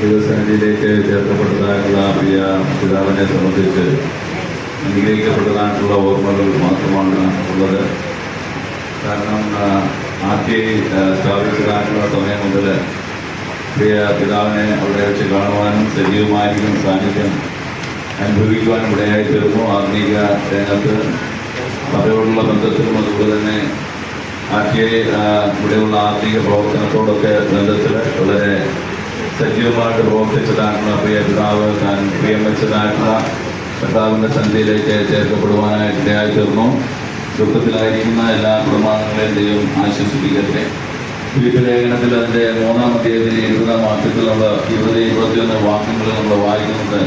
ദൈവസന്നിധിയിലേക്ക് ചേർക്കപ്പെട്ടതായിട്ടുള്ള പ്രിയ പിതാവിനെ സംബന്ധിച്ച് അനുഗ്രഹിക്കപ്പെട്ടതായിട്ടുള്ള ഓർമ്മകൾ മാത്രമാണ് ഉള്ളത്. കാരണം സ്ഥാപിച്ചതായിട്ടുള്ള സമയം മുതൽ പ്രിയ പിതാവിനെ അവിടെ വെച്ച് കാണുവാനും സജീവമായിരിക്കും സാന്നിധ്യം അനുഭവിക്കുവാനും ഇടയായി തീർന്നു. ആത്മീക രംഗത്ത് സഭയോടുള്ള ബന്ധത്തിലും അതുപോലെ തന്നെ ഇവിടെയുള്ള ആത്മീക പ്രവർത്തനത്തോടൊക്കെ ബന്ധത്തിൽ വളരെ സജീവമായിട്ട് പ്രവർത്തിച്ചതായിട്ടുള്ള പ്രിയ പിതാവ് താൻ പ്രിയം വെച്ചതായിട്ടുള്ള കർത്താവിൻ്റെ സന്ധിയിലേക്ക് ചേർക്കപ്പെടുവാനായിട്ട് ഇടയായി തീർന്നു. ദുഃഖത്തിലായിരിക്കുന്ന എല്ലാ കുടുംബാംഗങ്ങളെയും ദൈവം ആശ്വസിപ്പിക്കട്ടെ. ഫിലിപ്പ് ലേഖനത്തിൽ അതിൻ്റെ 3-ാം അധ്യായത്തിൽ 20-ാം വാക്യത്തിൽ നമ്മൾ 20-21 വാക്യങ്ങൾ നമ്മൾ വായിക്കുന്നത്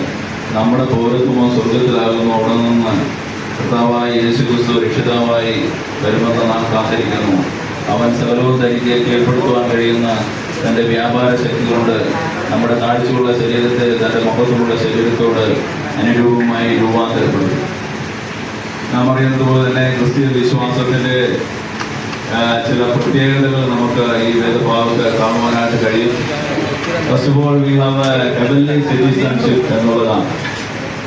നമ്മുടെ പൗരത്വമോ സ്വർഗത്തിലാകുന്നു, അവിടെ നിന്ന് കർത്താവായി യേശുക്രിസ്തു രക്ഷിതാവായി വരുമെന്ന് നാം കാത്തിരിക്കുന്നു. അവൻ സകലവും തനിക്ക് കീഴ്പ്പെടുത്തുവാൻ കഴിയുന്ന തൻ്റെ വ്യാപാര ശക്തി കൊണ്ട് നമ്മുടെ കാഴ്ചയുള്ള ശരീരത്തെ തൻ്റെ മഹത്വമുള്ള ശരീരത്തോട് അനുരൂപമായി രൂപാന്തരപ്പെടും. നാം അറിയുന്നത് പോലെ തന്നെ ക്രിസ്തീയ വിശ്വാസത്തിൻ്റെ ചില പ്രത്യേകതകൾ നമുക്ക് ഈ വേദഭാഗത്ത് കാണുവാനായിട്ട് കഴിയും. First of all we have heavenly citizenship എന്നുള്ളതാണ്.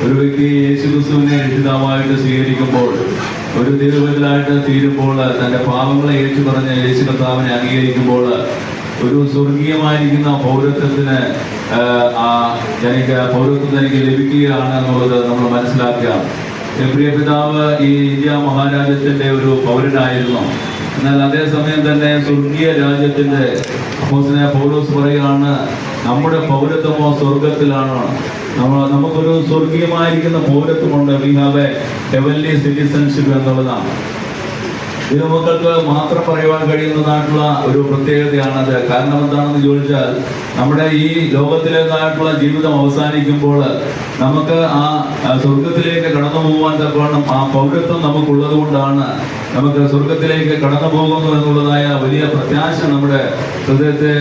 ഒരു വ്യക്തി യേശുക്രിസ്തുവിനെ രക്ഷിതാവായിട്ട് സ്വീകരിക്കുമ്പോൾ, ഒരു ദൈവത്തിലായിട്ട് തീരുമ്പോൾ, തൻ്റെ പാപങ്ങളെ ഏറ്റുപറഞ്ഞ് യേശു കർത്താവിനെ അംഗീകരിക്കുമ്പോൾ ഒരു സ്വർഗീയമായിരിക്കുന്ന പൗരത്വത്തിന് പൗരത്വം തനിക്ക് ലഭിക്കുകയാണ് എന്നുള്ളത് നമ്മൾ മനസ്സിലാക്കുക. പ്രിയ പിതാവ് ഈ ഇന്ത്യ മഹാരാജ്യത്തിൻ്റെ ഒരു പൗരനായിരുന്നു. എന്നാൽ അതേസമയം തന്നെ സ്വർഗീയ രാജ്യത്തിന്റെ അപ്പോസ്തലനായ പൗലോസ് പറയുകയാണ്, നമ്മുടെ പൗരത്വമോ സ്വർഗത്തിലാണ്. നമുക്കൊരു സ്വർഗീയമായിരിക്കുന്ന പൗരത്വമുണ്ട്. We have a heavenly citizenship എന്നുള്ളതാണ്. ഇത് നമുക്കൾക്ക് മാത്രം പറയുവാൻ കഴിയുന്നതായിട്ടുള്ള ഒരു പ്രത്യേകതയാണത്. കാരണം എന്താണെന്ന് ചോദിച്ചാൽ, നമ്മുടെ ഈ ലോകത്തിലേതായിട്ടുള്ള ജീവിതം അവസാനിക്കുമ്പോൾ നമുക്ക് ആ സ്വർഗത്തിലേക്ക് കടന്നു പോകുവാൻ തക്കവണ്ണം ആ പൗരത്വം നമുക്കുള്ളത് കൊണ്ടാണ് നമുക്ക് സ്വർഗത്തിലേക്ക് കടന്നു പോകുന്നു എന്നുള്ളതായ വലിയ പ്രത്യാശ നമ്മുടെ ഹൃദയത്തെ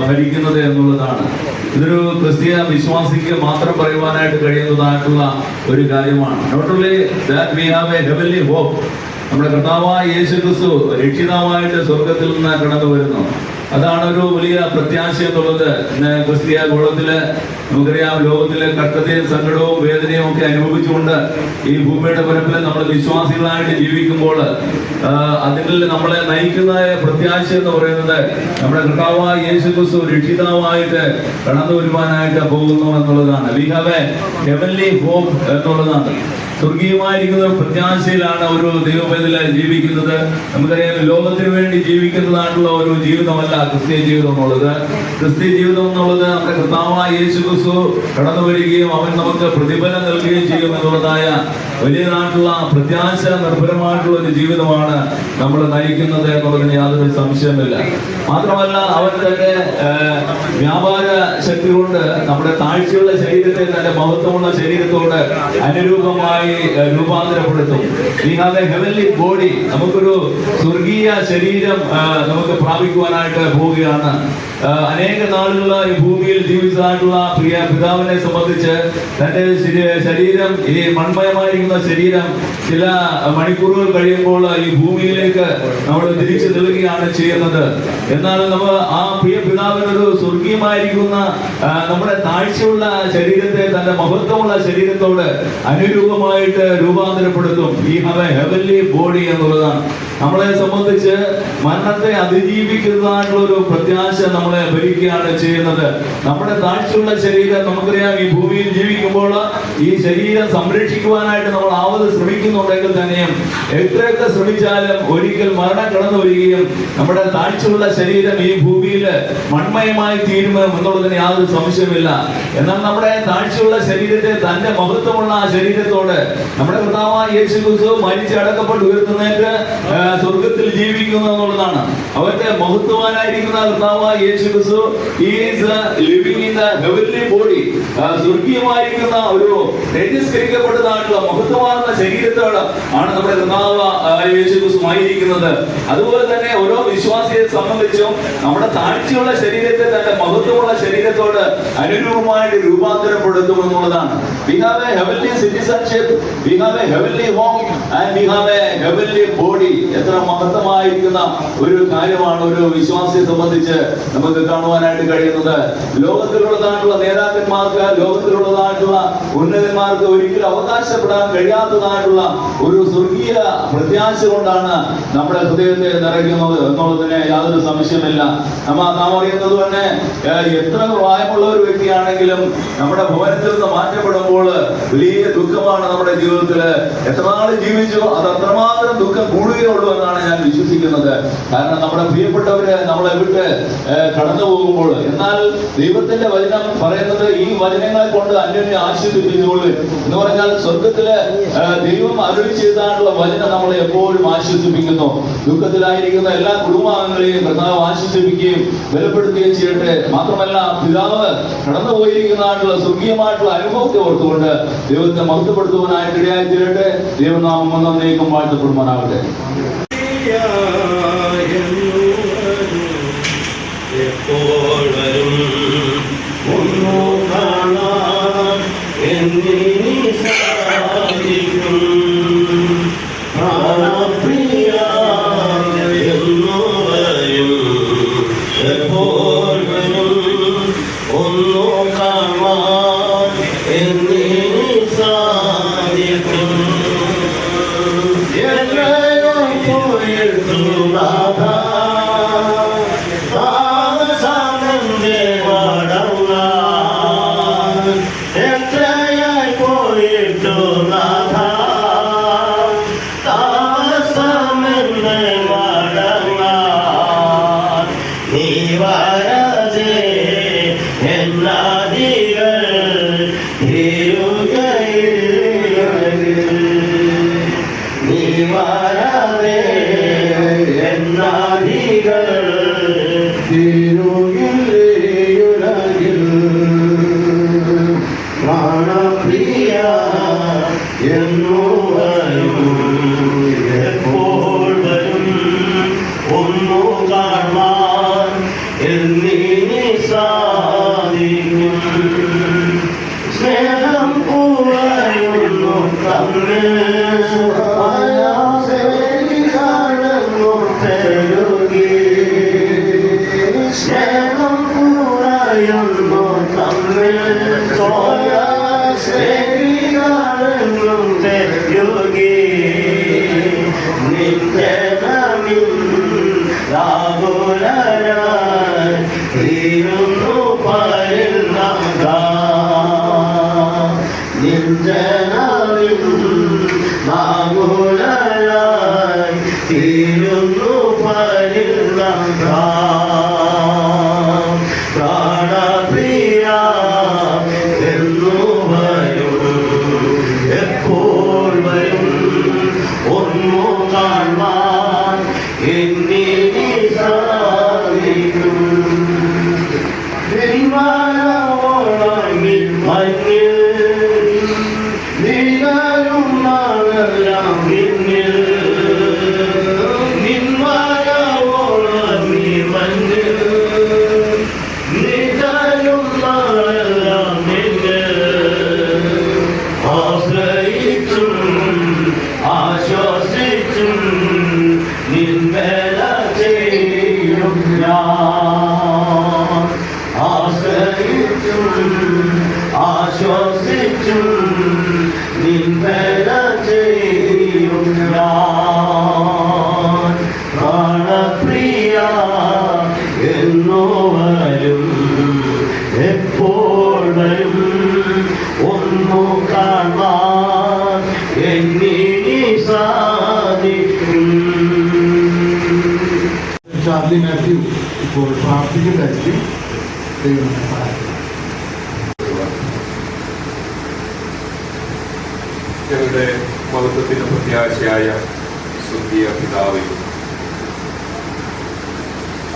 ഭരിക്കുന്നത് എന്നുള്ളതാണ്. ഇതൊരു ക്രിസ്തീയ വിശ്വാസിക്ക് മാത്രം പറയുവാനായിട്ട് കഴിയുന്നതായിട്ടുള്ള ഒരു കാര്യമാണ്. Not only that we have a heavenly hope. നമ്മുടെ കർത്താവായ യേശുക്രിസ്തു രക്ഷിതാവായിട്ട് സ്വർഗത്തിൽ നിന്ന് കടന്നു വരുന്നു. അതാണ് ഒരു വലിയ പ്രത്യാശ എന്നുള്ളത്. ഇന്ന് ക്രിസ്തീയ ഗോളത്തില് നമുക്കറിയാം, ലോകത്തിലെ കഷ്ടതയും സങ്കടവും വേദനയും ഒക്കെ അനുഭവിച്ചുകൊണ്ട് ഈ ഭൂമിയുടെ പരപ്പിൽ നമ്മൾ വിശ്വാസികളായിട്ട് ജീവിക്കുമ്പോൾ അതിൽ നമ്മളെ നയിക്കുന്ന പ്രത്യാശ എന്ന് പറയുന്നത് നമ്മുടെ കർത്താവായ യേശുക്രിസ്തു രക്ഷിതാവായിട്ട് കടന്നു വരുവാനായിട്ട് പോകുന്നു എന്നുള്ളതാണ്. We have a heavenly hope എന്നുള്ളതാണ്. സ്വർഗീയമായിരിക്കുന്ന പ്രത്യാശയിലാണ് ഒരു ദൈവപൈതല് ജീവിക്കുന്നത്. നമുക്കറിയാം, ലോകത്തിന് വേണ്ടി ജീവിക്കുന്നതായിട്ടുള്ള ഒരു ജീവിതമല്ല ക്രിസ്തീയ ജീവിതം എന്നുള്ളത്. ക്രിസ്തീയ ജീവിതം എന്നുള്ളത് നമ്മുടെ കർത്താവായ യേശുക്രിസ്തു കടന്നു വരികയും അവൻ നമുക്ക് പ്രതിഫലം നൽകുകയും ചെയ്യും എന്നുള്ളതായ വലിയതായിട്ടുള്ള പ്രത്യാശ നിർഭരമായിട്ടുള്ള ഒരു ജീവിതമാണ് നമ്മൾ നയിക്കുന്നത് എന്നുള്ളതിന് യാതൊരു സംശയമില്ല. മാത്രമല്ല, അവൻ തന്റെ വ്യാപാര ശക്തി കൊണ്ട് നമ്മുടെ താഴ്ചയുള്ള ശരീരത്തെ തന്റെ മഹത്വമുള്ള ശരീരത്തോട് അനുരൂപമായി രൂപാന്തരപ്പെടുത്തും. We have a heavenly body. നമുക്കൊരു സ്വർഗീയ ശരീരം നമുക്ക് പ്രാപിക്കുവാനായിട്ട് പോവുകയാണ്. അനേക നാളുകൾ ഈ ഭൂമിയിൽ ജീവിച്ചതായിട്ടുള്ള പ്രിയ പിതാവിനെ സംബന്ധിച്ച് തന്റെ ശരീരം, ഈ മൺമയമായിരിക്കുന്ന ശരീരം ചില മണിക്കൂറുകൾ കഴിയുമ്പോൾ ഈ ഭൂമിയിലേക്ക് നമ്മൾ തിരിച്ചു നൽകുകയാണ് ചെയ്യുന്നത്. എന്നാൽ നമ്മൾ ആ പ്രിയ പിതാവിനൊരു സ്വർഗീയമായിരിക്കുന്ന നമ്മുടെ താഴ്ചയുള്ള ശരീരത്തെ തന്റെ മഹത്വമുള്ള ശരീരത്തോട് അനുരൂപമായിട്ട് രൂപാന്തരപ്പെടുത്തും. ഈ ഹാവ് എ ഹെവൻലി ബോഡി എന്നുള്ളതാണ്. നമ്മളെ സംബന്ധിച്ച് മരണത്തെ അതിജീവിക്കുന്നതായിട്ടുള്ള ഒരു പ്രത്യാശ നമ്മളെ ഭരിക്കുകയാണ് ചെയ്യുന്നത്. നമ്മുടെ താഴ്ചയുള്ള ശരീരം, നമുക്കറിയാം, ഈ ഭൂമിയിൽ ജീവിക്കുമ്പോൾ ഈ ശരീരം സംരക്ഷിക്കുവാനായിട്ട് നമ്മൾ ആവത് ശ്രമിക്കുന്നുണ്ടെങ്കിൽ തന്നെയും എത്രയൊക്കെ ശ്രമിച്ചാലും ഒരിക്കൽ മരണം കടന്നു വരികയും നമ്മുടെ താഴ്ചയുള്ള ശരീരം ഈ ഭൂമിയിൽ മൺമയമായി തീരുമെന്നുള്ളതിന് യാതൊരു സംശയമില്ല. എന്നാൽ നമ്മുടെ താഴ്ചയുള്ള ശരീരത്തെ തന്റെ മഹത്വമുള്ള ശരീരത്തോട് നമ്മുടെ കർത്താവായ യേശുക്രിസ്തു മരിച്ച് അടക്കപ്പെട്ട് ഉയർത്തുന്നതിന് സ്വർഗത്തിൽ ജീവിക്കുന്നു എന്നുള്ളതാണ്. അവരുടെ മഹത്വവാനായിരിക്കുന്ന കർത്താവായ യേശുക്രിസ്തു is living in the heavenly body. സ്വർഗീയമായിരിക്കുന്ന ഒരു തേജസ്കരിക്കപ്പെട്ടതായിട്ടുള്ള മഹത്വമാർന്ന ശരീരത്തോട് ആണ് നമ്മുടെ കർത്താവായ യേശുക്രിസ്തു ആയിരിക്കുന്നത്. അതുപോലെ തന്നെ ഓരോ വിശ്വാസിയെ സംബന്ധിച്ചും നമ്മുടെ താഴ്ചയുള്ള ശരീരത്തെ തന്റെ മഹത്വമുള്ള ശരീരത്തോട് അനുരൂപമായിട്ട് രൂപാന്തരപ്പെടുത്തും എന്നുള്ളതാണ്. We have a heavenly citizenship, we have a heavenly home, and we have a heavenly body. എത്ര മഹത്തമായിരിക്കുന്ന ഒരു കാര്യമാണ് ഒരു വിശ്വാസിയെ സംബന്ധിച്ച് നമുക്ക് കാണുവാനായിട്ട് കഴിയുന്നത്. ലോകത്തിലുള്ളതായിട്ടുള്ള നേതാക്കന്മാർക്ക്, ലോകത്തിലുള്ളതായിട്ടുള്ള ഉന്നതന്മാർക്ക് ഒരിക്കലും അവകാശപ്പെടാൻ കഴിയാത്തതായിട്ടുള്ള ഒരു സ്വർഗീയ പ്രത്യാശ കൊണ്ടാണ് നമ്മുടെ ഹൃദയത്തെ നിറയ്ക്കുന്നത് എന്നുള്ളതിന് യാതൊരു സംശയമില്ല. നാം അറിയുന്നത് തന്നെ, എത്ര പ്രായമുള്ള ഒരു വ്യക്തിയാണെങ്കിലും നമ്മുടെ ഭവനത്തിൽ നിന്ന് മാറ്റപ്പെടുമ്പോൾ വലിയ ദുഃഖമാണ് നമ്മുടെ ജീവിതത്തിൽ. എത്ര നാൾ ജീവിച്ചോ അത് അത്രമാത്രം ദുഃഖം കൂടുകയുള്ളൂ എന്നാണ് ഞാൻ വിശ്വസിക്കുന്നത്. കാരണം നമ്മുടെ പ്രിയപ്പെട്ടവര് നമ്മളെ വിട്ട് കടന്നു പോകുമ്പോൾ. എന്നാൽ ദൈവത്തിന്റെ വചനം പറയുന്നത്, ഈ വചനങ്ങളെ കൊണ്ട് അന്യോന്യം ആശ്വസിപ്പിച്ചുകൊള്ളു എന്ന് പറഞ്ഞാൽ, സ്വർഗത്തില് ദൈവം അരുളി ചെയ്താനുള്ള വചനം നമ്മളെ എപ്പോഴും ആശ്വസിപ്പിക്കുന്നു. ദുഃഖത്തിലായിരിക്കുന്ന എല്ലാ കുടുംബാംഗങ്ങളെയും കർത്താവ് ആശ്വസിപ്പിക്കുകയും ബലപ്പെടുത്തുകയും ചെയ്യട്ടെ. മാത്രമല്ല, പിതാവ് കടന്നുപോയിരിക്കുന്നതായിട്ടുള്ള സ്വർഗീയമായിട്ടുള്ള അനുഭവത്തെ ഓർത്തുകൊണ്ട് ദൈവത്തെ മഹത്വപ്പെടുത്തുവാനായിട്ട് ഇടയായി തീരട്ടെ. ദൈവനാമം എന്നേക്കും വാഴ്ത്തപ്പെടുവാനാവട്ടെ. Thank you. വരാതെ എന്നാദികൾ തിരുകിൽ പ്രാണപ്രിയ എന്നു വരും എപ്പോൾ വരും ഒന്നു കാണാൻ എന്നിനി സാധിക്കും സ്നേഹം കുറയുന്നു തമ്മിൽ സ്നേഹം കുറയുന്നു തമ്മിൽ ശരീരം തെരുകി നിന്റെ ലാകുലരായി തീരുന്നു പരുന്നക നിന്റെ ലാകുലരായി തീരുന്നു പരുന്നക പ്രാണപ്രിയ എന്നു വരും എപ്പോൾ വരും ഒന്നു കാണാൻ എന്നിനി സാധിക്കും ിൽ മഞ്ഞിൽ നീലും നാളെല്ലാം പിന്നിൽ നിന്മാരോളം നീ മഞ്ഞിൽ നീലും നാളെല്ലാം പിന്നിൽ ആശ്രയിച്ചും ആശ്വസിച്ചും നിൻവേല ചെയ്യും ഞാൻ ആശ്രയിച്ചും ആശ്വസിച്ചും നിൻവേല ചെയ്യും ഞാൻ പ്രാണപ്രിയ എന്നു വരും എപ്പോൾ വരും ഒന്നു കാണാൻ എന്നിനി സാധിക്കും. ചാർലി മാത്യു ഇപ്പോൾ പ്രാർത്ഥിക്കുന്നതായിരിക്കും. ദൈവത്തെ സഹായിക്കും. ഞങ്ങളുടെ മഹത്വത്തിന് പ്രത്യാശയായ സ്വർഗീയ പിതാവേ,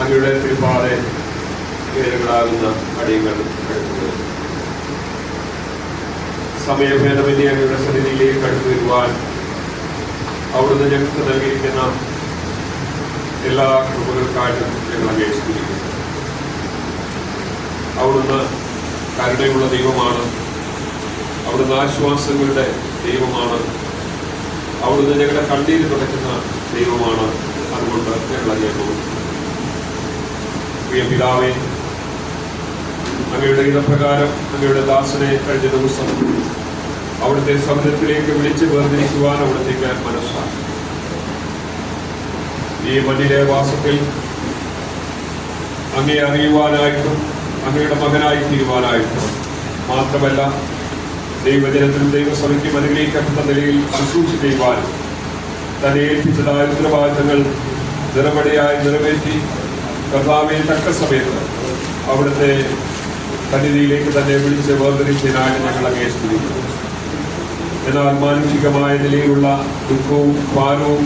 അങ്ങയുടെ തിരുപാതെ പേരുകളാകുന്ന അടിയങ്ങൾ എടുക്കുന്നത് സമയഭേദമന്യേ അങ്ങയുടെ സന്നിധിയിലേക്ക് അടുത്തു വരുവാൻ അവിടുന്ന് ഞങ്ങൾക്ക് നൽകിയിരിക്കുന്ന എല്ലാ കൃപകൾക്കായിട്ടും ഞങ്ങൾ അന്വേഷിച്ചിരിക്കുന്നു. അവിടുന്ന് കരുണയുള്ള ദൈവമാണ്, അവിടുന്ന് ആശ്വാസങ്ങളുടെ ദൈവമാണ്, അവിടുന്ന് ഞങ്ങളുടെ കണ്ണീര് തുടയ്ക്കുന്ന ദൈവമാണ്. അതുകൊണ്ട് ഞങ്ങൾ അറിയുന്നു. പ്രിയ പിതാവേ, അങ്ങയുടെ ഇതപ്രകാരം അങ്ങയുടെ ദാസനെ കഴിഞ്ഞ ദിവസം അവിടുത്തെ സമുദ്രത്തിലേക്ക് വിളിച്ച് വേർതിരിക്കുവാൻ അവിടത്തേക്ക് മനസ്സാണ്. ഈ മണ്ണിലെ വാസത്തിൽ അങ്ങയെ അറിയുവാനായിട്ടും അങ്ങയുടെ മകനായി തീരുവാനായിട്ടും മാത്രമല്ല, ദൈവജനത്തിനും ദൈവസഭയ്ക്കും അനുഗ്രഹിക്കപ്പെട്ട നിലയിൽ ശുശ്രൂഷ ചെയ്യുവാനും തന്നെ ഏൽപ്പിച്ചതായ ഉത്തരവാദിത്തങ്ങൾ നിറപടിയായി നിറവേറ്റി കർത്താവെ തക്ക സമയത്ത് അവിടുത്തെ സന്നിധിയിലേക്ക് തന്നെ വിളിച്ച് വേർതിരിച്ചതിനായി ഞങ്ങൾ അങ്ങേ സ്തുതിക്കുന്നു. എന്നാൽ മാനുഷികമായ നിലയിലുള്ള ദുഃഖവും ഭാരവും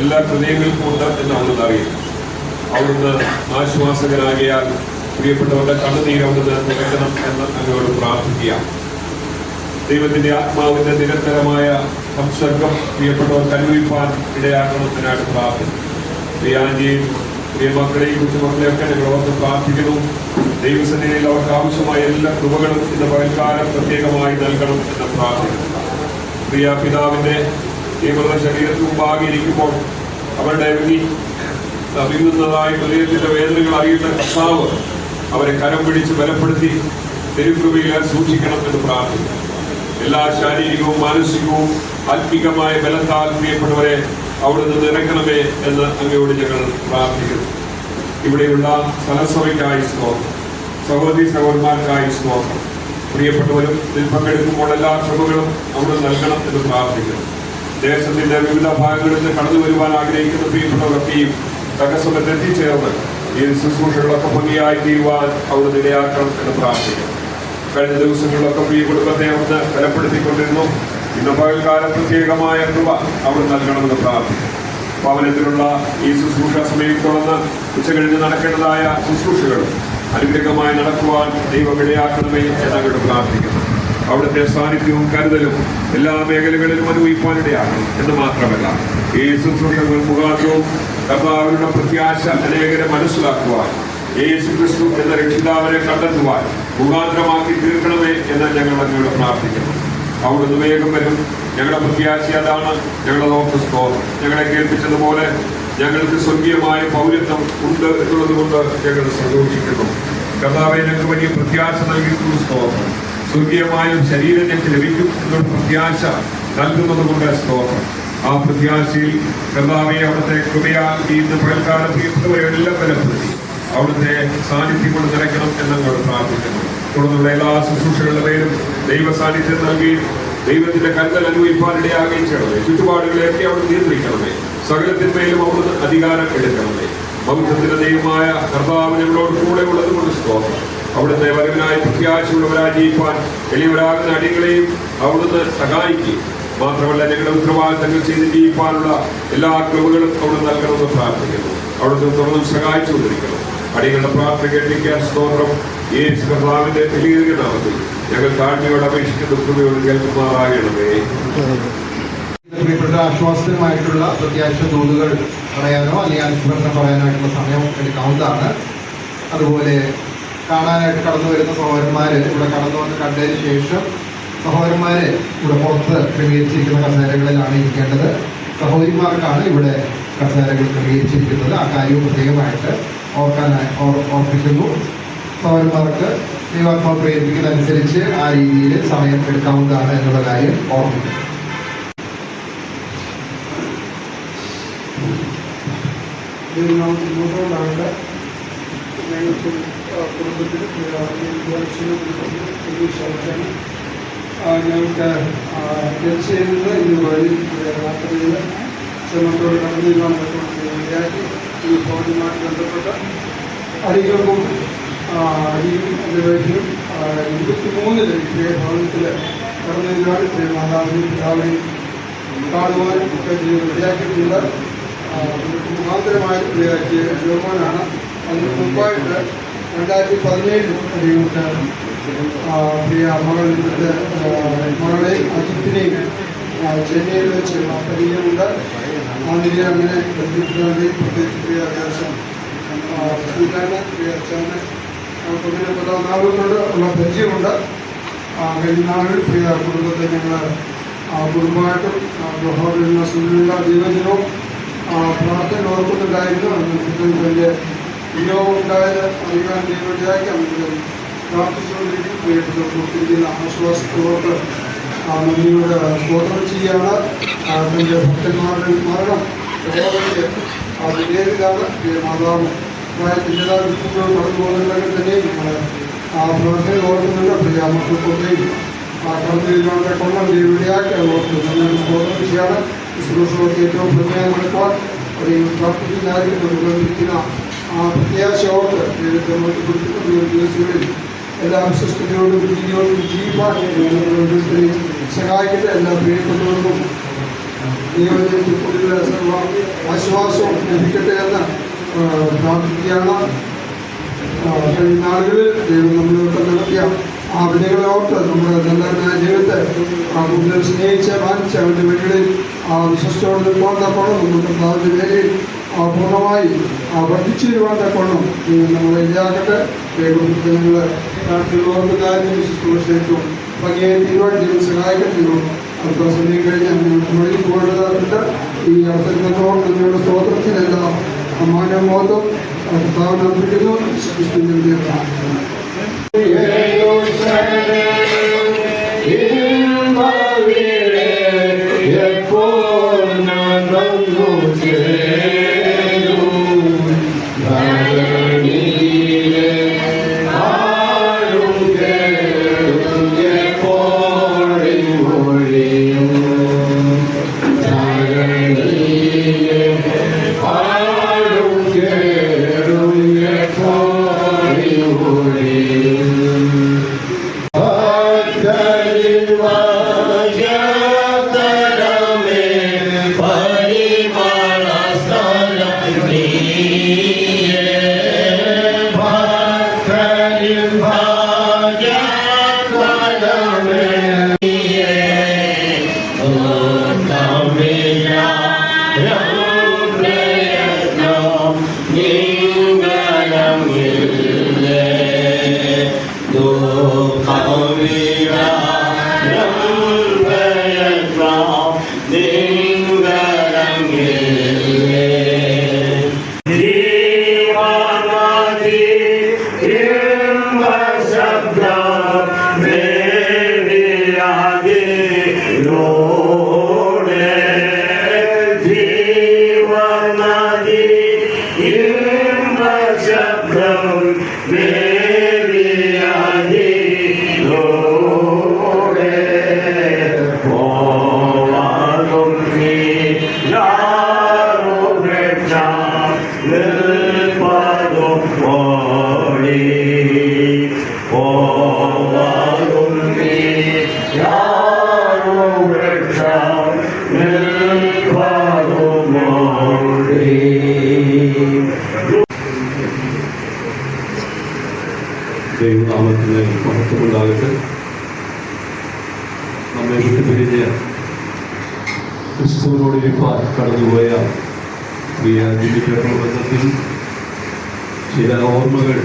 എല്ലാ ഹൃദയങ്ങൾക്കും ഉണ്ട് എന്ന് അവിടുന്ന് അറിയും. അവിടുന്ന് ആശ്വാസകനാകിയാൽ പ്രിയപ്പെട്ടവരുടെ കണ്ണുനീര് അവിടുന്ന് നികത്തണം എന്ന് അങ്ങോട് പ്രാർത്ഥിക്കുക. ദൈവത്തിന്റെ ആത്മാവിന്റെ നിരന്തരമായ സംസർഗം പ്രിയപ്പെട്ടവർക്ക് അനുഭവിപ്പാൻ ഇടയാക്കണത്തിനായിട്ട് പ്രാർത്ഥിക്കുന്നു. പ്രിയാഞ്ചിയും പ്രിയ മക്കളെയും കുഞ്ഞുമക്കളെയൊക്കെ ഞങ്ങൾ ഓർത്ത് പ്രാർത്ഥിക്കുന്നു. ദൈവസന്നിധിയിൽ അവർക്ക് ആവശ്യമായ എല്ലാ കൃപകളും ഇന്ന് പകൽക്കാലം പ്രത്യേകമായി നൽകണം എന്ന് പ്രാർത്ഥിക്കുന്നു. പ്രിയ പിതാവിന്റെ ഈ മൃതശരീരത്തിന് മുമ്പാകെ ഇരിക്കുമ്പോൾ അവരുടെ വിങ്ങുന്നതായ ഹൃദയത്തിന്റെ വേദനകൾ അറിയുന്ന കർത്താവ് അവരെ കരം പിടിച്ച് ബലപ്പെടുത്തി തിരുകൃപയിൽ സൂക്ഷിക്കണം എന്ന് പ്രാർത്ഥിക്കുന്നു. എല്ലാ ശാരീരികവും മാനസികവും ആത്മികമായ ബലത്താൽ പ്രിയപ്പെട്ടവരെ അവിടുന്ന് നിറയ്ക്കണമേ എന്ന് അങ്ങയോട് ഞങ്ങൾ പ്രാർത്ഥിക്കുന്നു. ഇവിടെയുള്ള സ്ഥലസഭയ്ക്കായി സ്തോത്രം, സഹോദരി സഹോദരന്മാർക്കായി സ്തോത്രം. പ്രിയപ്പെട്ടവരും ഇതിൽ പങ്കെടുക്കുമ്പോൾ എല്ലാ കൃപകളും അവിടെ നൽകണം എന്ന് പ്രാർത്ഥിക്കുന്നു. ദേശത്തിന്റെ വിവിധ ഭാഗങ്ങളിൽ നിന്ന് കടന്നു വരുവാൻ ആഗ്രഹിക്കുന്ന പ്രിയപ്പെട്ടവരൊക്കെയും തകസമയത്ത് എത്തിച്ചേർന്ന് ഈ ശുശ്രൂഷകളൊക്കെ ഭംഗിയായി തീരുവാൻ അവിടെ ഇടയാക്കണം എന്ന് പ്രാർത്ഥിക്കുന്നു. കഴിഞ്ഞ ദിവസങ്ങളിലൊക്കെ പ്രിയ കുടുംബത്തെ അവിടുന്ന് ബലപ്പെടുത്തിക്കൊണ്ടിരുന്നു. ഇന്ന് പകൽക്കാലം പ്രത്യേകമായ കൃപ അവിടെ നൽകണമെന്ന് പ്രാർത്ഥിക്കും. ഭവനത്തിലുള്ള ഈ ശുശ്രൂഷ സമയം തുറന്ന് ഉച്ചകഴിഞ്ഞ് നടക്കേണ്ടതായ ശുശ്രൂഷകൾ അനുഗ്രഹമായി നടക്കുവാൻ ദൈവം ഇടയാക്കണമേ എന്നങ്ങോട്ട് പ്രാർത്ഥിക്കുന്നു. അവിടുത്തെ സാന്നിധ്യവും കരുതലും എല്ലാ മേഖലകളിലും അനുഭവിക്കാനിടയാകണം എന്ന് മാത്രമല്ല, ഈ ശുശ്രൂഷകൾ മുഖാന്തരവും കർത്താവിനുള്ള പ്രത്യാശ അനേകരെ മനസ്സിലാക്കുവാൻ, യേശു ക്രിസ്തു എന്ന രക്ഷിതാവിനെ കണ്ടെത്തുവാൻ മുഖാന്തരമാക്കി തീർക്കണമേ എന്ന് ഞങ്ങൾ അങ്ങോട്ട് പ്രാർത്ഥിക്കുന്നു. അവിടുന്ന് വേഗം വരും. ഞങ്ങളുടെ പ്രത്യാശ അതാണ്. ഞങ്ങളുടെ ഓർത്ത് സ്തോത്രം. ഞങ്ങളെ കേൾപ്പിച്ചതുപോലെ ഞങ്ങൾക്ക് സ്വർഗീയമായ പൗരത്വം ഉണ്ട് എന്നുള്ളത് കൊണ്ട് ഞങ്ങൾ സന്തോഷിക്കുന്നു. കർത്താവെ, ഞങ്ങൾക്ക് വലിയ പ്രത്യാശ നൽകിയിട്ടുള്ള സ്തോത്രം. സ്വർഗീയമായ ശരീരം ഞങ്ങൾക്ക് ലഭിക്കും എന്നുള്ള പ്രത്യാശ നൽകുന്നത് കൊണ്ട് സ്തോത്രം. ആ പ്രത്യാശയിൽ കർത്താവെ, അവിടുത്തെ കൃപയാൽ ഇന്ന് പകൽക്കാലം പ്രിയപ്പെട്ടവരെല്ലാം ബലപ്പെടുത്തി അവിടുത്തെ സാന്നിധ്യം കൊണ്ട് നിറയ്ക്കണം എന്നങ്ങോട് പ്രാർത്ഥിക്കുന്നു. തുടർന്നുള്ള എല്ലാ ശുശ്രൂഷകളുടെ പേരും ദൈവ സാന്നിധ്യം നൽകി ദൈവത്തിന്റെ കരുതൽ അനുഭവിക്കാനിടയാകുകയും ചെയ്യണമേ. ചുറ്റുപാടുകളെയൊക്കെ അവിടെ നിയന്ത്രിക്കണമേ. സകലത്തിന്മേലും അവിടുന്ന് അധികാരം എടുക്കണമേ. ബൗദ്ധത്തിന്റെ ദൈവമായ കർത്താവ് ഞങ്ങളോട് കൂടെ ഉള്ളത് കൊണ്ട് സ്തോത്രം. അവിടുത്തെ വരവിനായി പ്രത്യാശയുള്ളവരായി ജീവിക്കാൻ എളിയവരാകുന്ന അടികളെയും അവിടുന്ന് സഹായിക്കുകയും മാത്രമല്ല ഞങ്ങളുടെ ഉത്തരവാദിത്തങ്ങൾ ചെയ്ത് ജീവിക്കാനുള്ള എല്ലാ കൃപകളും അവിടെ നൽകണമെന്ന് പ്രാർത്ഥിക്കുന്നു. അവിടുന്ന് തുറന്നും സഹായിച്ചുകൊണ്ടിരിക്കണം. അടികളുടെ പ്രാർത്ഥന കേൾപ്പിക്കാൻ സ്തോത്രം. യേശു കർത്താവിന്റെ വലിയ നാമത്തിൽ ഞങ്ങൾ താഴ്മയോട് അപേക്ഷിക്കുന്ന കൃപയോട് കേൾക്കുമാറാകണമേ. പ്രിയപ്പെട്ട ആശ്വാസമായിട്ടുള്ള പ്രത്യാശ ദൂതുകൾ പറയാനോ അല്ലെങ്കിൽ അനുസ്മരണം പറയാനായിട്ടുള്ള സമയം എടുക്കാവുന്നതാണ്. അതുപോലെ കാണാനായിട്ട് കടന്നു വരുന്ന സഹോദരന്മാര് ഇവിടെ കടന്നു വന്ന് കണ്ടതിന് ശേഷം സഹോദരന്മാരെ ഇവിടെ പുറത്ത് ക്രമീകരിച്ചിരിക്കുന്ന കസേരകളിലാണ് ഇരിക്കേണ്ടത്. സഹോദരിമാർക്കാണ് ഇവിടെ കസേരകൾ ക്രമീകരിച്ചിരിക്കുന്നത്. ആ കാര്യവും പ്രത്യേകമായിട്ട് ഓർപ്പിക്കുന്നു. സഹോദരന്മാർക്ക് ദൈവാത്മാവ് പ്രേരിപ്പിക്കുന്നതനുസരിച്ച് ആ രീതിയിൽ സമയം എടുക്കാവുന്നതാണ് എന്നുള്ള കാര്യം ഓർമ്മിക്കുന്നു. മുന്നോട്ടുണ്ടാകേണ്ട ഞങ്ങൾക്ക് കുടുംബത്തിൽ ഞങ്ങൾക്ക് തീർച്ചയായും ഇന്ന് വഴി യാത്രയിൽ ശ്രമത്തോട് കടന്നു ചെല്ലാൻ പറ്റുന്നതിനാക്കി ഈ ഭവനവുമായി ബന്ധപ്പെട്ട അടികൾക്കും അടിയും അതിലേക്കും 23 ഭവനത്തിൽ കടന്നു ചെല്ലാൻ മാതാവിനെയും പിതാവിനെയും കാണുവാനും ഒക്കെ ഇടയാക്കിയിട്ടുണ്ട്. മുഖാന്തരമായി ജോമോനാണ്. അതിന് മുമ്പായിട്ട് 2017 അറിയുന്നുണ്ട് പ്രിയ മകളെയും അജിത്തിനെയും ചെന്നൈയിൽ വെച്ച് പരിചയമുണ്ട്. ആ നിലയിൽ അങ്ങനെ പ്രത്യേകിച്ച് പ്രിയ അത്യാവശ്യം പ്രിയ അച്ഛനെ അങ്ങനെ പല നാളുകളോട് ഉള്ള പരിചയമുണ്ട്. കഴിഞ്ഞ നാളുകളിൽ പ്രിയ കുടുംബത്തെ ഞങ്ങൾ കുടുംബമായിട്ടും ബഹോദരന സുന്ദര ദൈവജനവും പ്രാർത്ഥന ഓർക്കുന്നുണ്ടായിരുന്നു. അതിന് വിനിയോഗം ഉണ്ടായത് അറിയാൻ ദൈവജാക്കി നമുക്ക് പ്രാർത്ഥിച്ചുകൊണ്ടിരിക്കും. പ്രിയപ്പെട്ട ആശ്വാസത്തോട് നന്ദിയോട് സ്തോത്രം ചെയ്യാണ്. തൻ്റെ ഭക്തന്മാരുടെ മരണം അത് നേരിലാണ്. മാതാവ് പ്രായത്തിൻ്റെതായ ദുഃഖങ്ങൾ കടന്നു പോകുന്നുണ്ടെങ്കിൽ തന്നെയും ഞങ്ങൾ പ്രാർത്ഥന ഓർക്കുന്നുണ്ട്. പ്രിയ മക്കൾക്കൊക്കെയും കടന്നിരിക്കാനുള്ള കൊള്ളം ദൈവജാക്കി ഓർക്കുന്നു. സ്തോത്രം ചെയ്യാണ്. ശുശ്രൂഷകൾക്ക് ഏറ്റവും ഭംഗിയായി നടക്കുവാൻ പ്രാർത്ഥിക്കുന്നതായിരിക്കുന്ന പ്രത്യാശയോട് ദൈവത്തെ കൊടുക്കുന്ന ദിവസങ്ങളിൽ എല്ലാ വിശ്വസ്തയോടും രീതിയോടും ജീവിക്കാൻ സഹായിക്കട്ടെ. എല്ലാ പ്രിയപ്പെട്ടവർക്കും ദൈവത്തിൽ കൂടുതൽ ആശ്വാസവും ലഭിക്കട്ടെ എന്ന് പ്രാർത്ഥിക്കുകയാണ്. കഴിഞ്ഞ നാളുകളിൽ ദൈവം നമ്മൾക്ക് നടത്തിയ ആ വിധികളെ ഓർത്ത് നമ്മുടെ നല്ലവനായ ജീവിതത്തെ കൂടുതൽ സ്നേഹിച്ച് മാനിച്ച് അവൻ്റെ വഴികളിൽ വിശ്വസിച്ചോട് നിൽക്കാൻ തക്കോണം നമുക്ക് കർത്താവിൻ്റെ വേലയിൽ പൂർണ്ണമായി വർദ്ധിച്ചു വരുവാൻ തക്കോണം നമ്മളെ ഇല്ലാകട്ടെ. ദൈവത്തിൽ നിങ്ങൾ ഓർക്കുന്നതായാലും ശുശ്രൂഷയ്ക്കും ഭംഗിയായി തീരുവാൻ ദൈവം സഹായിക്കട്ടെ. അടുത്ത സമയം കഴിഞ്ഞ് നിങ്ങൾക്ക് വഴി പോകേണ്ടതായിട്ട് ഈ അവസരത്തോളം നിങ്ങളുടെ സ്തോത്രത്തിനെല്ലാം മാനമോദം കർത്താവിനെ അർപ്പിക്കുന്നു. ക്രിസ്തുവിന്റെ പ്രാർത്ഥന. നദി ശബ്ദം മേലിയാതിലൂടെ പോവാകും നീ യാറുപേക്ഷ നിൽപ്പതും ഓടി പോവാകും നീ യാറുപേക്ഷ നിൽപ്പതും ഓടി. ദൈവനാമത്തിന് മഹത്വമുണ്ടാകട്ടെ. നമ്മെ വിട്ടുപിരിഞ്ഞ് ക്രിസ്തുവിനോടിരിപ്പാൻ കടന്നുപോയ പ്രിയ ജിമ്മിക്കേട്ടുള്ള ബന്ധത്തിൽ ചില ഓർമ്മകൾ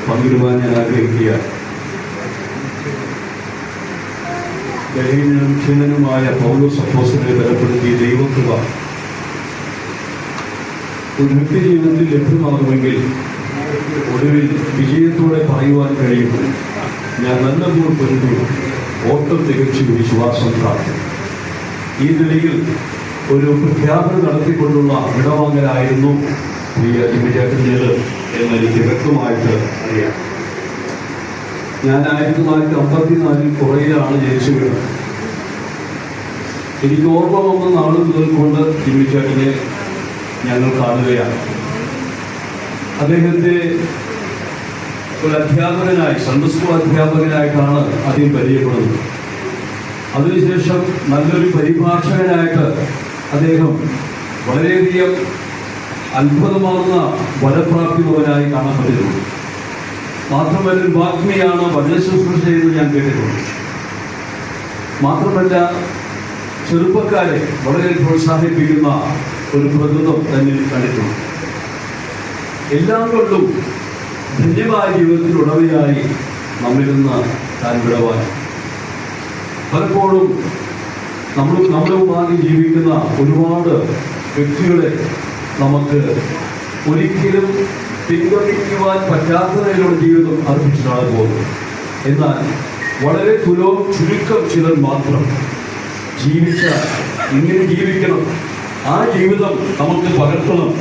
പങ്കിടുവാൻ ഞാൻ ആഗ്രഹിക്കുകയാണ്. ബലഹീനനും ക്ഷീണനുമായ പൗലോസ് അപ്പോസ്തലനെ ബലപ്പെടുത്തിയ ദൈവകൃപ ഒരു വ്യക്തി ജീവിതത്തിൽ ലഭ്യമാകുമെങ്കിൽ ഒടുവിൽ വിജയത്തോടെ പറയുവാൻ കഴിയും, ഞാൻ നല്ലപോലെ പൊരുതു, ഓട്ടം തികച്ചു വിശ്വാസം പ്രാർത്ഥന. ഈ നിലയിൽ ഒരു പ്രഖ്യാപനം നടത്തിക്കൊണ്ടുള്ള വിടവാങ്ങലായിരുന്നു പ്രിയ ജിമ്മിച്ചേട്ടൻ്റേത് എന്നെനിക്ക് വ്യക്തമായിട്ട് അറിയാം. ഞാൻ 1954 കുറയിലാണ് ജനിച്ചു വീണത്. എനിക്ക് ഓർമ്മ വന്ന നാൾ മുതൽ കൊണ്ട് ജിമ്മിച്ചേട്ടനെ ഞങ്ങൾ കാണുകയാണ്. അദ്ദേഹത്തെ ഒരു അധ്യാപകനായി, സൺഡേ സ്കൂൾ അധ്യാപകനായിട്ടാണ് അദ്ദേഹം പരിചയപ്പെടുന്നത്. അതിനുശേഷം നല്ലൊരു പരിഭാഷകനായിട്ട് അദ്ദേഹം വളരെയധികം അത്ഭുതമാർന്ന ഫലപ്രാപ്തിയുള്ളവനായി കാണപ്പെട്ടിരുന്നു. മാത്രമല്ല ഒരു വാഗ്മിയാണ്, വചന ശുശ്രൂഷ ചെയ്ത് ഞാൻ കേട്ടിട്ടുണ്ട്. മാത്രമല്ല ചെറുപ്പക്കാരെ വളരെ പ്രോത്സാഹിപ്പിക്കുന്ന ഒരു പ്രകൃതം തന്നെ കണ്ടിട്ടുണ്ട്. എല്ലാം കൊണ്ടും ധന്യമായ ജീവിതത്തിൽ ഉടമയായി നമ്മിൽ നിന്ന് താൻ വിടവാൻ. പലപ്പോഴും നമ്മളുമായി ജീവിക്കുന്ന ഒരുപാട് വ്യക്തികളെ നമുക്ക് ഒരിക്കലും പിന്തുണയ്ക്കുവാൻ പറ്റാത്ത നിലയിലുള്ള ജീവിതം അർപ്പിച്ചിട്ടാണ് പോകുന്നത്. എന്നാൽ വളരെ ചുരുക്കം ചിലർ മാത്രം ജീവിച്ച ഇങ്ങനെ ജീവിക്കണം, ആ ജീവിതം നമുക്ക് പകർത്തണം,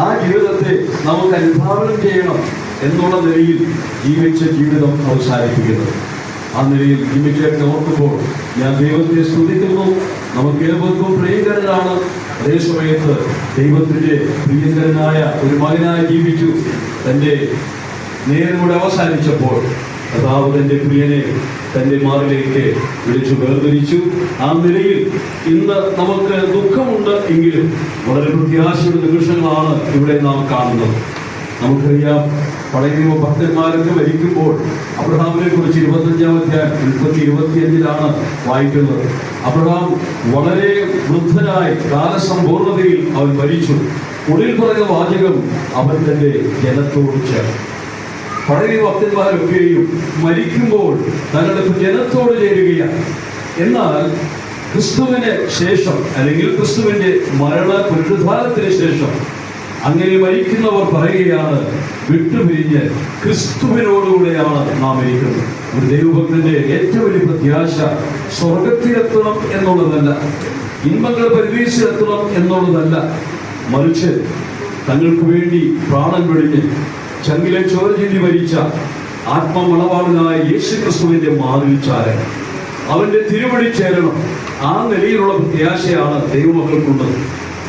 ആ ജീവിതത്തെ നമുക്ക് അനുധാവനം ചെയ്യണം എന്നുള്ള നിലയിൽ ജീവിച്ച ജീവിതം അവസാനിപ്പിക്കുന്നത്. ആ നിലയിൽ ജീവിച്ചേട്ടനെ ഓർക്കുമ്പോൾ ഞാൻ ദൈവത്തെ സ്തുതിക്കുന്നു. നമുക്ക് ഏവർക്കും പ്രിയങ്കരനാണ്. അതേ സമയത്ത് ദൈവത്തിൻ്റെ പ്രിയങ്കരനായ ഒരു മകനായി ജീവിച്ചു. തൻ്റെ നേരിലൂടെ അവസാനിച്ചപ്പോൾ കർത്താവ് തൻ്റെ പ്രിയനെ തൻ്റെ മാറിലേക്ക് വിളിച്ചു വേർതിരിച്ചു. ആ നിലയിൽ ഇന്ന് നമുക്ക് ദുഃഖമുണ്ട് എങ്കിലും വളരെ പ്രത്യാശയുടെ നിമിഷങ്ങളാണ് ഇവിടെ നാം കാണുന്നത്. നമുക്കറിയാം, പഴയ ഭക്തന്മാരൊക്കെ മരിക്കുമ്പോൾ അബ്രഹാമിനെ കുറിച്ച് 25-ാം അധ്യായം 25 വായിക്കുന്നത്. അബ്രഹാം വളരെ വൃദ്ധനായി കാലസമ്പൂർണതയിൽ അവൻ മരിച്ചു. ഉള്ളിൽ പറയുന്ന വാചകം അവൻ തൻ്റെ ജനത്തോട് ചേർന്നു. പഴയ ഭക്തന്മാരൊക്കെയും മരിക്കുമ്പോൾ തങ്ങളുടെ ജനത്തോട് ചേരുകയാണ്. എന്നാൽ ക്രിസ്തുവിന് ശേഷം അല്ലെങ്കിൽ ക്രിസ്തുവിൻ്റെ പുനരുദ്ധാനത്തിന് ശേഷം അങ്ങനെ മരിക്കുന്നവർ പറയുകയാണ്, വിട്ടുപിരിഞ്ഞ് ക്രിസ്തുവിനോടുകൂടെയാണ് നാം ഇരിക്കുന്നത്. ഒരു ദൈവഭക്തന്റെ ഏറ്റവും വലിയ പ്രത്യാശ സ്വർഗത്തിലെത്തണം എന്നുള്ളതല്ല, ഇൻമങ്ങൾ പരിവേശിലെത്തണം എന്നുള്ളതല്ല, മറിച്ച് തങ്ങൾക്ക് വേണ്ടി പ്രാണൻ വെടിഞ്ഞ് ചങ്കിലെ ചോര ചിന്തി മരിച്ച ആത്മമണവാളനായ യേശു ക്രിസ്തുവിന്റെ മാറിൽ ചാരണം, അവന്റെ തിരുവടി ചേരണം. ആ നിലയിലുള്ള പ്രത്യാശയാണ് ദൈവമക്കൾക്കുള്ളത്.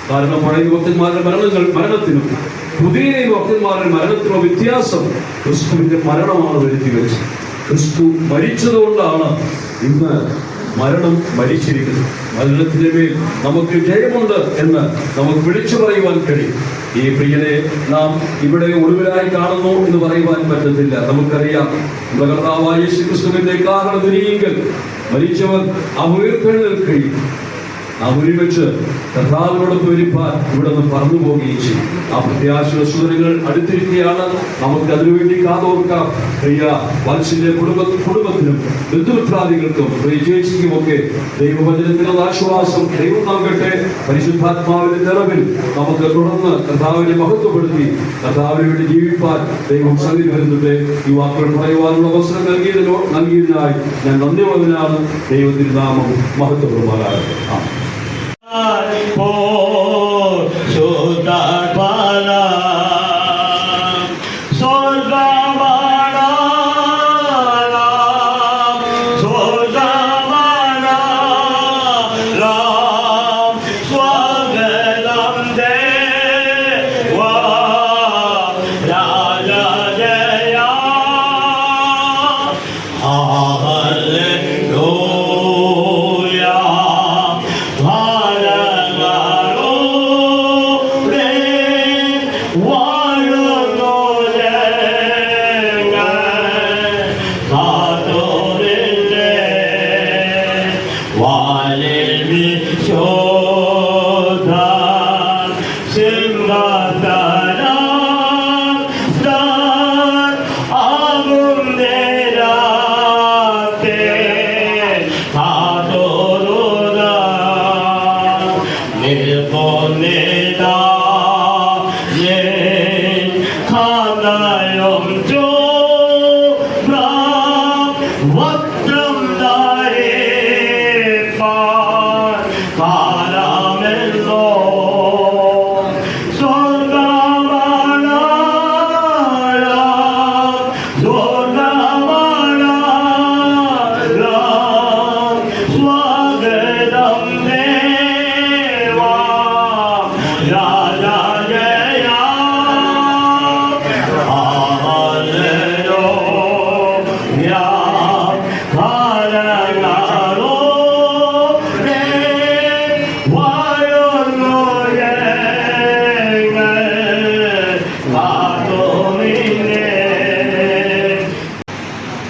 കാരണം പഴയ ഭക്തന്മാരുടെ മരണത്തിനും പുതിയ ഭക്തന്മാരുടെ മരണത്തിനുള്ള വ്യത്യാസം ക്രിസ്തുവിന്റെ മരണമാണ് വരുത്തി വെച്ചത്. ക്രിസ്തു മരിച്ചതുകൊണ്ടാണ് ഇന്ന് മരണം മരിച്ചിരിക്കുന്നത്. മരണത്തിന്റെ മേൽ നമുക്ക് ജയമുണ്ട് എന്ന് നമുക്ക് വിളിച്ചു പറയുവാൻ കഴിയും. ഈ പ്രിയനെ നാം ഇവിടെ ഒടുവിലായി കാണുന്നു എന്ന് പറയുവാൻ പറ്റത്തില്ല. നമുക്കറിയാം, നമ്മുടെ കർത്താവായ യേശു ക്രിസ്തുവിന്റെ കാഹളധ്വനിയിങ്കൽ മരിച്ചവർ ആ ഉയർത്തെഴുന്നേൽക്കുകയും ആ ഒരുമിച്ച് കർത്താവിനോടൊപ്പം ഇരിപ്പാൻ ഇവിടെ നിന്ന് പറന്നു പോവുകയും ചെയ്യും. ആ പ്രത്യാശയുടെ സൂചനകൾ അടുത്തിരിക്കുകയാണ്. നമുക്ക് അതിനുവേണ്ടി കാതോർക്കാം. പ്രിയ വാത്സല്യ കുടുംബത്തിനും ബന്ധുമിത്രാദികൾക്കും പ്രിയ ചേച്ചിക്കുമൊക്കെ ദൈവവചനത്തിനുള്ള ആശ്വാസം ദൈവം നൽകട്ടെ. പരിശുദ്ധാത്മാവിന്റെ നിറവിൽ നമുക്ക് തുടർന്ന് കർത്താവിനെ മഹത്വപ്പെടുത്തി കർത്താവിന് വേണ്ടി ജീവിപ്പാൻ ദൈവം സന്നിധി വരുന്നത്. ഈ വാക്കുകൾ പറയുവാനുള്ള അവസരം നൽകിയതിനായി ഞാൻ നന്ദിയുള്ളതിനാണ്. ദൈവത്തിന്റെ നാമം മഹത്വപ്പെടുമാറാകട്ടെ.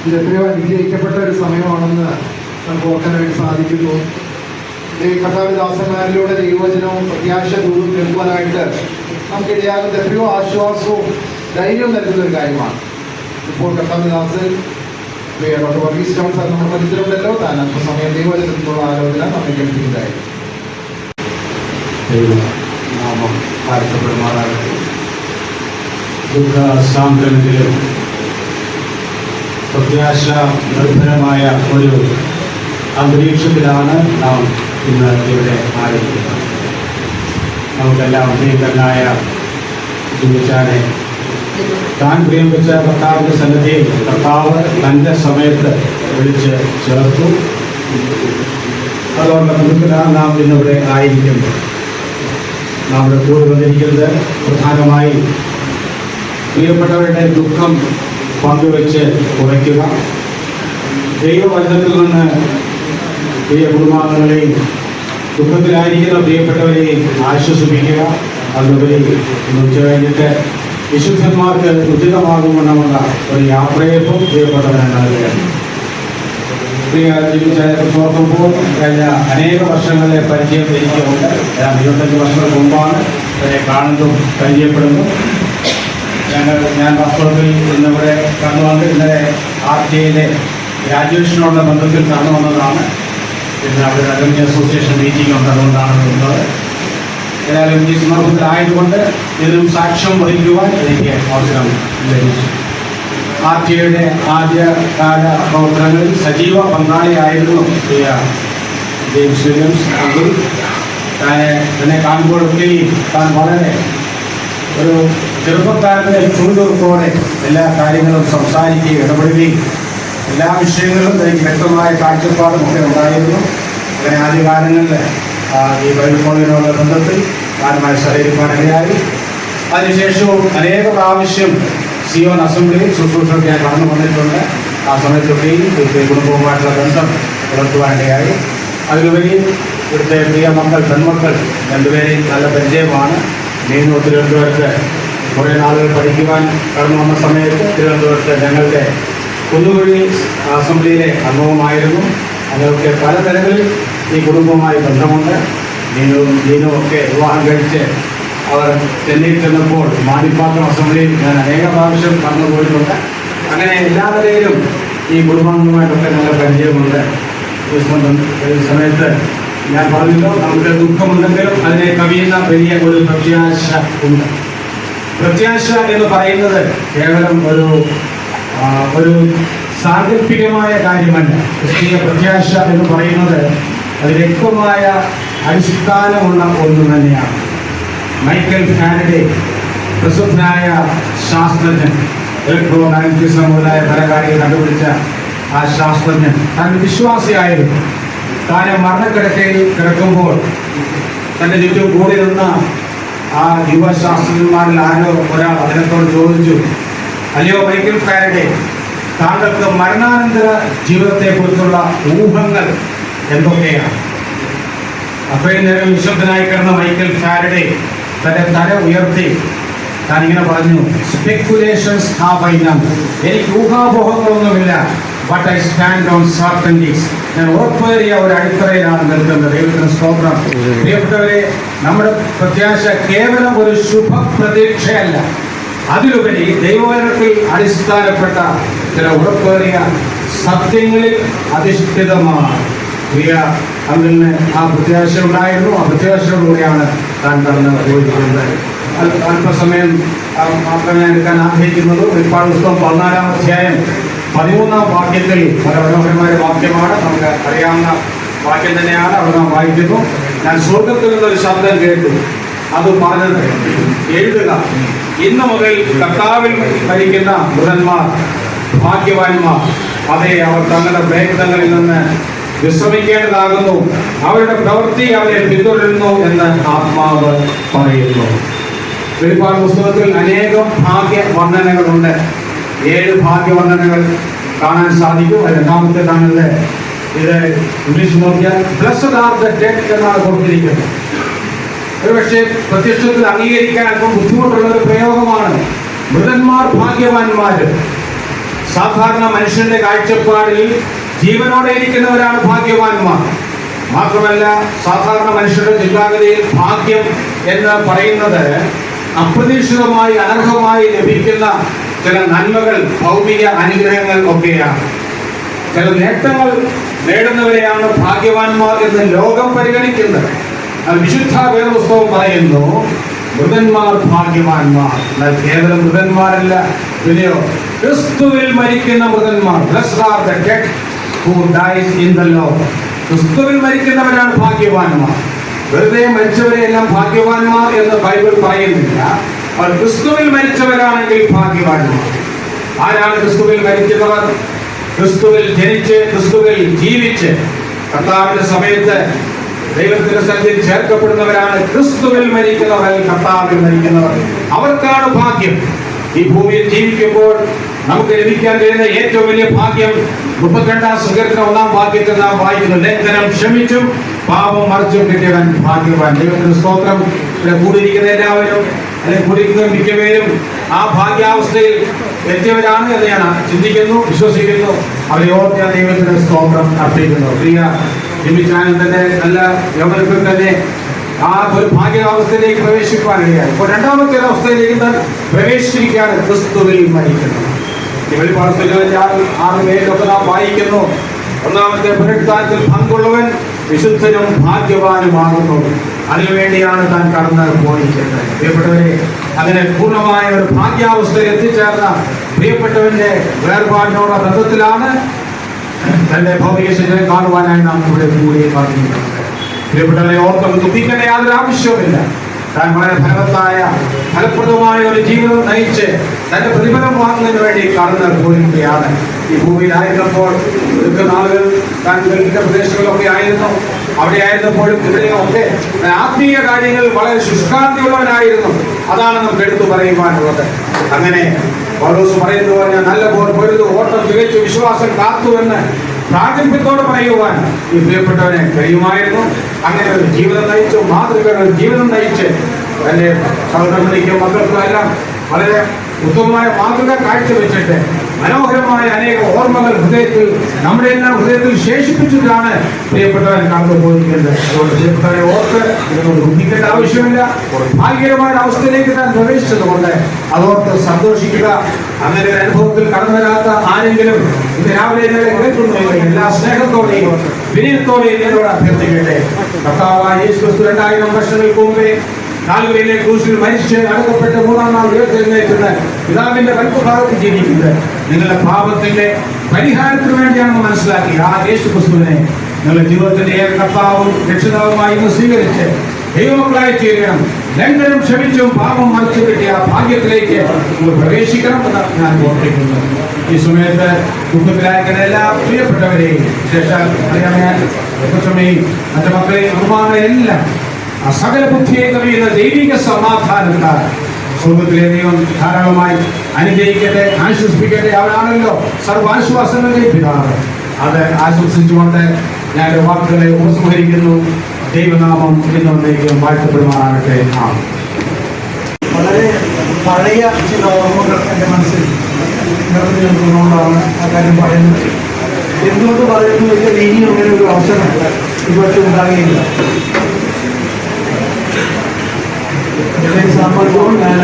ഇതെത്രയോ അനുഗ്രഹിക്കപ്പെട്ട ഒരു സമയമാണെന്ന് നമുക്ക് ഓർക്കാനായിട്ട് സാധിക്കുന്നു. കഥാവിദാസന്മാരിലൂടെ ദൈവവചനവും പ്രത്യാശ ദൂരവും കേൾക്കുവാനായിട്ട് നമുക്കിടയാകുന്ന എത്രയോ ആശ്വാസവും ധൈര്യവും നൽകുന്ന ഒരു കാര്യമാണ്. ഇപ്പോൾ കഥാവിദാസൻ ഡോക്ടർ വർഗീസ് ജോൺ സാർ നമ്മുടെ പരിചയമുണ്ടല്ലോ, താൻ അല്പസമയം ദൈവവചനത്തിലുള്ള ആലോചന നമ്മെ കേൾപ്പിക്കുന്നതായിരുന്നു. നാമം വാഴ്ത്തപ്പെടുമാറാകട്ടെ. ദുഃഖസാന്ദ്രമെങ്കിലും പ്രത്യാശ നിർഭരമായ ഒരു അന്തരീക്ഷത്തിലാണ് നാം ഇന്ന് ഇവിടെ ആയിരിക്കുന്നത്. നമുക്കെല്ലാം പ്രിയങ്കരനായ ജുമിച്ചാനെ താൻ പ്രിയം വെച്ച കർത്താവിൻ്റെ സന്നിധിയിൽ കർത്താവ് തൻ്റെ സമയത്ത് വിളിച്ച് ചേർത്തു. അതോടുള്ള ബന്ധത്തിലാണ് നാം ഇന്നിവിടെ ആയിരിക്കുന്നത്. നാം ഇവിടെ കൂടി വന്നിരിക്കുന്നത് പ്രധാനമായി പ്രിയപ്പെട്ടവരുടെ ദുഃഖം പങ്കുവെച്ച് കുറയ്ക്കുക, ദൈവവചനത്തിൽ നിന്ന് പ്രിയ കുടുംബാംഗങ്ങളെയും ദുഃഖത്തിലായിരിക്കുന്ന പ്രിയപ്പെട്ടവരെയും ആശ്വസിപ്പിക്കുക. അതുപരി ഇന്ന് ഉച്ച കഴിഞ്ഞിട്ട് വിശുദ്ധന്മാർക്ക് ഉചിതമാകുമെന്നുള്ള ഒരു യാത്രയപ്പം പ്രിയപ്പെട്ടവരെ നൽകുകയാണ്. പ്രിയ ജീവിതത്തെ ഓർക്കുമ്പോൾ കഴിഞ്ഞ അനേക വർഷങ്ങളിലെ പരിചയം എനിക്കുണ്ട്. 25 വർഷങ്ങൾക്ക് മുമ്പാണ് അവരെ കാണുന്നതും പരിചയപ്പെടുന്നു. ഞാൻ വാസ്തവത്തിൽ ഇന്നിവിടെ കടന്നു വന്ന് ഇന്നലെ RTIയിലെ ഗ്രാജുവേഷനുള്ള ബന്ധത്തിൽ കടന്നു വന്നതാണ്. പിന്നെ അവിടെ അലുമിനി അസോസിയേഷൻ മീറ്റിംഗ് ഉണ്ട്, അതുകൊണ്ടാണ് വരുന്നത്. ഏതായാലും ഈ സന്ദർഭത്തിലായതുകൊണ്ട് ഇതിനും സാക്ഷ്യം വഹിക്കുവാൻ എനിക്ക് അവസരം ലഭിച്ചു. RTIയുടെ ആദ്യകാല പ്രവർത്തനങ്ങളിൽ സജീവ പങ്കാളിയായിരുന്നു പ്രിയ ജെയിംസ് വില്യംസ് അങ്കിൾ. തന്നെ കാണുമ്പോഴൊക്കെ താൻ വളരെ ഒരു ചെറുപ്പക്കാരൻ്റെ ചുറുചുറുക്കോടെ എല്ലാ കാര്യങ്ങളും സംസാരിക്കുകയും ഇടപെടുകയും എല്ലാ വിഷയങ്ങളിലും എനിക്ക് വ്യക്തമായ കാഴ്ചപ്പാടും ഒക്കെ ഉണ്ടായിരുന്നു. അങ്ങനെ ആദ്യകാലങ്ങളിൽ ഈ ബൈബിൾ കോളേജിനുള്ള ബന്ധത്തിൽ കാലമായി സഹകരിക്കാനിടയായി. അതിനുശേഷവും അനേക പ്രാവശ്യം സിയോൺ അസംബ്ലിയിൽ ശുശ്രൂഷയ്ക്ക് ഞാൻ കടന്നു വന്നിട്ടുണ്ട്. ആ സമയത്തൊക്കെയും കുടുംബവുമായിട്ടുള്ള ബന്ധം പുലർത്തുവാനിടയായി. അതിലുപരി ഇവിടുത്തെ പ്രിയ മക്കൾ പെൺമക്കൾ രണ്ടുപേരെയും നല്ല പരിചയമാണ്. നീനു തിരുവനന്തപുരത്ത് കുറേ നാളുകൾ പഠിക്കുവാൻ കടന്നു വന്ന സമയത്ത് തിരുവനന്തപുരത്ത് ഞങ്ങളുടെ കുന്നുകുഴി അസംബ്ലിയിലെ അംഗവുമായിരുന്നു. അങ്ങനെയൊക്കെ പല തരങ്ങളിൽ ഈ കുടുംബവുമായി ബന്ധമുണ്ട്. നീനു ഒക്കെ വിവാഹം കഴിച്ച് അവർ ചെന്നൈയിൽ ചെന്നപ്പോൾ മാണിപ്പാത്രം അസംബ്ലിയിൽ ഞാൻ അനേക പ്രാവശ്യം കടന്നു പോയിട്ടുണ്ട്. അങ്ങനെ എല്ലാ നിലയിലും ഈ കുടുംബാംഗങ്ങളുമായിട്ടൊക്കെ നല്ല പരിചയമുണ്ട്. ഈ സമയത്ത് ഞാൻ പറഞ്ഞല്ലോ, നമുക്ക് ദുഃഖമുണ്ടെങ്കിലും അതിനെ കവിയുന്ന വലിയ ഒരു പ്രത്യാശ ഉണ്ട്. പ്രത്യാശ എന്ന് പറയുന്നത് കേവലം ഒരു സാങ്കല്പികമായ കാര്യമല്ല. ക്രിസ്തീയ പ്രത്യാശ എന്ന് പറയുന്നത് അത് വ്യക്തമായ അടിസ്ഥാനമുള്ള ഒന്ന് തന്നെയാണ്. മൈക്കൽ ഫാരഡേ, പ്രസിദ്ധനായ ശാസ്ത്രജ്ഞൻ, ഇലക്ട്രോമാഗ്നറ്റിസം മുതലായ പല കാര്യങ്ങൾ കണ്ടുപിടിച്ച ആ ശാസ്ത്രജ്ഞൻ താൻ വിശ്വാസിയായിരുന്നു. താൻ മരണക്കിടക്കയിൽ കിടക്കുമ്പോൾ തൻ്റെ ചുറ്റും കൂടി നിന്ന ആ യുവശാസ്ത്രജ്ഞന്മാരിൽ ആരോ ഒരാൾ അദ്ദേഹത്തോട് ചോദിച്ചു, അല്ലയോ മൈക്കൽ ഫാരഡേ, താങ്കൾക്ക് മരണാനന്തര ജീവിതത്തെക്കുറിച്ചുള്ള ഊഹങ്ങൾ എന്തൊക്കെയാണ്? അത്രയും നേരം വിശുദ്ധനായി കിടന്ന മൈക്കൽ ഫാരഡേ തന്റെ തല ഉയർത്തി താൻ ഇങ്ങനെ പറഞ്ഞു, സ്പെക്കുലേഷൻസ് ഹാവ് ഐ നൺ. എനിക്ക് ഊഹാപോഹങ്ങളൊന്നുമില്ല, ബട്ട് ഐ സ്റ്റാൻഡ് ഓൺ സർട്ടൻറ്റീസ്. ഞാൻ ഉറപ്പേറിയ ഒരു അടിത്തറയിലാണ് നിൽക്കുന്നത്. ദൈവത്തിന് സ്തോത്രം. പ്രിയപ്പെട്ടവരെ, നമ്മുടെ പ്രത്യാശ കേവലം ഒരു ശുഭപ്രതീക്ഷയല്ല, അതിലുപരി ദൈവവചനത്തിൽ അടിസ്ഥാനപ്പെട്ട ചില ഉറപ്പേറിയ സത്യങ്ങളിൽ അധിഷ്ഠിതമാണ്. പ്രിയ അതിന് ആ പ്രത്യാശ ഉണ്ടായിരുന്നു. ആ പ്രത്യാശയോടുകൂടിയാണ് താൻ കടന്നു പോയിരിക്കുന്നത്. അല്പസമയം മാത്രമേ ഞാൻ എടുക്കാൻ ആഗ്രഹിക്കുന്നത്. വെളിപ്പാട് പുസ്തകം 14-ാം അധ്യായം 13-ാം വാക്യത്തിൽ പല മനോഹരമായ വാക്യമാണ്, നമുക്ക് അറിയാവുന്ന വാക്യം തന്നെയാണ്. അവിടെ നാം വായിക്കുന്നു, ഞാൻ സ്വർഗത്തിൽ നിന്നൊരു ശബ്ദം കേട്ടു. അത് പറഞ്ഞത്, എഴുതുക, ഇന്ന് മുതൽ കർത്താവിൽ മരിക്കുന്ന മൃതന്മാർ ഭാഗ്യവാന്മാർ. അതെ, അവർ തങ്ങളുടെ പ്രയത്നങ്ങളിൽ നിന്ന് വിശ്രമിക്കേണ്ടതാകുന്നു. അവരുടെ പ്രവൃത്തി അവരെ പിന്തുടരുന്നു എന്ന് ആത്മാവ് പറയുന്നു. വെളിപ്പാട് പുസ്തകത്തിൽ അനേകം ഭാഗ്യവർണ്ണനകളുണ്ട്. 7 ഭാഗ്യവർണ്ണനകൾ കാണാൻ സാധിക്കും. രണ്ടാമത്തേതാണത്. ഇത് ഇംഗ്ലീഷ് നോക്കിയാൽ ബ്ലെസ്ഡ് ആർ ദ ഡെഡ് എന്നാണ് കൊടുത്തിരിക്കുന്നത്. ഒരുപക്ഷെ പ്രത്യക്ഷത്തിൽ അംഗീകരിക്കാൻ അല്പം ബുദ്ധിമുട്ടുള്ള ഒരു പ്രയോഗമാണ്. മൃതന്മാർ ഭാഗ്യവാന്മാർ. സാധാരണ മനുഷ്യന്റെ കാഴ്ചപ്പാടിൽ ജീവനോടെ ഇരിക്കുന്നവരാണ് ഭാഗ്യവാന്മാർ. മാത്രമല്ല, സാധാരണ മനുഷ്യരുടെ ചിന്താഗതിയിൽ ഭാഗ്യം എന്ന് പറയുന്നത് അപ്രതീക്ഷിതമായി അനർഹമായി ലഭിക്കുന്ന ചില നന്മകൾ, ഭൗമിക അനുഗ്രഹങ്ങൾ ഒക്കെയാണ്. ചില നേട്ടങ്ങൾ നേടുന്നവരെയാണ് ഭാഗ്യവാന്മാർ എന്ന് ലോകം പരിഗണിക്കുന്നത്. അത് വിശുദ്ധ വേദപുസ്തകം പറയുന്നു, മൃതന്മാർ ഭാഗ്യവാന്മാർ. എന്നാൽ കേവലം മൃതന്മാരല്ല, പിന്നെയോ ക്രിസ്തുവിൽ മരിക്കുന്ന മൃതന്മാർ. Blessed are the dead who dies in the Lord. ക്രിസ്തുവിൽ മരിക്കുന്നവരാണ് ഭാഗ്യവാന്മാർ. വെറുതെ മരിച്ചവരെയെല്ലാം ഭാഗ്യവാന്മാർ എന്ന് ബൈബിൾ പറയുന്നില്ല. അവർ ക്രിസ്തുവിൽ മരിച്ചവരാണെങ്കിൽ ഭാഗ്യവാന്മാർ. ആരാണ് ക്രിസ്തുവിൽ മരിക്കുന്നവർ? ക്രിസ്തുവിൽ ജനിച്ച് ക്രിസ്തുവിൽ ജീവിച്ച് കർത്താവിന്റെ സമയത്ത് ദൈവത്തിന്റെ സന്നിധിയിൽ ചേർക്കപ്പെടുന്നവരാണ് ക്രിസ്തുവിൽ മരിക്കുന്നവർ, കർത്താവിൽ മരിക്കുന്നവർ. അവർക്കാണ് ഭാഗ്യം. ഈ ഭൂമിയിൽ ജീവിക്കുമ്പോൾ നമുക്ക് ലഭിക്കാൻ കഴിയുന്ന ഏറ്റവും വലിയ ഭാഗ്യം 32-ാം സങ്കീർത്തനം 1-ാം വാക്യത്തിൽ നാം വായിക്കുന്നു, ലംഘനം ക്ഷമിച്ചും പാപം മറിച്ചും കിട്ടിയവൻ ഭാഗ്യവാൻ. ദൈവത്തിന് സ്തോത്രം. ഇവിടെ കൂടിയിരിക്കുന്ന എല്ലാവരും, അല്ലെങ്കിൽ കൂടിയിരിക്കുന്ന മിക്കവരും ആ ഭാഗ്യാവസ്ഥയിൽ എത്തിയവരാണ് എന്ന് ഞാൻ ചിന്തിക്കുന്നു, വിശ്വസിക്കുന്നു. അവരെ ഓർത്ത് ഞാൻ ദൈവത്തിന് സ്തോത്രം അർപ്പിക്കുന്നു. പ്രിയ ജിമ്മിച്ചാനന്ദന്റെ നല്ല യൗവനത്തിൽ തന്നെ ആ ഒരു ഭാഗ്യാവസ്ഥയിലേക്ക് പ്രവേശിക്കുവാനിടയായി. ഇപ്പോൾ രണ്ടാമത്തെ അവസ്ഥയിലേക്ക് പ്രവേശിച്ചിരിക്കുകയാണ്, ക്രിസ്തുവിൽ മരിക്കുന്നത്. ഈ വെളിപ്പാട് 6:7 നാം വായിക്കുന്നു, ഒന്നാമത്തെ പുനരുത്ഥാനത്തിൽ പങ്കുള്ളവൻ വിശുദ്ധനും ഭാഗ്യവാനുമാകുന്നു. അതിനുവേണ്ടിയാണ് താൻ കടന്ന് പോയിരിക്കുന്നത്. പ്രിയപ്പെട്ടവരെ, അങ്ങനെ പൂർണ്ണമായ ഒരു ഭാഗ്യാവസ്ഥയിൽ എത്തിച്ചേർന്ന പ്രിയപ്പെട്ടവന്റെ വേർപാടിനോട് ബന്ധത്തിലാണ് തന്റെ ഭൗതിക ശരീരം കാണുവാനായി നാം ഇവിടെ കൂടി പറഞ്ഞിരിക്കുന്നത്. പ്രിയപ്പെട്ടവരെ, ഓർത്ത് ദുഃഖിക്കേണ്ട യാതൊരു ആവശ്യവുമില്ല. താൻ വളരെ ഫലപ്രദമായ ഒരു ജീവിതം നയിച്ച് തന്റെ പ്രതിഫലം വാങ്ങുന്നതിന് വേണ്ടി കടന്നു പോയിരിക്കുകയാണ്. ഈ ഭൂമിയിലായിരുന്നപ്പോൾ നാളുകൾ താൻ ഗൾഫിന്റെ പ്രദേശങ്ങളിലൊക്കെ ആയിരുന്നു. അവിടെ ആയിരുന്നപ്പോഴും ഇവിടെയൊക്കെ ആത്മീയ കാര്യങ്ങൾ വളരെ ശുഷ്കാന്തിയുള്ളവനായിരുന്നു. അതാണ് നമുക്ക് എടുത്തു പറയുവാനുള്ളത്. അങ്ങനെ പൗലോസ് പറയുന്നു, ഞാൻ നല്ല പോർ പൊരുതു, ഓട്ടം തികച്ചു, വിശ്വാസം കാത്തുവെന്ന് പ്രാഗൽഭ്യത്തോടെ പറയുവാൻ ഈ പ്രിയപ്പെട്ടവനെ കഴിയുമായിരുന്നു. അങ്ങനെ ഒരു ജീവിതം നയിച്ചു, മാതൃകയുടെ ജീവിതം നയിച്ച് തന്റെ സഹോദരങ്ങൾക്കും മക്കൾക്കും എല്ലാം വളരെ ഉത്തമമായ മാതൃക കാഴ്ചവെച്ചിട്ട് മനോഹരമായ അനേക ഓർമ്മകൾ ഹൃദയത്തിൽ, നമ്മുടെ എല്ലാം ഹൃദയത്തിൽ ശേഷിപ്പിച്ചിട്ടാണ് പ്രിയപ്പെട്ടവൻ കടന്നു പോയിരിക്കുന്നത്. അതുകൊണ്ട് പ്രിയപ്പെട്ടവരെ ഓർത്ത് ഇതിനോട് ദുഃഖിക്കേണ്ട ആവശ്യമില്ല. ഭാഗ്യകരമായ അവസ്ഥയിലേക്ക് താൻ പ്രവേശിച്ചത് കൊണ്ട് അതോർത്ത് സന്തോഷിക്കുക. അങ്ങനെ ഒരു അനുഭവത്തിൽ കടന്നു വരാത്ത ആരെങ്കിലും ഇത് രാവിലെ കേൾക്കുന്നു, എല്ലാ സ്നേഹത്തോടെയും വിനയത്തോടെയും എന്നോട് അഭ്യർത്ഥിക്കട്ടെ. കർത്താവായ യേശു ക്രിസ്തു 2000 വർഷങ്ങൾക്ക് മുമ്പേ കാൽവരിയിലെ ക്രൂശിൽ മരിച്ച് അടക്കപ്പെട്ട് 3-ാം നാൾ ഉയർത്തെഴുന്നേൽക്കുന്ന പിതാവിന്റെ വലത്തുഭാഗത്ത് ജീവിക്കുന്നത് നിങ്ങളുടെ പാപത്തിന്റെ പരിഹാരത്തിന് വേണ്ടിയാണെന്ന് മനസ്സിലാക്കി ആ യേശു ക്രിസ്തുവിനെ നിങ്ങളുടെ ജീവിതത്തിന്റെ കർത്താവും രക്ഷിതാവുമായി ഇന്ന് സ്വീകരിച്ച് ദൈവമക്കളായി തീരണം. ലംഘനം ക്ഷമിച്ചും പാപം മറിച്ചു കിട്ടിയ ഭാഗ്യത്തിലേക്ക് നമ്മൾ പ്രവേശിക്കണം എന്ന് ഞാൻ ഓർമ്മിക്കുന്നു. ഈ സമയത്ത് ദുഃഖത്തിലായിരിക്കുന്ന എല്ലാ പ്രിയപ്പെട്ടവരെയും മറ്റു മക്കളെയും കുടുംബാംഗങ്ങളെല്ലാം ആ സകല ബുദ്ധിയെ കവിയുന്ന ദൈവിക സമാധാനത്താൽ സ്വർഗത്തിലെ ദൈവം ധാരാളമായി അനുഗ്രഹിക്കട്ടെ, ആശ്വസിപ്പിക്കട്ടെ. അവനാണല്ലോ സർവാശ്വാസങ്ങളുടെ പിതാവ്. അത് ആശംസിച്ചുകൊണ്ട് ഞാൻ വാക്കുകളെ ഉപസംഹരിക്കുന്നു. ദൈവനാമം എന്നേക്കും വാഴ്ത്തപ്പെടുമാറാകട്ടെ. വളരെ പഴയ ചില ഓർമ്മകൾ എൻ്റെ മനസ്സിൽ നിറഞ്ഞു നിൽക്കുന്നതുകൊണ്ടാണ് ആ കാര്യം പറയുന്നത്. എന്തുകൊണ്ട് പറയുന്നു വെച്ചാൽ ഇനിയും അങ്ങനെ ഒരു അവസരം ഇവർക്ക് ഉണ്ടാകുകയില്ല. സാമ്പത്തികവും ഞാൻ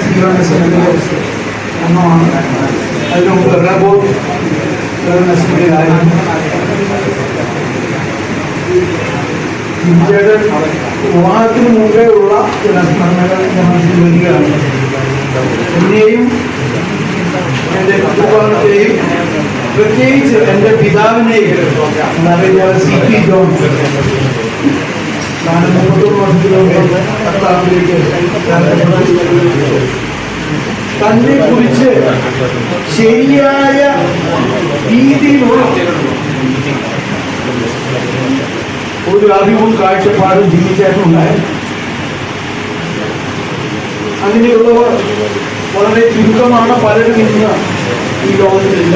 ജീവനത്തിലെ അംഗമാണ്. അതിന് മുമ്പ് റബോട്ട് ഇന്ത്യയുടെ വിവാഹത്തിന് മുമ്പേ ഉള്ള ചില സ്മരണകൾ എൻ്റെ മനസ്സിൽ വരികയാണ്. എന്നെയും എൻ്റെ കുടുംബത്തെയും പ്രത്യേകിച്ച് എൻ്റെ പിതാവിനെയും CP ജോൺ ഞാൻ 30 വർഷത്തിലോട്ട് തന്നെ കുറിച്ച് ശരിയായ രീതിയിലുള്ള ഒരു അറിവും കാഴ്ചപ്പാടും ജീവിച്ചായിട്ടുണ്ടായി. അങ്ങനെയുള്ളവർ വളരെ ചുരുക്കമാണ്. പലരും ഇന്ന് ഈ ലോകത്തിലില്ല.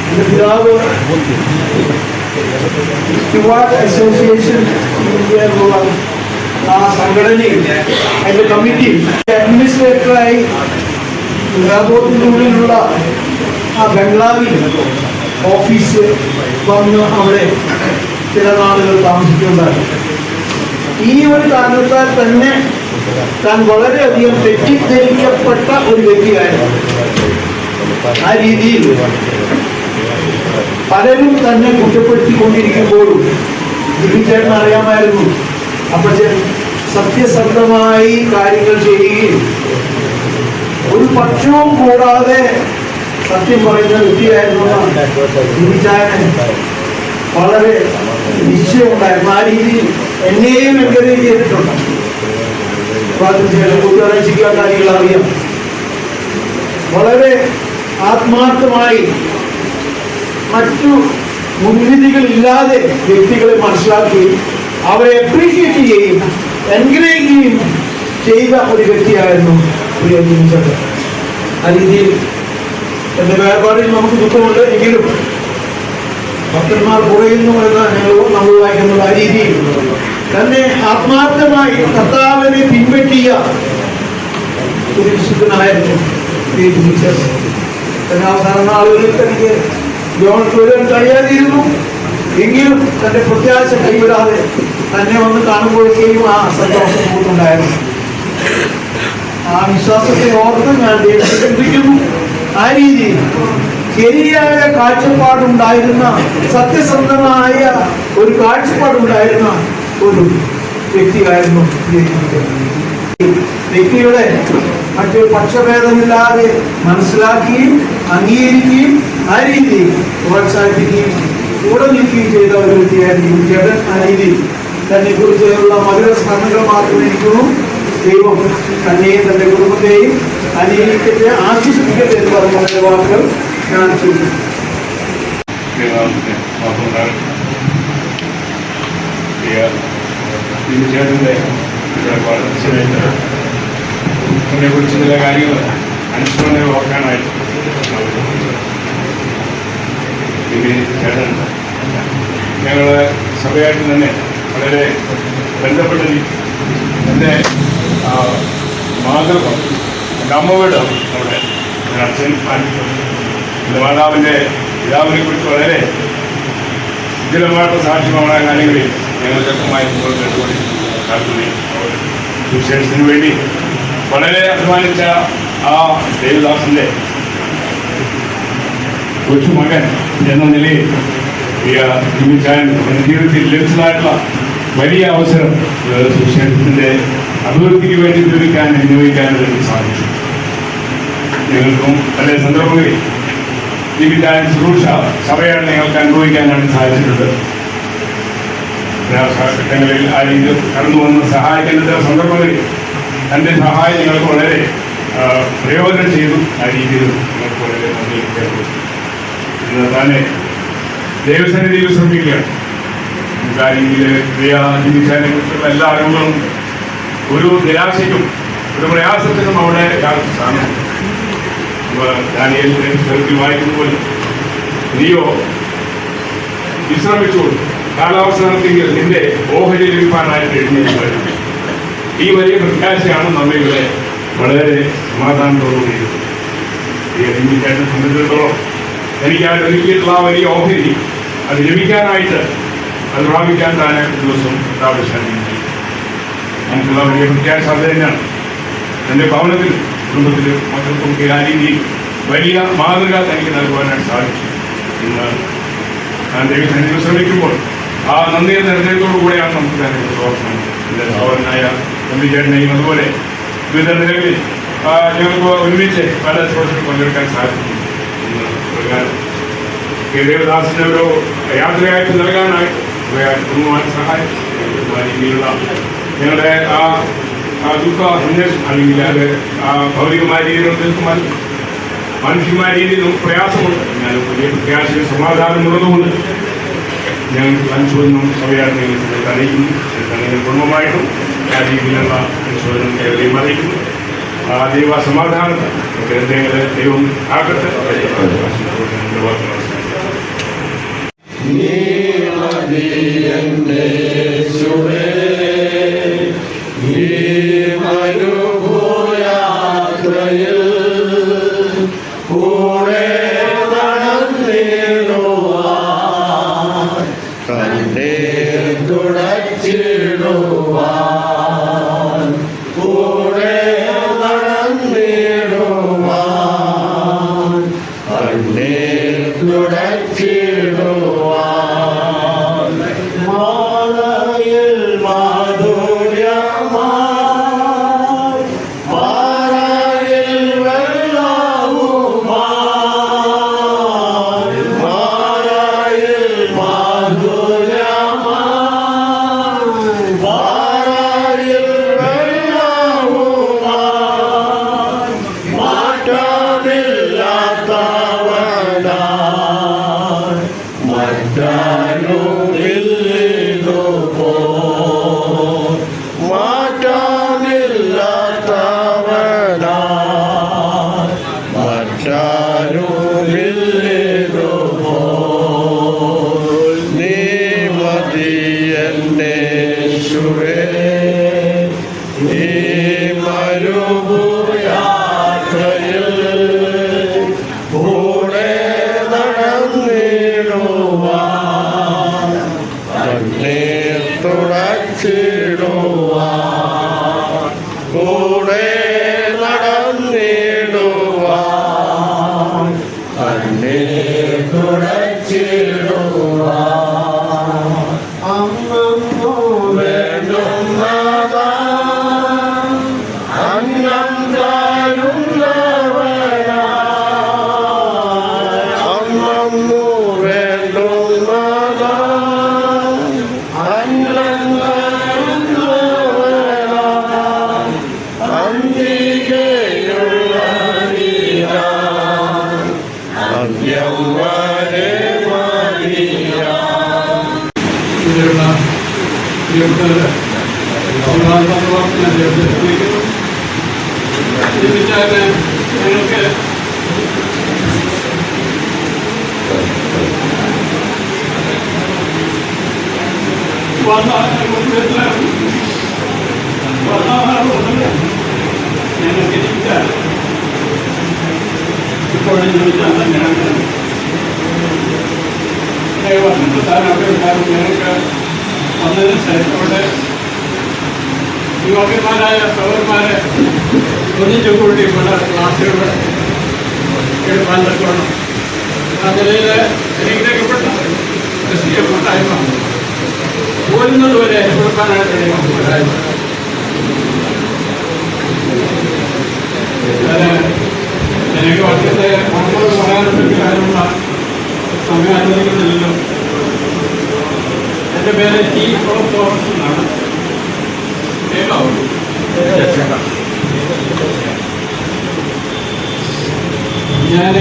എൻ്റെ പിതാവ് സ്റ്റുവാർട്ട് അസോസിയേഷൻ ഇന്ത്യ എന്നുള്ള ആ സംഘടനയിൽ അതിൻ്റെ കമ്മിറ്റി അഡ്മിനിസ്ട്രേറ്ററായി റബോട്ടിൻ്റെ ഉള്ളിലുള്ള ആ ബംഗ്ലാവിൽ ഓഫീസ് വന്ന് അവിടെ ചില നാളുകൾ താമസിക്കുന്നുണ്ടായി. ഈ ഒരു കാരണത്താൽ തന്നെ താൻ വളരെയധികം തെറ്റിദ്ധരിക്കപ്പെട്ട ഒരു വ്യക്തിയായിരുന്നു. ആ രീതിയിൽ പലരും തന്നെ കുറ്റപ്പെടുത്തിക്കൊണ്ടിരിക്കുമ്പോഴും ജീവിച്ചേട്ടൻ അറിയാമായിരുന്നു അപ്പച്ചൻ സത്യസന്ധമായി കാര്യങ്ങൾ ചെയ്യുകയും ഒരു പക്ഷവും കൂടാതെ സത്യം പറയുന്ന വ്യക്തിയായിരുന്നു. ജീവിച്ചായന് വളരെ നിശ്ചയമുണ്ടായിരുന്നു. ആ രീതിയിൽ എന്നെയും എൻകറേജ് ചെയ്തിട്ടുണ്ട്. കൂട്ടുകാഴ്ചയ്ക്കുള്ള കാര്യങ്ങൾ അറിയാം. വളരെ ആത്മാർത്ഥമായി മറ്റു മുൻവിധികളില്ലാതെ വ്യക്തികളെ മനസ്സിലാക്കുകയും അവരെ അപ്രീഷിയേറ്റ് ചെയ്യുകയും എൻകറേജ് ചെയ്യുകയും ചെയ്ത ഒരു വ്യക്തിയായിരുന്നു പ്രിയപ്പെട്ട. ആ രീതിയിൽ എൻ്റെ വേർപാടിൽ നമുക്ക് ദുഃഖമുണ്ട്. എങ്കിലും ഭക്തന്മാർ കുറയുന്നു എന്ന് നമ്മൾ വായിക്കുന്നത്. ആ രീതിയിൽ തന്നെ ആത്മാർത്ഥമായി കർത്താവിനെ പിൻപറ്റിയ ഒരു വിശുദ്ധനായിരുന്നു തന്നെ. അവസാന നാളുകളിൽ തനിക്ക് ജോൺക്ക് വരാൻ കഴിയാതിരുന്നു. എങ്കിലും തന്റെ പ്രത്യാശ കൈവിടാതെ തന്നെ വന്ന് കാണുമ്പോഴേക്കും ആ സന്തോഷം കൂട്ടുണ്ടായിരുന്നു. ആ വിശ്വാസത്തെ ഓർത്ത് ഞാൻ ദൈവത്തെ ചിന്തിക്കുന്നു. ആ രീതിയിൽ ശരിയായ കാഴ്ചപ്പാടുണ്ടായിരുന്ന, സത്യസന്ധമായ ഒരു കാഴ്ചപ്പാടുണ്ടായിരുന്ന ഒരു വ്യക്തിയായിരുന്നു വ്യക്തിയുടെ മറ്റു പക്ഷഭേദമില്ലാതെ മനസ്സിലാക്കുകയും അംഗീകരിക്കുകയും ആ രീതിയിൽ പ്രോത്സാഹിപ്പിക്കുകയും കൂടെ നിൽക്കുകയും ചെയ്ത ഒരു വ്യക്തിയായിരുന്നു ചേട്ടൻ. ആ രീതിയിൽ തന്നെ കുറിച്ചുള്ള മധുര സ്മരണകൾ മാത്രമേ എനിക്കുള്ളൂ. ദൈവം തന്നെയും തന്റെ കുടുംബത്തെയും അനുകരിക്കട്ടെ, ആശ്വസിപ്പിക്കട്ടെ എന്ന് പറഞ്ഞ വാക്കുകൾ ഞാൻ ചോദിക്കുന്നു. കുറിച്ച് ചില കാര്യങ്ങൾ അനുസ്മരണ ഓർക്കാനായിട്ട് ചേട്ടൻ ഞങ്ങൾ സഭയായിട്ട് തന്നെ വളരെ ബന്ധപ്പെട്ട എൻ്റെ മാതൃകം എൻ്റെ അമ്മ വീട് അവിടെ അച്ഛൻ എൻ്റെ മാതാവിൻ്റെ പിതാവിനെ കുറിച്ച് വളരെ ഉജ്ജ്വലമായിട്ടുള്ള സാക്ഷ്യമായ കാര്യങ്ങളിൽ ഞങ്ങൾ ശക്തമായി നടത്തുകയും സുവിശേഷത്തിന് വേണ്ടി വളരെ അഭിമാനിച്ച ആ ദേവദാസന്റെ കൊച്ചുമകൻ എന്ന നിലയിൽ ജീവിക്കാൻ എൻ്റെ ജീവിതത്തിൽ ലഭിച്ചതായിട്ടുള്ള വലിയ അവസരം സുവിശേഷത്തിൻ്റെ അഭിവൃദ്ധിക്ക് വേണ്ടി ഉപയോഗിക്കാൻ വിനിയോഗിക്കാനും എനിക്ക് സാധിച്ചു. ഞങ്ങൾക്കും പല സന്ദർഭങ്ങളിൽ ജീവിക്കാൻ ശുശ്രൂഷ സഭയാണ് ഞങ്ങൾക്ക് അനുഭവിക്കാനാണ് സാധിച്ചിട്ടുണ്ട്. പ്രയാസഘട്ടങ്ങളിൽ ആ രീതിയിൽ കടന്നു വന്ന് സഹായിക്കേണ്ട സന്ദർഭങ്ങളിൽ തൻ്റെ സഹായം ഞങ്ങൾക്ക് വളരെ പ്രയോജനം ചെയ്തു. ആ രീതിയിൽ ഞങ്ങൾക്ക് വളരെ നന്ദി കേൾക്കും. ഇന്ന് തന്നെ ദൈവസന്നിധിയിൽ ശ്രമിക്കുകയാണ്. നമുക്ക് ആ രീതിയിൽ ക്രിയ ജീവിച്ചതിനെ കുറിച്ചുള്ള എല്ലാ അറിവുകളും ഒരു നിരാശയ്ക്കും ഒരു പ്രയാസത്തിനും അവിടെ യാതൊരു സ്ഥാനമുണ്ട്. ദാനിയേലിനെ ചെറുക്കി വായിക്കുന്ന പോലെ നീയോ വിശ്രമിച്ചുകൊണ്ട് കാലാവസാനത്തിൽ നിന്റെ ഓഹരി ലഭിക്കാനായിട്ട് എഴുന്നേറ്റ് ഈ വലിയ പ്രത്യാശയാണ് നമ്മെ ഇവിടെ വളരെ സമാധാനത്തോടുകൂടി ജീവിക്കാനെ സംബന്ധിച്ചിടത്തോളം എനിക്കായിട്ട് ഒരുക്കിയിട്ടുള്ള ആ വലിയ ഓഹരി അത് ലഭിക്കാനായിട്ട് അത് പ്രാപിക്കാൻ തന്നെ ദിവസം പ്രാവശ്യം എനിക്കുള്ള വലിയ പ്രത്യാശ അത് തന്നെയാണ്. എൻ്റെ ഭവനത്തിലും കുടുംബത്തിലും മക്കൾക്കൊക്കെ ആ രീതിയിൽ വലിയ മാതൃക തനിക്ക് നൽകുവാനായിട്ട് സാധിച്ചു. ഇന്ന് ഞാൻ ദൈവസന്നിധിയിൽ ശ്രമിക്കുമ്പോൾ ആ നന്ദിയ നിർദ്ദയത്തോടു കൂടെയാണ് നമുക്ക് തന്നെ പ്രവർത്തനം. എൻ്റെ സഹോദരനായ തമ്പിച്ചേട്ടനെയും അതുപോലെ വിവിധ നിലകളിൽ ഞങ്ങൾക്ക് ഒരുമിച്ച് പല പ്രോജക്റ്റിൽ പങ്കെടുക്കാൻ സാധിക്കും. ഇന്ന് ദേവദാസിൻ്റെ ഒരു യാത്രയായിട്ട് നൽകാനായിട്ട് കുടുംബമായി സഹായിച്ചു. രീതിയിലുള്ള ഞങ്ങളുടെ ആ ദുഃഖ സന്ദേശം അല്ലെങ്കിൽ അത് ആ ഭൗതികമായ രീതിയിലുള്ള നിൽക്കുമ്പോൾ മാനുഷികമായ രീതിയിൽ നമുക്ക് പ്രയാസമുണ്ട്. എന്നാലും വലിയ പ്രത്യാശയും സമാധാനമുള്ളതുകൊണ്ട് ഞങ്ങൾക്ക് അനുശോചനം സഭയാർത്ഥികൾ അറിയിക്കുന്നു. അങ്ങനെ കുടുംബമായിട്ടും ആ രീതിയിലുള്ള അനുശോചനം കേരളീയം അറിയിക്കുന്നു. ദൈവ സമാധാനത്തെ ഗ്രന്ഥങ്ങളെ ദൈവം ആക്കട്ടെ. യുവാക്കന്മാരായ സഹോദരന്മാരെ ഒന്നിച്ചുകൂടി പല ക്ലാസ്സുകൾ എടുക്കാൻ തക്കണം. ആ നിലയിൽ അനുഗ്രഹിക്കപ്പെട്ട ക്രിസ്തീയ കൂട്ടായ്മ പോരുന്നതുവരെ കൊടുക്കാനായിട്ട് കൂട്ടായ്മ എനിക്ക് വർഷത്തെ 50 പറയാനുള്ള സമയം അനുവദിക്കുന്നില്ലല്ലോ. എൻ്റെ പേര് ടി തോമസ് എന്നാണ്. കേൾക്കാവോ? ഞാൻ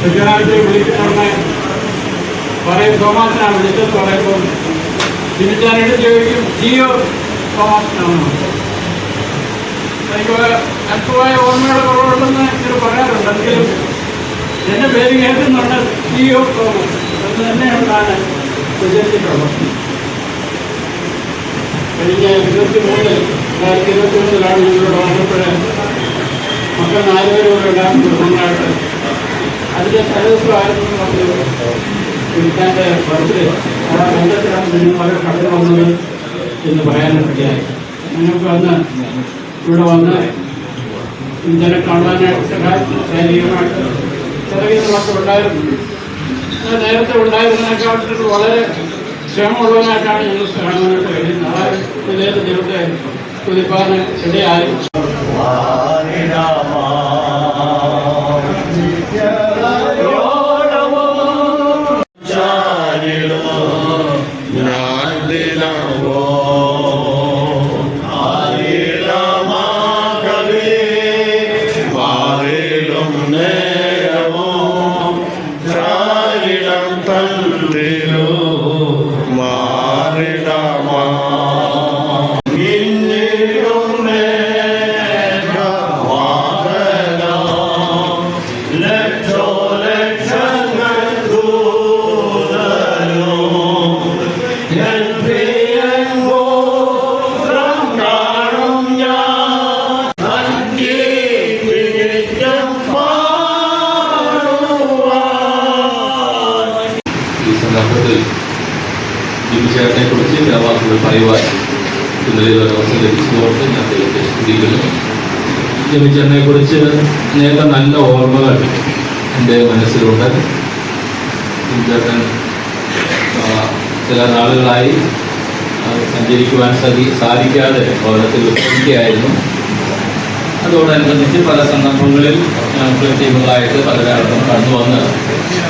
ഗുജറാത്തിൽ വിളിക്കുന്ന പറയും തോമസിനാണ് വിളിച്ചത് പറയുമ്പോൾ തിരിച്ചാനായിട്ട് ചോദിക്കും ജിയോ തോമസിനാണ്. എനിക്ക് അല്പമായ ഓർമ്മയുടെ കുറവുണ്ടെന്ന് ഇങ്ങനെ പറയാറുണ്ട്. എങ്കിലും എൻ്റെ പേര് കേൾക്കുന്നുണ്ട് ജിയോ തോമസ് എന്ന് തന്നെയാണ് ഞാൻ വിചാരിച്ചിട്ടുള്ളത്. കഴിഞ്ഞ 2023 ഞങ്ങളോട് വന്നപ്പോൾ മക്കൾ 4 പേരോട് ഉണ്ടാകുന്നത് നന്നായിട്ട് അതിൻ്റെ തലേദിവസമായിരുന്നു നമ്മൾ കുടിക്കാൻ്റെ ബർത്ത്ഡേ ആ ബന്ധത്തിലാണ് നിങ്ങൾ വളരെ കടന്നു വന്നത് എന്ന് പറയാനൊക്കെയായി. നിങ്ങൾക്ക് വന്ന് ഇവിടെ വന്ന് ഇതിനെ കാണാനായിട്ട് ശാരീരികമായിട്ട് ചെറിയ മക്കളുണ്ടായിരുന്നു. നേരത്തെ ഉണ്ടായിരുന്നതിനെക്കാട്ടിൽ വളരെ ക്ഷമമുള്ളവനായിട്ടാണ് ഞങ്ങൾ കാണാനായിട്ട് കഴിയുന്നത്. ആ നിലയിൽ ദൈവത്തെ കുതിപ്പാൻ ഇടയായി. ജിമിച്ചേട്ടനെ കുറിച്ച് വാക്കുകൾ പറയുവാൻ ഇന്നലെ ഒരവസരം ലഭിച്ചതുകൊണ്ട് ഞാൻ ദൈവത്തെ സ്തുതിക്കുന്നു. ജിമിച്ചേട്ടനെ കുറിച്ച് നേരത്തെ നല്ല ഓർമ്മകൾ എൻ്റെ മനസ്സിലുണ്ട്. ജിമിച്ചേട്ടൻ ചില നാളുകളായി സഞ്ചരിക്കുവാൻ സാധിക്കാതെ ഭവനത്തിൽ വിശ്രമിക്കുകയായിരുന്നു. അതോടനുബന്ധിച്ച് പല സന്ദർഭങ്ങളിൽ ടീമുകളായിട്ട് പലരാളും കടന്നു വന്ന്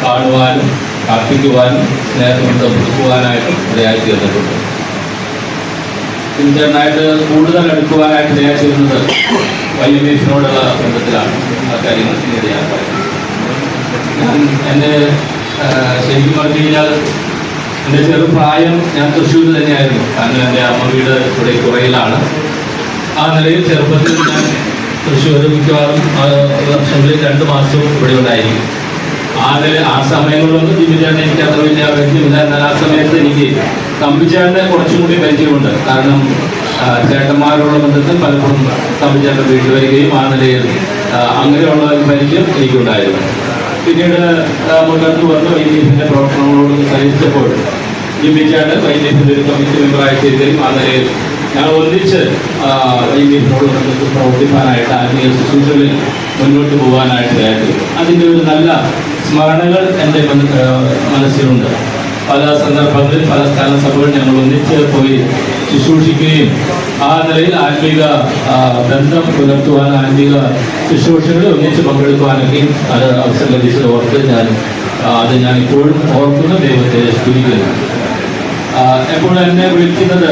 കാണുവാനും പ്രാർത്ഥിക്കുവാനും സ്നേഹബന്ധം പുതുക്കുവാനായിട്ടും ഇടയായി തീർന്നിട്ടുണ്ട്. ജിമിച്ചേട്ടനായിട്ട് കൂടുതൽ അടുക്കുവാനായിട്ട് ഇടയായി തീർന്നത് വൈഎംഎഫിനോടുള്ള ബന്ധത്തിലാണ്. ആ കാര്യങ്ങൾ പിന്നീട് ഞാൻ പറയുന്നത്. എൻ്റെ ശരിക്കും പറഞ്ഞു കഴിഞ്ഞാൽ എൻ്റെ ചെറുപ്രായം ഞാൻ തൃശ്ശൂർ തന്നെയായിരുന്നു. കാരണം എൻ്റെ അമ്മ വീട് ഇവിടെ കുറയിലാണ്. ആ നിലയിൽ ചെറുപ്പത്തിൽ ഞാൻ തൃശ്ശൂർ മിക്കവാറും വർഷങ്ങളിൽ 2 മാസവും ഇവിടെ ഉണ്ടായിരിക്കും. ആ സമയങ്ങളിലൊന്നും ജിമിച്ചേട്ടനെ എനിക്ക് അത്ര വലിയ പരിചയമില്ല. എന്നാൽ ആ സമയത്ത് എനിക്ക് തമ്പിച്ചേട്ടനെ കുറച്ചും കൂടി പരിചയമുണ്ട്. കാരണം ചേട്ടന്മാരുള്ള ബന്ധത്തിൽ പലപ്പോഴും തമ്പിച്ചേട്ടൻ വീട്ടിൽ വരികയും ആ നിലയിൽ അങ്ങനെയുള്ള ഒരു പരിചയം എനിക്കുണ്ടായിരുന്നു. പിന്നീട് മുന്നോട്ട് വന്ന് വൈദ്യത്തിൻ്റെ പ്രവർത്തനങ്ങളോട് സഹിച്ചപ്പോൾ ജിമിച്ചേട്ടൻ വൈദ്യത്തിൻ്റെ ഒരു കമ്മിറ്റി മെമ്പറായി തീരുകയും ആ നിലയിൽ ഞങ്ങൾ ഒന്നിച്ച് വൈദ്യത്തിനോട് ബന്ധത്തിൽ പ്രവർത്തിക്കാനായിട്ട് ആത്മീയ ശുശ്രൂഷകളിൽ മുന്നോട്ട് പോകാനായിട്ട് അതിൻ്റെ ഒരു നല്ല സ്മരണകൾ എൻ്റെ മനസ്സിലുണ്ട്. പല സന്ദർഭങ്ങളിൽ പല സ്ഥല സഭകളിൽ ഞങ്ങൾ ഒന്നിച്ച് പോയി ശുശ്രൂഷിക്കുകയും ആ നിലയിൽ ആത്മീക ബന്ധം പുലർത്തുവാൻ ആത്മീക ശുശ്രൂഷകളിൽ ഒന്നിച്ച് പങ്കെടുക്കുവാനൊക്കെയും അത് അവസരം ലഭിച്ചത് ഓർത്ത് ഞാൻ ഇപ്പോഴും ഓർക്കുന്ന ദൈവത്തെ സ്തുതിക്കുന്നു. എപ്പോഴും എന്നെ വിളിക്കുന്നത്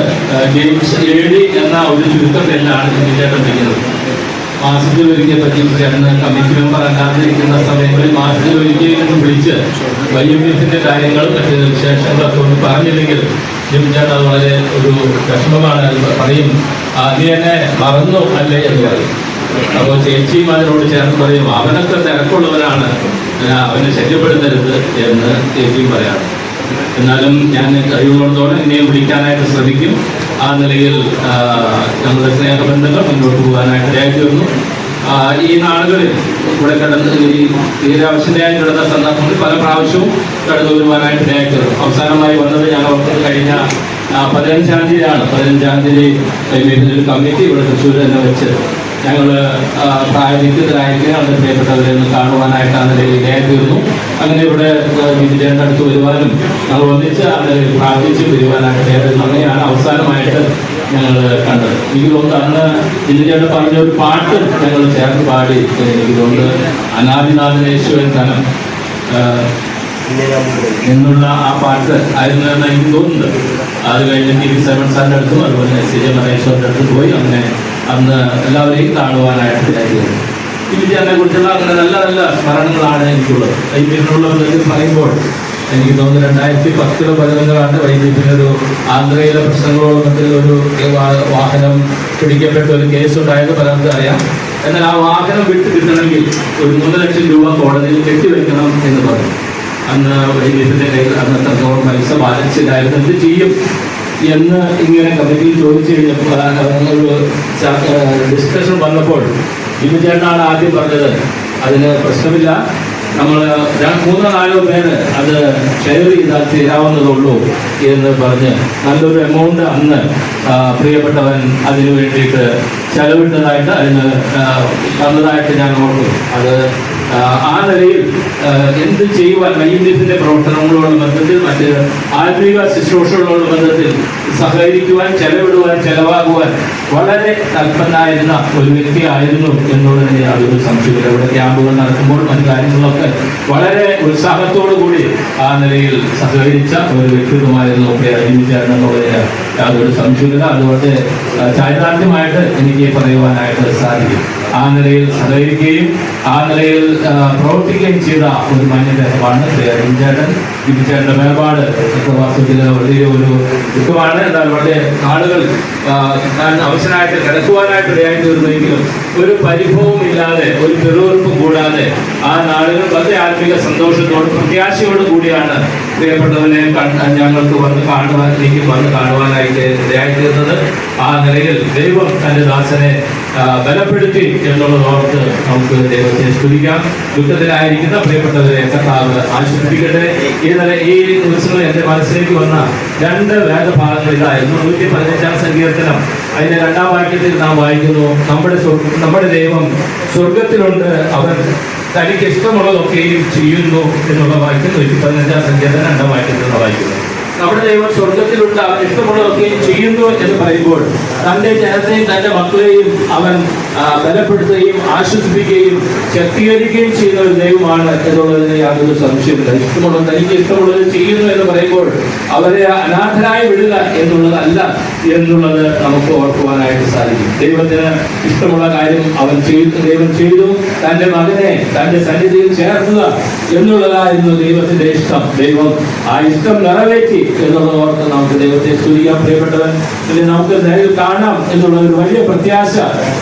ജെയിംസ് AD എന്ന ഒരു ചുരുക്കം പേരിലാണ് ജിമിച്ചേട്ടൻ വിളിക്കുന്നത്. മാസത്തിൽ ഒരിക്കൽ പറ്റി ചേട്ടന് കമ്മിറ്റി മെമ്പർ അല്ലാതിരിക്കുന്ന സമയങ്ങളിൽ മാസത്തിൽ ഒരിക്കലും വിളിച്ച് വൈഎംഎഫിൻ്റെ കാര്യങ്ങളും മറ്റ് വിശേഷങ്ങളൊക്കെ ഒന്ന് പറഞ്ഞില്ലെങ്കിൽ ജിമിച്ചേട്ടൻ അത് വളരെ ഒരു വിഷമമാണ്. പറയും നീ എന്നെ മറന്നു അല്ലേ എന്ന് പറയും. അപ്പോൾ ചേച്ചിയും അതിനോട് ചേർന്ന് പറയും അവനൊക്കെ തിരക്കുള്ളവനാണ്, അവനെ ശല്യപ്പെടുത്തരുത് എന്ന് ചേച്ചിയും പറയാറ്. എന്നാലും ഞാൻ കഴിവുള്ളതോടെ എന്നെയും വിളിക്കാനായിട്ട് ശ്രമിക്കും. ആ നിലയിൽ ഞങ്ങളുടെ സ്നേഹബന്ധങ്ങൾ മുന്നോട്ട് പോകാനായിട്ട് ഇടയാക്കിയിരുന്നു. ഈ നാളുകളിൽ ഇവിടെ തീരാവശ്യതയായി കിടന്ന സന്ദർഭങ്ങളിൽ പല പ്രാവശ്യവും കടന്നു വരുവാനായിട്ട് ഇടയാക്കിയിരുന്നു. അവസാനമായി വന്നത് ഞാൻ ഓർക്കുന്നത് കഴിഞ്ഞ 15-ാം തീയതിയാണ്. 15-ാം തീയതി ഒരു കമ്മിറ്റി ഇവിടെ തൃശ്ശൂർ തന്നെ വെച്ച് ഞങ്ങൾ പ്രായനിത്യത്തിലായിരിക്കും അവരുടെ പ്രിയപ്പെട്ടവരെ ഒന്ന് കാണുവാനായിട്ട് ആ നിലയിൽ ഇടയാക്കിയിരുന്നു. അങ്ങനെ ഇവിടെ ജിമിച്ചേട്ടൻ്റെ അടുത്ത് വരുവാനും ഞങ്ങൾ ഒന്നിച്ച് ആ നിലയിൽ പ്രാർത്ഥിച്ച് വരുവാനായിട്ട് അങ്ങനെയാണ് അവസാനമായിട്ട് ഞങ്ങൾ കണ്ടത്. എനിക്ക് തോന്നുന്നു അന്ന് ജിമിച്ചേട്ടൻ പറഞ്ഞൊരു പാട്ട് ഞങ്ങൾ ചേർന്ന് പാടി. എനിക്ക് തോന്നുന്നു അനാദിനാഥനേശ്വരൻ ധനം എന്നുള്ള ആ പാട്ട് ആയിരുന്നു എന്ന് എനിക്ക് തോന്നുന്നത്. അത് കഴിഞ്ഞ് TV7 സാറിൻ്റെ അടുത്തും അതുപോലെ SJ മഹേശ്വറിൻ്റെ അടുത്തും പോയി അങ്ങനെ അന്ന് എല്ലാവരെയും കാണുവാനായിട്ട് ഇടയായിരുന്നു. വിജയനെ കുറിച്ചുള്ള അങ്ങനെ നല്ല നല്ല സ്മരണകളാണ് എനിക്കുള്ളത്. വൈദ്യുതിനുള്ള ബന്ധത്തിൽ പറയുമ്പോൾ എനിക്ക് തോന്നുന്നു 2010-11 വൈദ്യുതിനൊരു ആന്ധ്രയിലെ പ്രശ്നങ്ങളോടൊപ്പത്തിൽ ഒരു വാഹനം പിടിക്കപ്പെട്ട ഒരു കേസ് ഉണ്ടായത് പലർക്കും അറിയാം. എന്നാൽ ആ വാഹനം വിട്ടു കിട്ടണമെങ്കിൽ ഒരു 3 ലക്ഷം രൂപ കോടതിയിൽ കെട്ടിവെക്കണം എന്ന് പറഞ്ഞു. അന്ന് വൈദ്യുതിൻ്റെ കയ്യിൽ അന്നത്തെ പൈസ ബാലൻസിലായിരുന്നു. എന്ത് ചെയ്യും എന്ന് ഇങ്ങനെ കമ്മിറ്റിയിൽ ചോദിച്ചു കഴിഞ്ഞപ്പോൾ ഡിസ്കഷൻ വന്നപ്പോൾ വിജയനാണ് ആദ്യം പറഞ്ഞത് അതിന് പ്രശ്നമില്ല, നമ്മൾ 3-4 പേര് അത് ഷെയർ ചെയ്താൽ തീരാവുന്നതുള്ളൂ എന്ന് പറഞ്ഞ് നല്ലൊരു എമൗണ്ട് അന്ന് പ്രിയപ്പെട്ടവൻ അതിനു വേണ്ടിയിട്ട് ചെലവിട്ടതായിട്ട് അതിന് തന്നതായിട്ട് ഞാൻ ഓർക്കുന്നു. അത് ആ നിലയിൽ എന്ത് ചെയ്യുവാൻ വൈദ്യുതിൻ്റെ പ്രവർത്തനങ്ങളോട് ബന്ധത്തിൽ മറ്റ് ആത്മീക ശുശ്രൂഷകളോട് ബന്ധത്തിൽ സഹകരിക്കുവാൻ ചെലവാകുവാൻ വളരെ തൽപ്പന്നായിരുന്ന ഒരു വ്യക്തിയായിരുന്നു എന്നുള്ളതിന് യാതൊരു സംശയമില്ല. ഇവിടെ ക്യാമ്പുകൾ നടക്കുമ്പോൾ മറ്റു കാര്യങ്ങളൊക്കെ വളരെ ഉത്സാഹത്തോടു കൂടി ആ നിലയിൽ സഹകരിച്ച ഒരു വ്യക്തിത്വമായിരുന്നു എന്നുള്ളതിന് യാതൊരു സംശയമില്ല. അതുകൊണ്ട് ചാരിതാർത്ഥ്യമായിട്ട് എനിക്ക് പറയുവാനായിട്ട് സാധിക്കും. ആ നിലയിൽ സഹകരിക്കുകയും ആ നിലയിൽ പ്രവർത്തിക്കുകയും ചെയ്ത ഒരു മാന്യദേഹമാണ് വിജയേട്ടൻ്റെ വേർപാട്. വാസ്തവത്തിൽ വലിയ ഒരു ദുഃഖമാണ്. എന്നാൽ വളരെ നാളുകൾ അവസരമായിട്ട് കിടക്കുവാനായിട്ട് ഇടയായി തീർന്നെങ്കിലും ഒരു പരിഭവവും ഇല്ലാതെ ഒരു പിറുവിറുപ്പും കൂടാതെ ആ നാളുകൾ വളരെ ആത്മീക സന്തോഷത്തോടും പ്രത്യാശയോടും കൂടിയാണ് പ്രിയപ്പെട്ടവനെ ഞങ്ങൾക്ക് വന്ന് കാണുവാനായിട്ട് ഇടയായി തീർന്നത്. ആ നിലയിൽ ദൈവം തൻ്റെ ദാസനെ ബലപ്പെടുത്തി എന്നുള്ളത് ഓർത്ത് നമുക്ക് ദൈവത്തെ സ്തുതിക്കാം. ദുഃഖത്തിലായിരിക്കുന്ന പ്രിയപ്പെട്ടവരെ കർത്താവ് ആശ്വസിപ്പിക്കട്ടെ. ഈ ദിവസങ്ങളിൽ എൻ്റെ മനസ്സിലേക്ക് വന്ന 2 വേദഭാഗങ്ങൾ ഇതായിരുന്നു. 115-ാം സങ്കീർത്തനം അതിന്റെ 2-ാം വാക്യത്തിൽ നാം വായിക്കുന്നു, നമ്മുടെ ദൈവം സ്വർഗത്തിലുണ്ട്, അവൻ തനിക്ക് ഇഷ്ടമുള്ളതൊക്കെയും ചെയ്യുന്നു എന്നുള്ള വാക്യം 115-ാം സങ്കീർത്തനം 2-ാം വാക്യത്തിൽ വായിക്കുന്നു. നമ്മുടെ ദൈവം സ്വർഗത്തിലുണ്ട്, അവൻ ഇഷ്ടമുള്ളതൊക്കെയും ചെയ്യുന്നു എന്ന് പറയുമ്പോൾ തൻ്റെ ജനത്തെയും തൻ്റെ മക്കളെയും അവൻ ബലപ്പെടുത്തുകയും ആശ്വസിപ്പിക്കുകയും ശക്തീകരിക്കുകയും ചെയ്യുന്ന ഒരു ദൈവമാണ് എന്നുള്ളതിന് യാതൊരു സംശയമില്ല. തനിക്ക് ഇഷ്ടമുള്ളത് ചെയ്യുന്നു എന്ന് പറയുമ്പോൾ അവരെ അനാഥരായി വിടുക എന്നുള്ളതല്ല എന്നുള്ളത് നമുക്ക് ഓർക്കുവാനായിട്ട് സാധിക്കും. ദൈവത്തിന് ഇഷ്ടമുള്ള കാര്യം ദൈവം ചെയ്തു. തൻ്റെ മകനെ തൻ്റെ സന്നിധിയിൽ ചേർക്കുക എന്നുള്ളതായിരുന്നു ദൈവത്തിന്റെ ഇഷ്ടം. ദൈവം ആ ഇഷ്ടം നിറവേറ്റി എന്നുള്ളത് ഓർത്ത് നമുക്ക് ദൈവത്തെ സ്തുതിക്കാം. പ്രിയപ്പെട്ടവൻ, നമുക്ക് നേരിൽ കാണാം എന്നുള്ള ഒരു വലിയ പ്രത്യാശ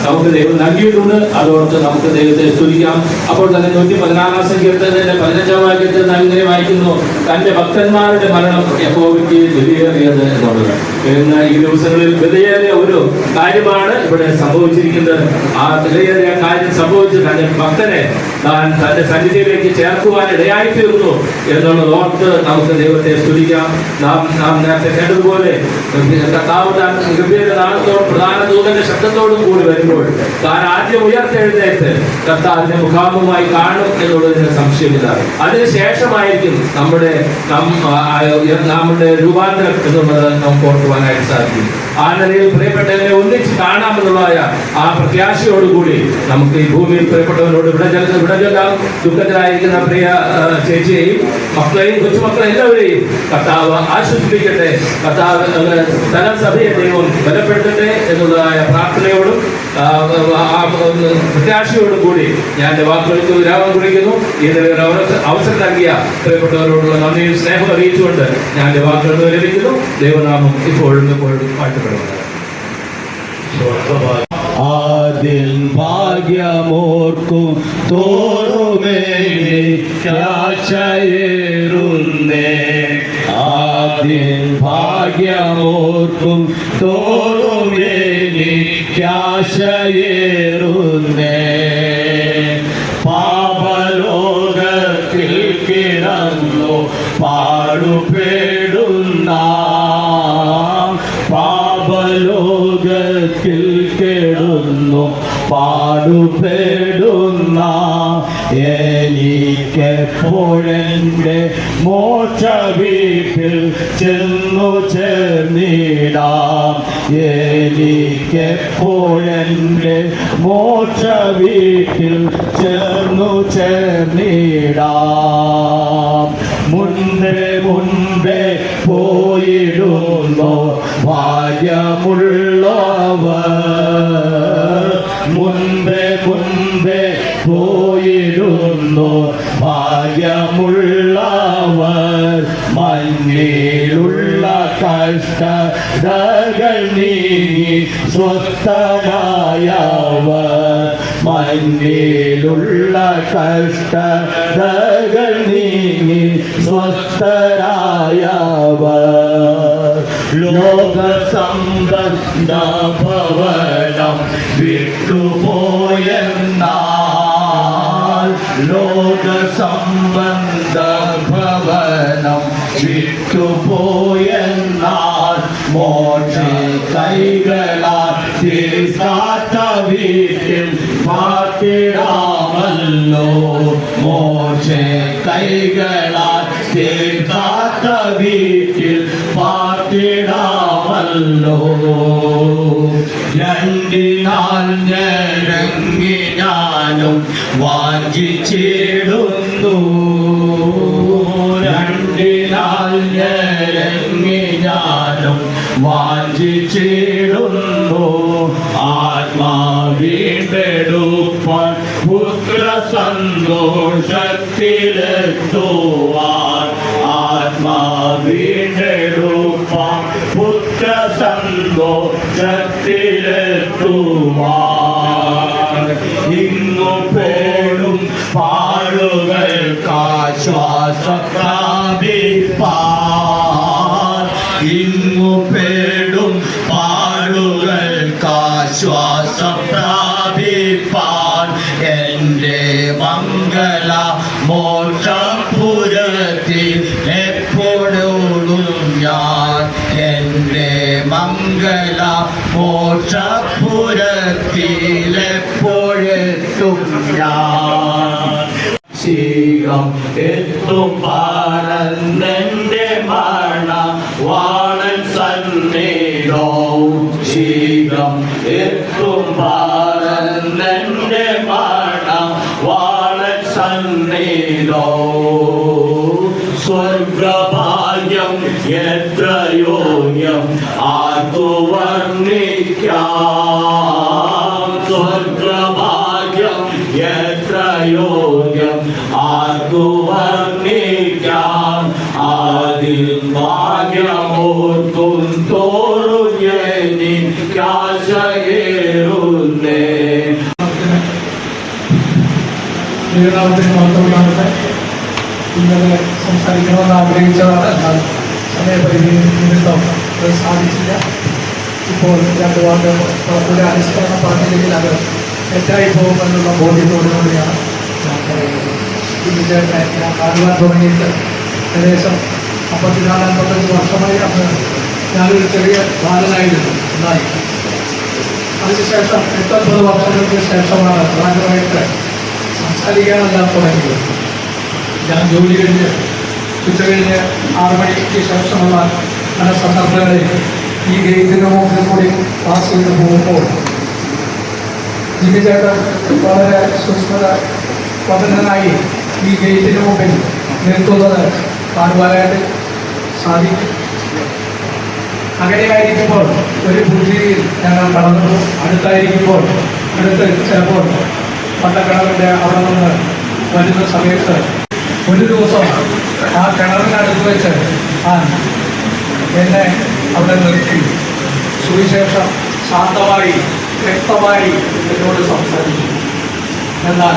നമുക്ക് ദൈവം നൽകിയിട്ടുണ്ട്. അതോർത്ത് നമുക്ക് ദൈവത്തെ സ്തുതിക്കാം. അപ്പോൾ തന്നെ 116-ാം സങ്കീർത്തനത്തിന്റെ 15-ാം വാക്യത്തിൽ നാം ഇങ്ങനെ വായിക്കുന്നു, തന്റെ ഭക്തന്മാരുടെ മരണം യഹോവയ്ക്ക് വിലയേറിയത് എന്നുള്ളത്. ഇന്ന് ഈ ദിവസങ്ങളിൽ വിലയേറിയ ഒരു കാര്യമാണ് ഇവിടെ സംഭവിച്ചിരിക്കുന്നത്. ആ വിലയേറിയ കാര്യം സംഭവിച്ച് തന്റെ ഭക്തനെ തന്റെ സന്നിധിയിലേക്ക് ചേർക്കുവാൻ ഇടയായി തീർന്നു എന്നുള്ളത് ഓർത്ത് നമുക്ക് ദൈവത്തെ സ്തുതിക്കാം. നാം നേരത്തെ കേട്ടതുപോലെ നാളത്തോടും പ്രധാന ദൂതന്റെ ശബ്ദത്തോടും കൂടി വരുമ്പോൾ താൻ ആദ്യം ഉയർത്തെഴുന്നേറ്റ് കർത്താവിന്റെ മുഖാമുഖമായി കാണും എന്നുള്ളതിന് സംശയമില്ല. അതിനുശേഷമായിരിക്കും നമ്മുടെ രൂപാന്തരം എന്നുള്ളത് നമുക്ക് ഓർക്കുവാനായിട്ട് സാധിക്കും. ആ നിലയിൽ പ്രിയപ്പെട്ടവരെ ഒന്നിച്ച് കാണാമെന്നുള്ളതായ ആ പ്രത്യാശയോടുകൂടി നമുക്ക് ഈ ഭൂമിയിൽ പ്രിയപ്പെട്ടവരോട് വിടചൊല്ലാം. ദുഃഖത്തിലായിരിക്കുന്ന പ്രിയ ചേച്ചിയെയും മക്കളെയും കൊച്ചുമക്കളെ എല്ലാവരെയും കർത്താവ് ആശ്വസിപ്പിക്കട്ടെ. കർത്താവ് സ്ഥലം സഭയെ ദൈവം ബലപ്പെടുത്തട്ടെ എന്നുള്ളതായ പ്രാർത്ഥനയോടും പ്രത്യാശയോടും കൂടി ഞാൻ എൻ്റെ വാക്കുകൾക്ക് വിരാമം കുറിക്കുന്നു. ഇതിന് അവസരം നൽകിയ പ്രിയപ്പെട്ടവരോടുള്ള നന്ദിയും സ്നേഹം അറിയിച്ചുകൊണ്ട് ഞാൻ എൻ്റെ വാക്കുകൾ വിരമിക്കുന്നു. ദൈവനാമം ഇപ്പോഴും പാട്ടുപെടുന്നത്. ആദിൽ ഭാഗ്യമോർക്കും തോറുമേറുന്നേ, ആദിൽ ഭാഗ്യമോർക്കും തോറുമേറുന്നേ, പാപലോകത്തിൽ കിടന്നു പാടുപെടുന്ന, പാപലോകത്തിൽ കെടുന്നു പാടുപെടുന്ന എനിക്കെപ്പോഴെൻ്റെ മോക്ഷ വീട്ടിൽ ചെന്നു ചേർന്നിടാം. എനിക്കെപ്പോഴെൻ്റെ മോക്ഷ വീട്ടിൽ ചെന്നു ചേർന്നിടാം. മുൻപേ പോയിടുന്നു ഭാഗ്യമുള്ളവർ. മുൻപേ പോയിടുന്നു ഭാഗ്യമുള്ളവർ. മണ്ണിലുള്ള കഷ്ടതകൾ നീങ്ങി സ്വസ്ഥനായവർ. മണ്ണിലുള്ള കഷ്ടതകൾ നീങ്ങി സ്വസ്ഥരായവർ. ലോകസംബന്ധ ഭവനം വിട്ടുപോയെന്നാൽ ലോകസംബന്ധ ഭവനം വിട്ടുപോയെന്നാൽ മോക്ഷ കൈകളാൽ തീർക്കാത്ത വീട്ടിൽ പാർത്തിടാമല്ലോ. മോക്ഷ കൈകളാൽ തീർക്കാത്ത വീട്ടിൽ പാർത്തിടാമല്ലോ. രണ്ടിനാൽ ഞരങ്ങി ഞാനും വാഞ്ചിച്ചിടുന്നു. രണ്ടിനാൽ ഞരങ്ങി ഞാനും വാഞ്ചിച്ചിടുന്നു. ആത്മാവീണ്ടെടുപ്പാൻ പുത്ര സന്തോഷത്തിലെത്തുവാൻ. ആത്മാവീണ്ടെടുപ്പാൻ പുത്ര സന്തോഷത്തിലെത്തുവാൻ. ഇന്നു പേടും പാടുകൾക്കാശ്വാസം പ്രാപിപ്പാൻ. ഇന്നു പേടും പാടുകൾക്കാശ്വാസം പ്രാപിപ്പാൻ. എൻ്റെ മംഗള മോക്ഷപുരത്തിൽ എപ്പോഴും ഞാൻ. എൻ്റെ മംഗള മോക്ഷപുരത്തിൽ എപ്പോഴെത്തും ഞാൻ. ശീഘ്രം എത്തും പാടന്നെൻ്റെ മണ വാണൻ സന്നിധവും. ശീഘ്രം എത്തും പാടന്നെൻ്റെ മണ വാണൻ സന്നിധവും. സ്വർഗഭാഗ്യം എത്ര യോഗ്യം ആർക്കു വർണ്ണിക്കാം. സ്വർഗഭാഗ്യം എത്ര യോഗ്യം ആർക്കു വർണ്ണിക്കാം. ആദിൽ ഭാഗ്യമോർക്കും തോറും എനിക്കാശയേറുന്നേ. ദൈവനാമത്തിന് മാത്രമാകട്ടെ. ഇന്നലെ സംസാരിക്കണമെന്ന് ആഗ്രഹിച്ചതാണ്. എന്നാൽ സമയപരിധി നിമിത്തം അത് സാധിച്ചില്ല. ഇപ്പോൾ രണ്ട് വാക്ക് ഒരു അനുസ്മരണം പറഞ്ഞില്ലെങ്കിൽ അത് തെറ്റായി പോകുമെന്നുള്ള ബോധ്യത്തോടുകൂടിയാണ് ഞാൻ പറയുന്നത്. ഇതിൻ്റെ ഞാൻ കാണുവാൻ തുടങ്ങിയിട്ട് ഏകദേശം 54-55 വർഷമായി. അന്ന് ഞാനൊരു ചെറിയ ബാലനായിരുന്നു. എന്നാൽ അതിനുശേഷം 8-9 വർഷങ്ങൾക്ക് ശേഷമാണ് പ്രധാനമായിട്ട് സംസാരിക്കാനെല്ലാം തുടങ്ങിയത്. ഞാൻ ജോലി കഴിഞ്ഞ് ഉച്ചകഴിഞ്ഞ് 6 മണിക്ക് ശേഷമുള്ള പല സന്ദർഭങ്ങളിൽ ഈ ഗേറ്റിന് മുമ്പിൽ കൂടി പാസ് ചെയ്ത് പോകുമ്പോൾ ജിമിചേട്ടൻ വളരെ സൂക്ഷ്മത വദനനായി ഈ ഗേറ്റിന് മുമ്പിൽ നിൽക്കുന്നത് കാണുവാനായിട്ട് സാധിക്കും. അങ്ങനെയായിരിക്കുമ്പോൾ ഒരു ബുദ്ധിയിൽ ഞങ്ങൾ കടന്നു. അടുത്തായിരിക്കുമ്പോൾ അടുത്ത് ചിലപ്പോൾ പട്ടക്കിണറിൻ്റെ അവിടെ നിന്ന് വരുന്ന സമയത്ത് ഒരു ദിവസം ആ കിണറിനടുത്ത് വെച്ച് എന്നെ അവിടെ നിർത്തി സുവിശേഷം ശാന്തമായി വ്യക്തമായി എന്നോട് സംസാരിച്ചു. എന്നാൽ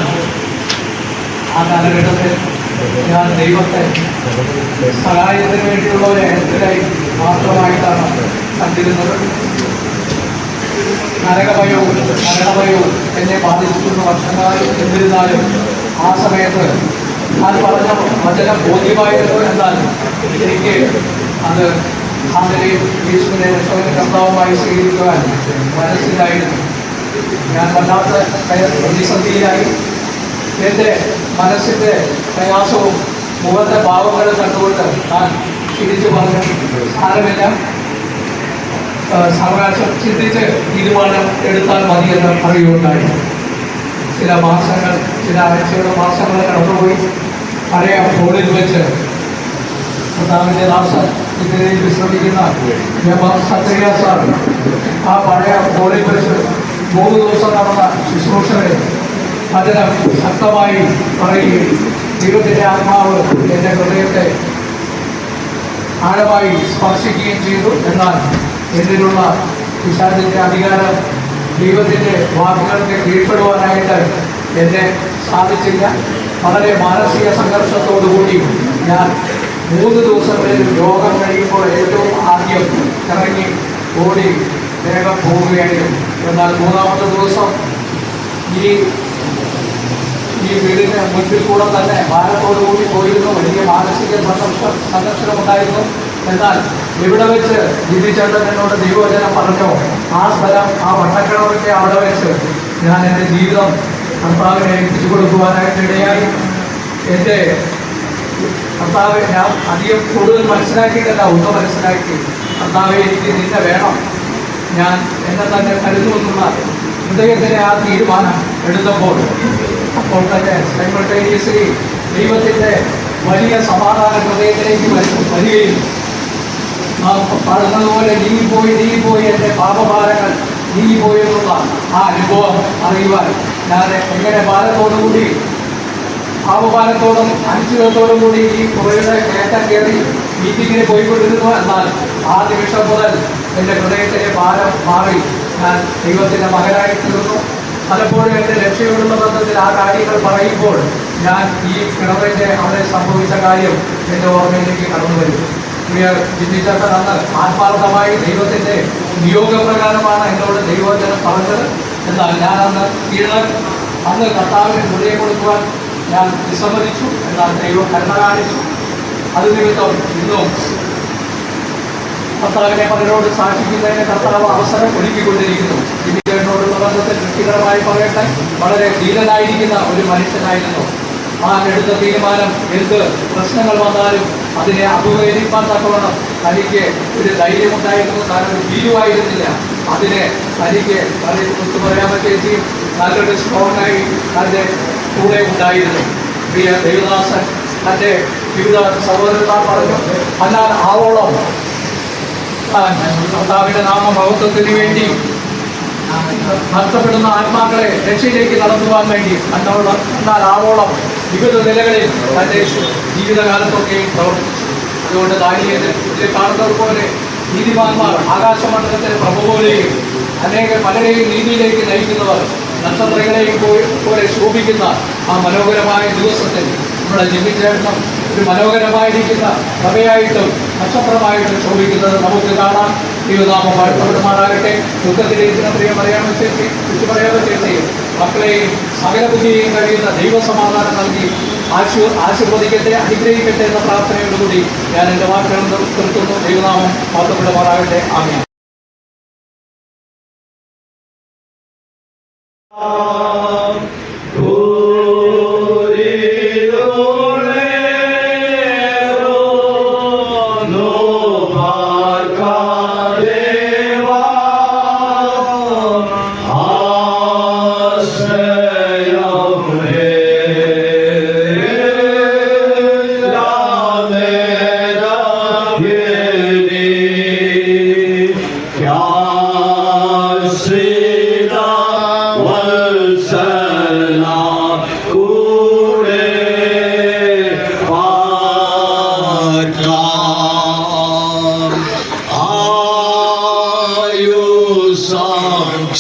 ആ കാലഘട്ടത്തിൽ ഞാൻ ദൈവത്തെ സഹായത്തിന് വേണ്ടിയുള്ള ഒരു എഴുത്തിനായി മാത്രമായിട്ടാണ് കണ്ടിരുന്നത്. നരകഭയവും മരണഭയവും എന്നെ ബാധിച്ചിരുന്ന വർഷങ്ങളായി. എന്നിരുന്നാലും ആ സമയത്ത് ഞാൻ പറഞ്ഞ വചനം ബോധ്യമായിരുന്നു. എന്നാൽ എനിക്ക് അത് ആദ്യം യേശുവിനെ രക്ഷകന്റെ കർത്താവുമായി സ്വീകരിക്കുവാൻ മനസ്സിലായിരുന്നു. ഞാൻ വല്ലാത്ത പ്രതിസന്ധിയിലായി. എൻ്റെ മനസ്സിൻ്റെ പ്രയാസവും മുഖത്തെ ഭാവങ്ങളും കണ്ടുകൊണ്ട് ഞാൻ ചിരിച്ചു പറഞ്ഞു, സാരമില്ല, സാവകാശം ചിന്തിച്ച് തീരുമാനം എടുത്താൽ മതിയെന്ന് പറയുകയുണ്ടായി. ചില മാസങ്ങൾ, ചില ആഴ്ചയുടെ മാസങ്ങൾ കടന്നുപോയി. പഴയ ഫോണിൽ വെച്ച് കർത്താവിൻ്റെ ദാസൻ ഇതിൽ വിശ്രമിക്കുന്ന സത്രിയ സാർ ആ പഴയ ഫോണിൽ വെച്ച് 3 ദിവസം നടന്ന ശുശ്രൂഷകളിൽ വചനം ശക്തമായി പറയുകയും ദൈവത്തിൻ്റെ ആത്മാവ് എൻ്റെ ഹൃദയത്തെ ആഴമായി സ്പർശിക്കുകയും ചെയ്തു. എന്നാൽ എന്നിലുള്ള പിശാചിൻ്റെ അധികാരം ദൈവത്തിൻ്റെ വാക്കുകൾക്ക് കീഴ്പ്പെടുവാനായിട്ട് എന്നെ സാധിച്ചില്ല. വളരെ മാനസിക സംഘർഷത്തോടുകൂടി ഞാൻ 3 ദിവസങ്ങളിൽ യോഗം കഴിയുമ്പോൾ ഏറ്റവും ആദ്യം ഇറങ്ങി ഓടി വേഗം പോവുകയായിരുന്നു. എന്നാൽ 3ാമത്തെ ദിവസം ഈ വീടിന് മുൻപിൽ കൂടെ തന്നെ ഭാരത്തോടുകൂടി പോയിരുന്നു. വലിയ മാനസിക സംഘർഷമുണ്ടായിരുന്നു. എന്നാൽ ഇവിടെ വെച്ച് ജിബിച്ചേട്ടൻ എന്നോട് ദൈവവചനം പറഞ്ഞു. ആ സ്ഥലം, ആ വട്ടക്കിണറിൻ്റെ അവിടെ വെച്ച് ഞാൻ എൻ്റെ ജീവിതം കർത്താവിനെ ഏൽപ്പിച്ചു കൊടുക്കുവാനായിട്ട് ഇടയായി. എൻ്റെ കർത്താവെ ഞാൻ അധികം കൂടുതൽ മനസ്സിലാക്കിയിട്ടല്ല, ഒന്ന് മനസ്സിലാക്കി, കർത്താവെ എനിക്ക് നിന്നെ വേണം, ഞാൻ എന്നെ തന്നെ കരുതുമെന്നുള്ള ഹൃദയത്തിലെ ആ തീരുമാനം എടുത്തപ്പോൾ അപ്പോൾ തന്നെ സൈമൾട്ടേനിയസ്ലി ദൈവത്തിൻ്റെ വലിയ സമാധാന ഹൃദയത്തിലേക്ക് വരികയും പാടുന്നത് പോലെ നീങ്ങിപ്പോയി എൻ്റെ പാപഭാരങ്ങൾ നീങ്ങിപ്പോയി എന്നുള്ള ആ അനുഭവം അറിയുവാൻ ഞാൻ എങ്ങനെ ഭാരത്തോടുകൂടി പാപഭാരത്തോടും അനിശ്ചിതത്തോടും കൂടി ഈ കുറയുടെ കയറ്റം കയറി മീറ്റിങ്ങിന് പോയിക്കൊണ്ടിരുന്നു. എന്നാൽ ആ നിമിഷം മുതൽ എൻ്റെ ഹൃദയത്തിലെ ഭാരം മാറി ഞാൻ ദൈവത്തിൻ്റെ മകനായി തീർന്നു. പലപ്പോഴും എൻ്റെ രക്ഷയോടുള്ള ബന്ധത്തിൽ ആ കാര്യങ്ങൾ പറയുമ്പോൾ ഞാൻ ഈ കിണറിൻ്റെ അവിടെ സംഭവിച്ച കാര്യം എൻ്റെ ഓർമ്മയിലേക്ക് കടന്നു വരും. ചിന്തിച്ചേട്ടൻ അന്ന് ആത്മാർത്ഥമായി ദൈവത്തിൻ്റെ നിയോഗപ്രകാരമാണ് എന്നോട് ദൈവവചനം പറഞ്ഞത്. എന്നാൽ ഞാൻ അന്ന് കർത്താവിന് ഹൃദയം കൊടുക്കുവാൻ ഞാൻ വിസമ്മതിച്ചു. എന്നാൽ ദൈവം കരുണ കാണിച്ചു. അത് നിമിത്തം ഇന്നും കർത്താവിനെ പലരോട് സാക്ഷിക്കുന്നതിന് കർത്താവ് അവസരം ഒരുക്കിക്കൊണ്ടിരിക്കുന്നു. ജിബിച്ചേട്ടനോടുള്ള ബന്ധത്തിൽ വ്യക്തിപരമായി പറയട്ടെ, വളരെ ധീരനായിരിക്കുന്ന ഒരു മനുഷ്യനായിരുന്നു. ആ എടുത്ത തീരുമാനം എന്ത് പ്രശ്നങ്ങൾ വന്നാലും അതിനെ അഭിമുഖീകരിക്കാൻ തക്കവണ്ണം തനിക്ക് ഒരു ധൈര്യമുണ്ടായിരുന്നു. താനൊരു ഭീരുവായിരുന്നില്ല. അതിനെ തനിക്ക് കുറിച്ച് പറയാൻ പറ്റിയും നല്ലൊരു സ്ട്രോങ്ങായി തൻ്റെ കൂടെ ഉണ്ടായിരുന്നു. പ്രിയ ദേവദാസൻ തൻ്റെ വിവിധ സഹോദരന്മാർ പറഞ്ഞു, എന്നാൽ ആവോളം കർത്താവിൻ്റെ നാമമഹത്വത്തിന് വേണ്ടി നഷ്ടപ്പെടുന്ന ആത്മാക്കളെ രക്ഷയിലേക്ക് നടത്തുവാൻ വേണ്ടി എന്നാൽ ആവോളം വിവിധ നിലകളിൽ തൻ്റെ ജീവിതകാലത്തൊക്കെയും പ്രവർത്തിച്ചു. അതുകൊണ്ട് ഇതിൽ കാണുന്നത് പോലെ നീതിമാന്മാർ ആകാശമണ്ഡലത്തിലെ പ്രഭു പോലെയും പലരെയും നീതിയിലേക്ക് നയിക്കുന്നവർ നക്ഷത്രങ്ങളെയും പോലെ ശോഭിക്കുന്ന ആ മനോഹരമായ ദിവസത്തിൽ നമ്മുടെ ജിബിച്ചേട്ടനും ഒരു മനോഹരമായിരിക്കുന്ന സഭയായിട്ടും നക്ഷത്രമായിട്ടും ശോഭിക്കുന്നത് നമുക്ക് കാണാം. ദൈവനാമം വാഴ്ത്തപ്പെടുമാറാകട്ടെ. ദുഃഖത്തിലിരിക്കുന്ന പ്രിയ പറയാൻ ചേച്ചി മക്കളെയും സകല ബുദ്ധിയെയും കഴിയുന്ന ദൈവസമാധാനം നൽകി ആശീർവദിക്കട്ടെ, അനുഗ്രഹിക്കട്ടെ എന്ന പ്രാർത്ഥനയോടുകൂടി ഞാൻ എൻ്റെ വാക്കുകൾ നിർത്തുന്നു. ദൈവനാമം വാഴ്ത്തപ്പെടുമാറാകട്ടെ. ആമേൻ.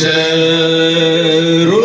Cheru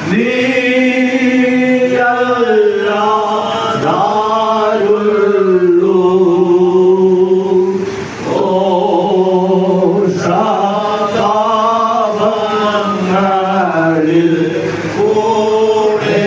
നീയല്ലാതാരുള്ളൂ. ഓ ശാഖാഭങ്ങളിൽ കൂടെ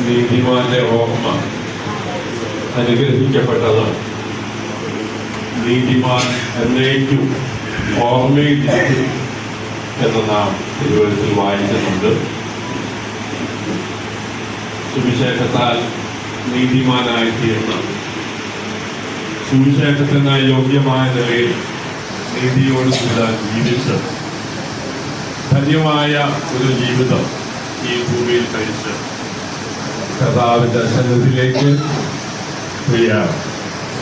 നീതിമാന്റെ ഓർമ്മ അനുഗ്രഹിക്കപ്പെട്ടത്. നീതിമാൻ എന്നേക്കും ഓർമ്മയിലിരിക്കും എന്ന് നാം തിരുവഴുത്തിൽ വായിക്കുന്നുണ്ട്. സുവിശേഷത്താൽ നീതിമാനായി തീർന്ന, സുവിശേഷത്തിന് യോഗ്യമായ നിലയിൽ നീതിയോട് കൂടാൻ ജീവിച്ച് ധന്യമായ ഒരു ജീവിതം ഈ ഭൂമിയിൽ കഴിച്ച് കർത്താവിന്റെ സന്നിധിയിലേക്ക് പ്രിയ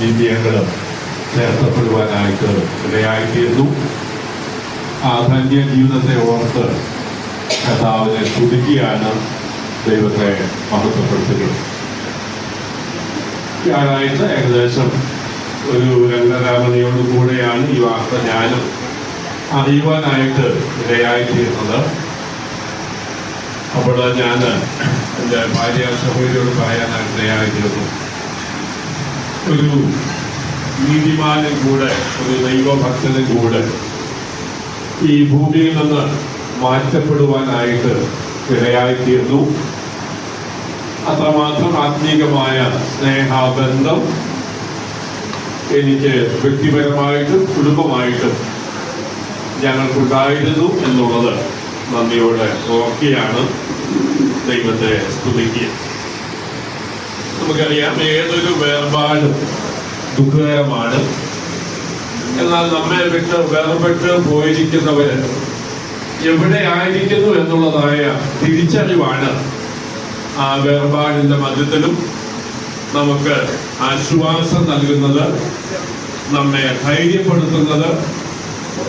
ദിവ്യങ്ങളും ചേർത്തപ്പെടുവാനായിട്ട് ഇടയായിത്തീർന്നു. ആ ധന്യ ജീവിതത്തെ ഓർത്ത് കർത്താവിനെ സ്തുതിക്കുകയാണ്, ദൈവത്തെ മഹത്വപ്പെടുത്തുകയും. വ്യാഴാഴ്ച ഏകദേശം ഒരു 2:30 മണിയോടുകൂടെയാണ് ഈ വാർത്ത ഞാനും അറിയുവാനായിട്ട് ഇടയായിത്തീർന്നത്. അപ്പോൾ ഞാൻ എൻ്റെ ഭാര്യ സഹോദരിയോട് പറയാനായിട്ട് ഇടയായിത്തീർന്നു. ഒരു നീതിമാനും കൂടെ, ഒരു ദൈവഭക്തനും കൂടെ ഈ ഭൂമിയിൽ നിന്ന് മാറ്റപ്പെടുവാനായിട്ട് ഇടയായിത്തീർന്നു. അത്രമാത്രം ആത്മീകമായ സ്നേഹബന്ധം എനിക്ക് വ്യക്തിപരമായിട്ടും കുടുംബമായിട്ടും ഞങ്ങൾക്കുണ്ടായിരുന്നു എന്നുള്ളത് നന്ദിയോടെ ഓർക്കുകയാണ്, ദൈവത്തെ സ്തുതിക്കുക. നമുക്കറിയാം, ഏതൊരു വേർപാടും ദുഃഖകരമാണ്. എന്നാൽ നമ്മെ വിട്ട് വേർപെട്ട് പോയിരിക്കുന്നവര് എവിടെ ആയിരിക്കുന്നു എന്നുള്ളതായ തിരിച്ചറിവാണ് ആ വേർപാടിന്റെ മധ്യത്തിലും നമുക്ക് ആശ്വാസം നൽകുന്നത്, നമ്മെ ധൈര്യപ്പെടുത്തുന്നത്.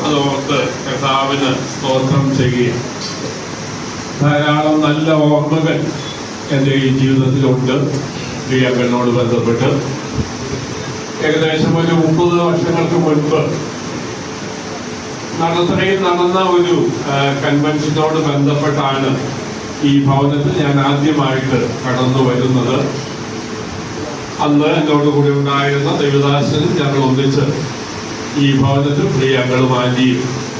അതോർത്ത് കർത്താവിന് സ്തോത്രം ചെയ്യുക. ധാരാളം നല്ല ഓർമ്മകൾ എൻ്റെ ഈ ജീവിതത്തിലുണ്ട്. പ്രിയങ്ങളോട് ബന്ധപ്പെട്ട് ഏകദേശം ഒരു 30 വർഷങ്ങൾക്ക് മുൻപ് നടന്ന ഒരു കൺവെൻഷനോട് ബന്ധപ്പെട്ടാണ് ഈ ഭവനത്തിൽ ഞാൻ ആദ്യമായിട്ട് കടന്നു വരുന്നത്. അന്ന് എന്നോട് കൂടി ഉണ്ടായിരുന്ന ദേവദാസനും ഞങ്ങൾ ഒന്നിച്ച് ഈ ഭവനത്തിൽ പ്രിയങ്ങളും ആന്റിയും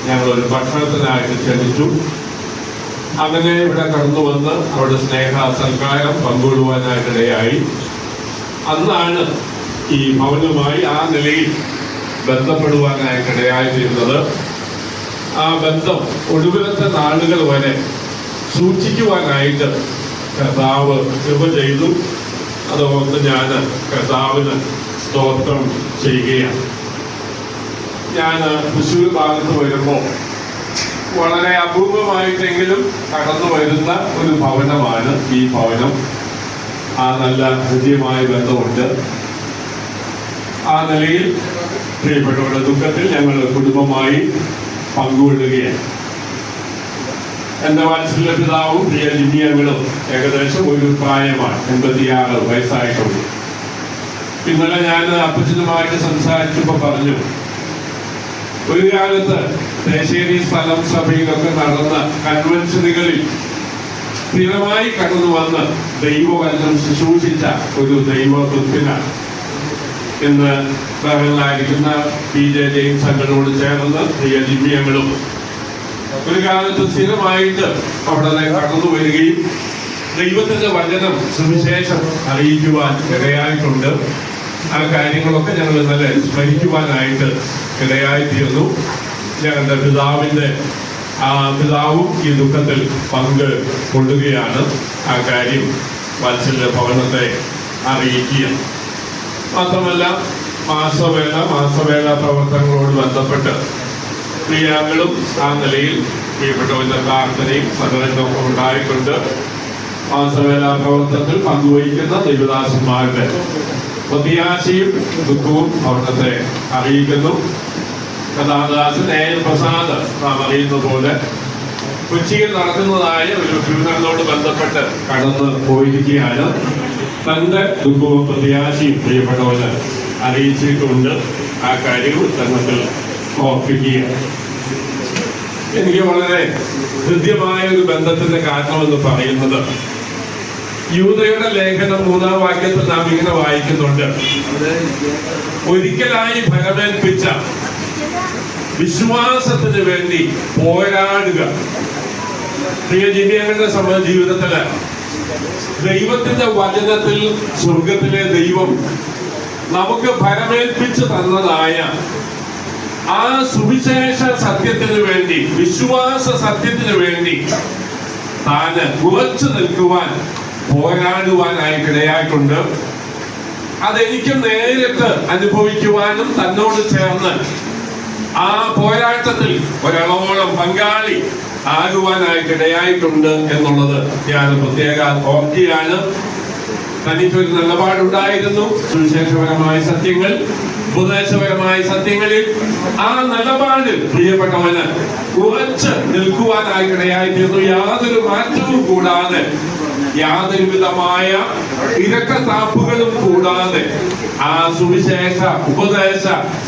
ഞങ്ങളൊരു ഭക്ഷണത്തിനായിട്ട് ക്ഷണിച്ചു. അങ്ങനെ ഇവിടെ കടന്നു വന്ന് അവിടെ സ്നേഹ സൽക്കാരം പങ്കുകൊള്ളുവാനായിട്ടിടയായി. അന്നാണ് ഈ ഭവനവുമായി ആ നിലയിൽ ബന്ധപ്പെടുവാനായിട്ടിടയായിത്തീരുന്നത്. ആ ബന്ധം ഒടുവിലത്തെ നാളുകൾ വരെ സൂക്ഷിക്കുവാനായിട്ട് കർത്താവ് കൃപ ചെയ്തു. അതുകൊണ്ട് ഞാൻ കർത്താവിന് സ്തോത്രം ചെയ്യുകയാണ്. ഞാൻ തൃശ്ശൂർ ഭാഗത്ത് വരുമ്പോൾ വളരെ അപൂർവമായിട്ടെങ്കിലും കടന്നു വരുന്ന ഒരു ഭവനമാണ് ഈ ഭവനം. ആ നല്ല ഹൃദ്യമായ ബന്ധമുണ്ട്. ആ നിലയിൽ പ്രിയപ്പെട്ടവരുടെ ദുഃഖത്തിൽ ഞങ്ങൾ കുടുംബമായി പങ്കുകൊള്ളുകയാണ്. എൻ്റെ വാത്സല്യ പിതാവും പ്രിയ ജിമ്മിയങ്ങളും ഏകദേശം ഒരു പ്രായമാണ്, 86 വയസ്സായിട്ടുള്ളൂ. ഇന്നലെ ഞാൻ അപ്പച്ചനുമായിട്ട് സംസാരിച്ചപ്പോൾ പറഞ്ഞു, ഒരു കാലത്ത് ദേശേരി സ്ഥലം സഭയിലൊക്കെ നടന്ന കൺവെൻഷനുകളിൽ സ്ഥിരമായി കടന്നു വന്ന് ദൈവവചനം ശുശ്രൂഷിച്ച ഒരു ദൈവവൃത്തിനാണ്. ഇന്ന് ബഹളായിരിക്കുന്ന PJ ജെയിംസ് അങ്ങളോട് ചേർന്ന് പ്രിയ ജിമ്മിയങ്ങളും ഒരു കാലത്ത് സ്ഥിരമായിട്ട് അവിടെ കടന്നു വരികയും ദൈവത്തിന്റെ വചനം സുവിശേഷം അറിയിക്കുവാൻ ഇടയായിട്ടുണ്ട്. ആ കാര്യങ്ങളൊക്കെ ഞങ്ങൾ ഇന്നലെ സ്മരിക്കുവാനായിട്ട് ഇടയായിത്തീർന്നു. ഞങ്ങളുടെ പിതാവിന്റെ പിതാവും ഈ ദുഃഖത്തിൽ പങ്ക് കൊള്ളുകയാണ്. ആ കാര്യം വാത്സല്യ ഭവനത്തെ അറിയിക്കുക. മാത്രമല്ല മാസവേല പ്രവർത്തനങ്ങളോട് ബന്ധപ്പെട്ട് ക്രിയാങ്ങളും ആ നിലയിൽ പ്രിയപ്പെട്ടവരുടെ പ്രാർത്ഥനയും സഹകരണമൊക്കെ ഉണ്ടായിക്കൊണ്ട് മാസവേല പ്രവർത്തനത്തിൽ പങ്കുവഹിക്കുന്ന ദൈവദാസന്മാരുടെ പ്രത്യാശയും ദുഃഖവും ഭവനത്തെ അറിയിക്കുന്നു. കഥാദാസൻ A.N. പ്രസാദ് നാം അറിയുന്ന പോലെ കൊച്ചിയിൽ നടക്കുന്നതായ ഒരു ഫ്യൂണറിനോട് ബന്ധപ്പെട്ട് കടന്ന് പോയിരിക്കുകയാണ്. തന്റെ ദുഃഖവും പ്രത്യാശയും പ്രിയപ്പെട്ടവന് അറിയിച്ചിട്ടുണ്ട്. ആ കാര്യവും തങ്ങളിൽ ഓർപ്പിക്കുക. എനിക്ക് വളരെ ഹൃദ്യമായ ഒരു ബന്ധത്തിന്റെ കാരണമെന്ന് പറയുന്നത്, യൂദയുടെ ലേഖനം 3-ാം വാക്യത്തിൽ നാം ഇങ്ങനെ വായിക്കുന്നുണ്ട്: ഒരിക്കലായി ഫലമേൽപ്പിച്ച വിശ്വാസത്തിന് വേണ്ടി പോരാടുക. പ്രിയ ജിമ്മിയങ്ങളുടെ ജീവിതത്തില് ദൈവത്തിന്റെ വചനത്തിൽ സ്വർഗത്തിലെ ദൈവം നമുക്ക് ഫലമേൽപ്പിച്ചു തന്നതായ ആ സുവിശേഷ സത്യത്തിന് വേണ്ടി, വിശ്വാസ സത്യത്തിന് വേണ്ടി താന് ഉറച്ചു നിൽക്കുവാൻ, പോരാടുവാനായിട്ടിടയായിട്ടുണ്ട്. അതെനിക്കും നേരിട്ട് അനുഭവിക്കുവാനും തന്നോട് ചേർന്ന് ആ പോരാട്ടത്തിൽ ഒരളവോളം പങ്കാളി ആകുവാനായിട്ടിടയായിട്ടുണ്ട് എന്നുള്ളത് ഞാൻ പ്രത്യേകം ഓർക്കുകയാണ്. തനിക്കൊരു നിലപാടുണ്ടായിരുന്നു. സുവിശേഷപരമായ സത്യങ്ങൾ, ഉപദേശപരമായ സത്യങ്ങളിൽ ആ നിലപാട് പ്രിയപ്പെട്ടവന് ഉറച്ച് നിൽക്കുവാനായിട്ടിടയായിത്തീർന്നു. യാതൊരു മാറ്റവും കൂടാതെ, യാതൊരു വിധമായ ഇരക്കത്താപ്പുകളും കൂടാതെ ആ സുവിശേഷ ഉപദേശ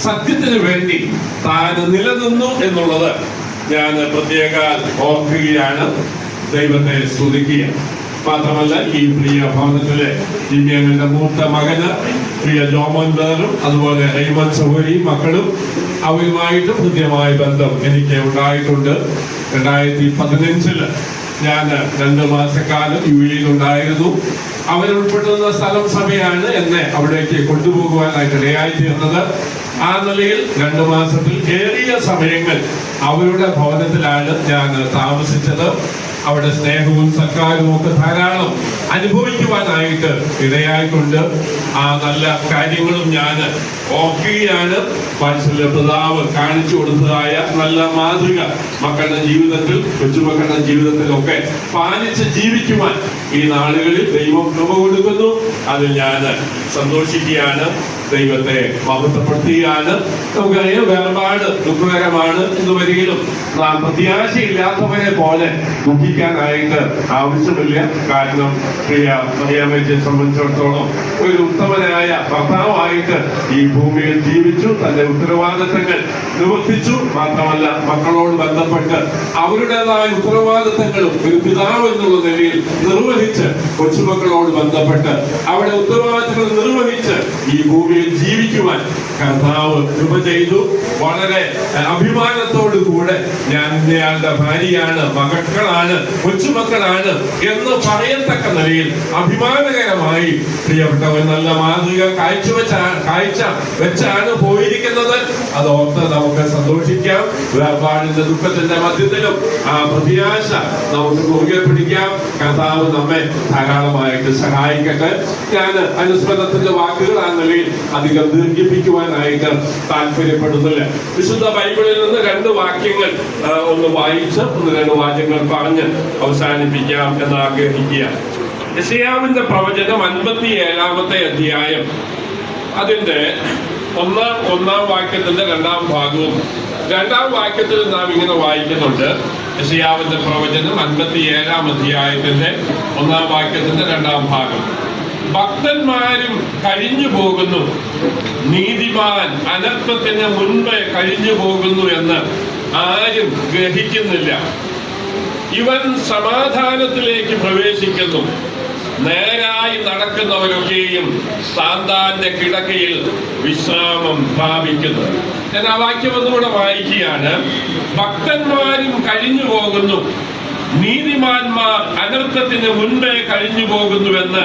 സത്യത്തിന് വേണ്ടി താൻ നിലനിന്നു എന്നുള്ളത് ഞാൻ പ്രത്യേകം ഓർക്കുകയാണ്. ദൈവത്തെ സ്തുതിക്കുക. മാത്രമല്ല, ഈ പ്രിയ ഭവനത്തിലെ ജിമ്മിയങ്ങളുടെ മൂത്ത മകന് പ്രിയ ജോമോൻ ബേറും അതുപോലെ റൈമൻ സഹോദരിയും മക്കളും, അവരുമായിട്ട് ഹൃദ്യമായ ബന്ധം എനിക്ക് ഉണ്ടായിട്ടുണ്ട്. 2015 ഞാൻ 2 മാസക്കാലം UAE ഉണ്ടായിരുന്നു. അവരുൾപ്പെടുന്ന സ്ഥലം സഭയാണ് എന്നെ അവിടേക്ക് കൊണ്ടുപോകുവാനായിട്ട് ഇടയായിത്തീർന്നത്. ആ നിലയിൽ 2 മാസത്തിൽ ഏറിയ സമയങ്ങൾ അവരുടെ ഭവനത്തിലാണ് ഞാൻ താമസിച്ചത്. അവിടെ സ്നേഹവും സൽക്കാരവും ഒക്കെ ധാരാളം അനുഭവിക്കുവാനായിട്ട് ഇടയായിട്ടുണ്ട്. ആ നല്ല കാര്യങ്ങളും ഞാൻ ഓർക്കുകയാണ്. വാത്സല്യ പിതാവ് കാണിച്ചു കൊടുത്തതായ നല്ല മാതൃക മക്കളുടെ ജീവിതത്തിൽ, കൊച്ചുമക്കളുടെ ജീവിതത്തിലൊക്കെ പാലിച്ച് ജീവിക്കുവാൻ ഈ നാളുകളിൽ ദൈവം കൃപ കൊടുക്കുന്നു. അതിൽ ഞാൻ സന്തോഷിക്കുകയാണ്. ദൈവത്തെ മഹത്വപ്പെടുത്തുകയാണ്. നമുക്കറിയാം, വേർപാട് ദുഃഖകരമാണ് എന്ന് വരികയും നാം പ്രത്യാശയില്ലാത്തവരെ പോലെ ദുഃഖിക്കാനായിട്ട് ആവശ്യമില്ല. കാരണം പ്രിയ മറിയാമ്മയെ സംബന്ധിച്ചിടത്തോളം ഒരു ഉത്തമനായ ഭർത്താവായിട്ട് ഈ ഭൂമിയിൽ ജീവിച്ചു, തന്റെ ഉത്തരവാദിത്തങ്ങൾ നിവർത്തിച്ചു. മാത്രമല്ല, മക്കളോട് ബന്ധപ്പെട്ട് അവരുടേതായ ഉത്തരവാദിത്തങ്ങളും ഒരു പിതാവ് എന്നുള്ള നിലയിൽ നിർവഹിച്ച്, കൊച്ചുമക്കളോട് ബന്ധപ്പെട്ട് അവിടെ ഉത്തരവാദിത്തങ്ങൾ നിർവഹിച്ച് ഈ ഭൂമിയിൽ ജീവിക്കുവാൻ കർത്താവ് കൃപ ചെയ്തു. വളരെ അഭിമാനത്തോടു കൂടെ ഞാൻ ഇന്നയാളുടെ ഭാര്യയാണ്, മക്കളാണ്, കൊച്ചുമക്കളാണ് എന്ന് പറയത്തക്ക നിലയിൽ അഭിമാനകരമായി പ്രിയപ്പെട്ടവൻ നല്ല മാതൃക കാഴ്ച വെച്ചാണ് പോയിരിക്കുന്നത്. അതോർത്ത് നമുക്ക് സന്തോഷിക്കാം. വേർപാടിന്റെ ദുഃഖത്തിന്റെ മധ്യത്തിലും ആ പ്രത്യാശ നമുക്ക് മുറുകെ പിടിക്കാം. കർത്താവ് നമ്മെ ധാരാളമായിട്ട് സഹായിക്കട്ടെ. ഞാൻ അനുസ്മരണത്തിന്റെ വാക്കുകൾ ആ നിലയിൽ അധികം ദീർഘിപ്പിക്കുവാനായിട്ട് താല്പര്യപ്പെടുന്നില്ല. വിശുദ്ധ ബൈബിളിൽ നിന്ന് 2 വാക്യങ്ങൾ ഒന്ന് വായിച്ച് 1-2 വാക്യങ്ങൾ പറഞ്ഞ് അവസാനിപ്പിക്കാം എന്ന് ആഗ്രഹിക്കുക. യെശയ്യാവിന്റെ പ്രവചനം 57-ാമത്തെ അധ്യായം, അതിന്റെ ഒന്നാം വാക്യത്തിന്റെ 2-ാം ഭാഗവും 2-ാം വാക്യത്തിൽ നാം ഇങ്ങനെ വായിക്കുന്നുണ്ട്. യെശയ്യാവിന്റെ പ്രവചനം 57-ാം അധ്യായത്തിന്റെ 1-ാം വാക്യത്തിന്റെ 2-ാം ഭാഗം: ഭക്തന്മാരും കഴിഞ്ഞു പോകുന്നു, നീതിമാൻ അനർത്ഥത്തിന് മുൻപേ കഴിഞ്ഞു പോകുന്നു എന്ന് ആരും ഗ്രഹിക്കുന്നില്ല. ഇവൻ സമാധാനത്തിലേക്ക് പ്രവേശിക്കുന്നു, നേരായി നടക്കുന്നവരൊക്കെയും താന്താന്റെ കിടക്കയിൽ വിശ്രാമം പ്രാപിക്കുന്നു. ഞാൻ ആ വാക്യം ഒന്നുകൂടെ വായിക്കുകയാണ്. ഭക്തന്മാരും കഴിഞ്ഞു പോകുന്നു, നീതിമാന്മാർ അനർത്ഥത്തിന് മുൻപേ കഴിഞ്ഞു പോകുന്നുവെന്ന്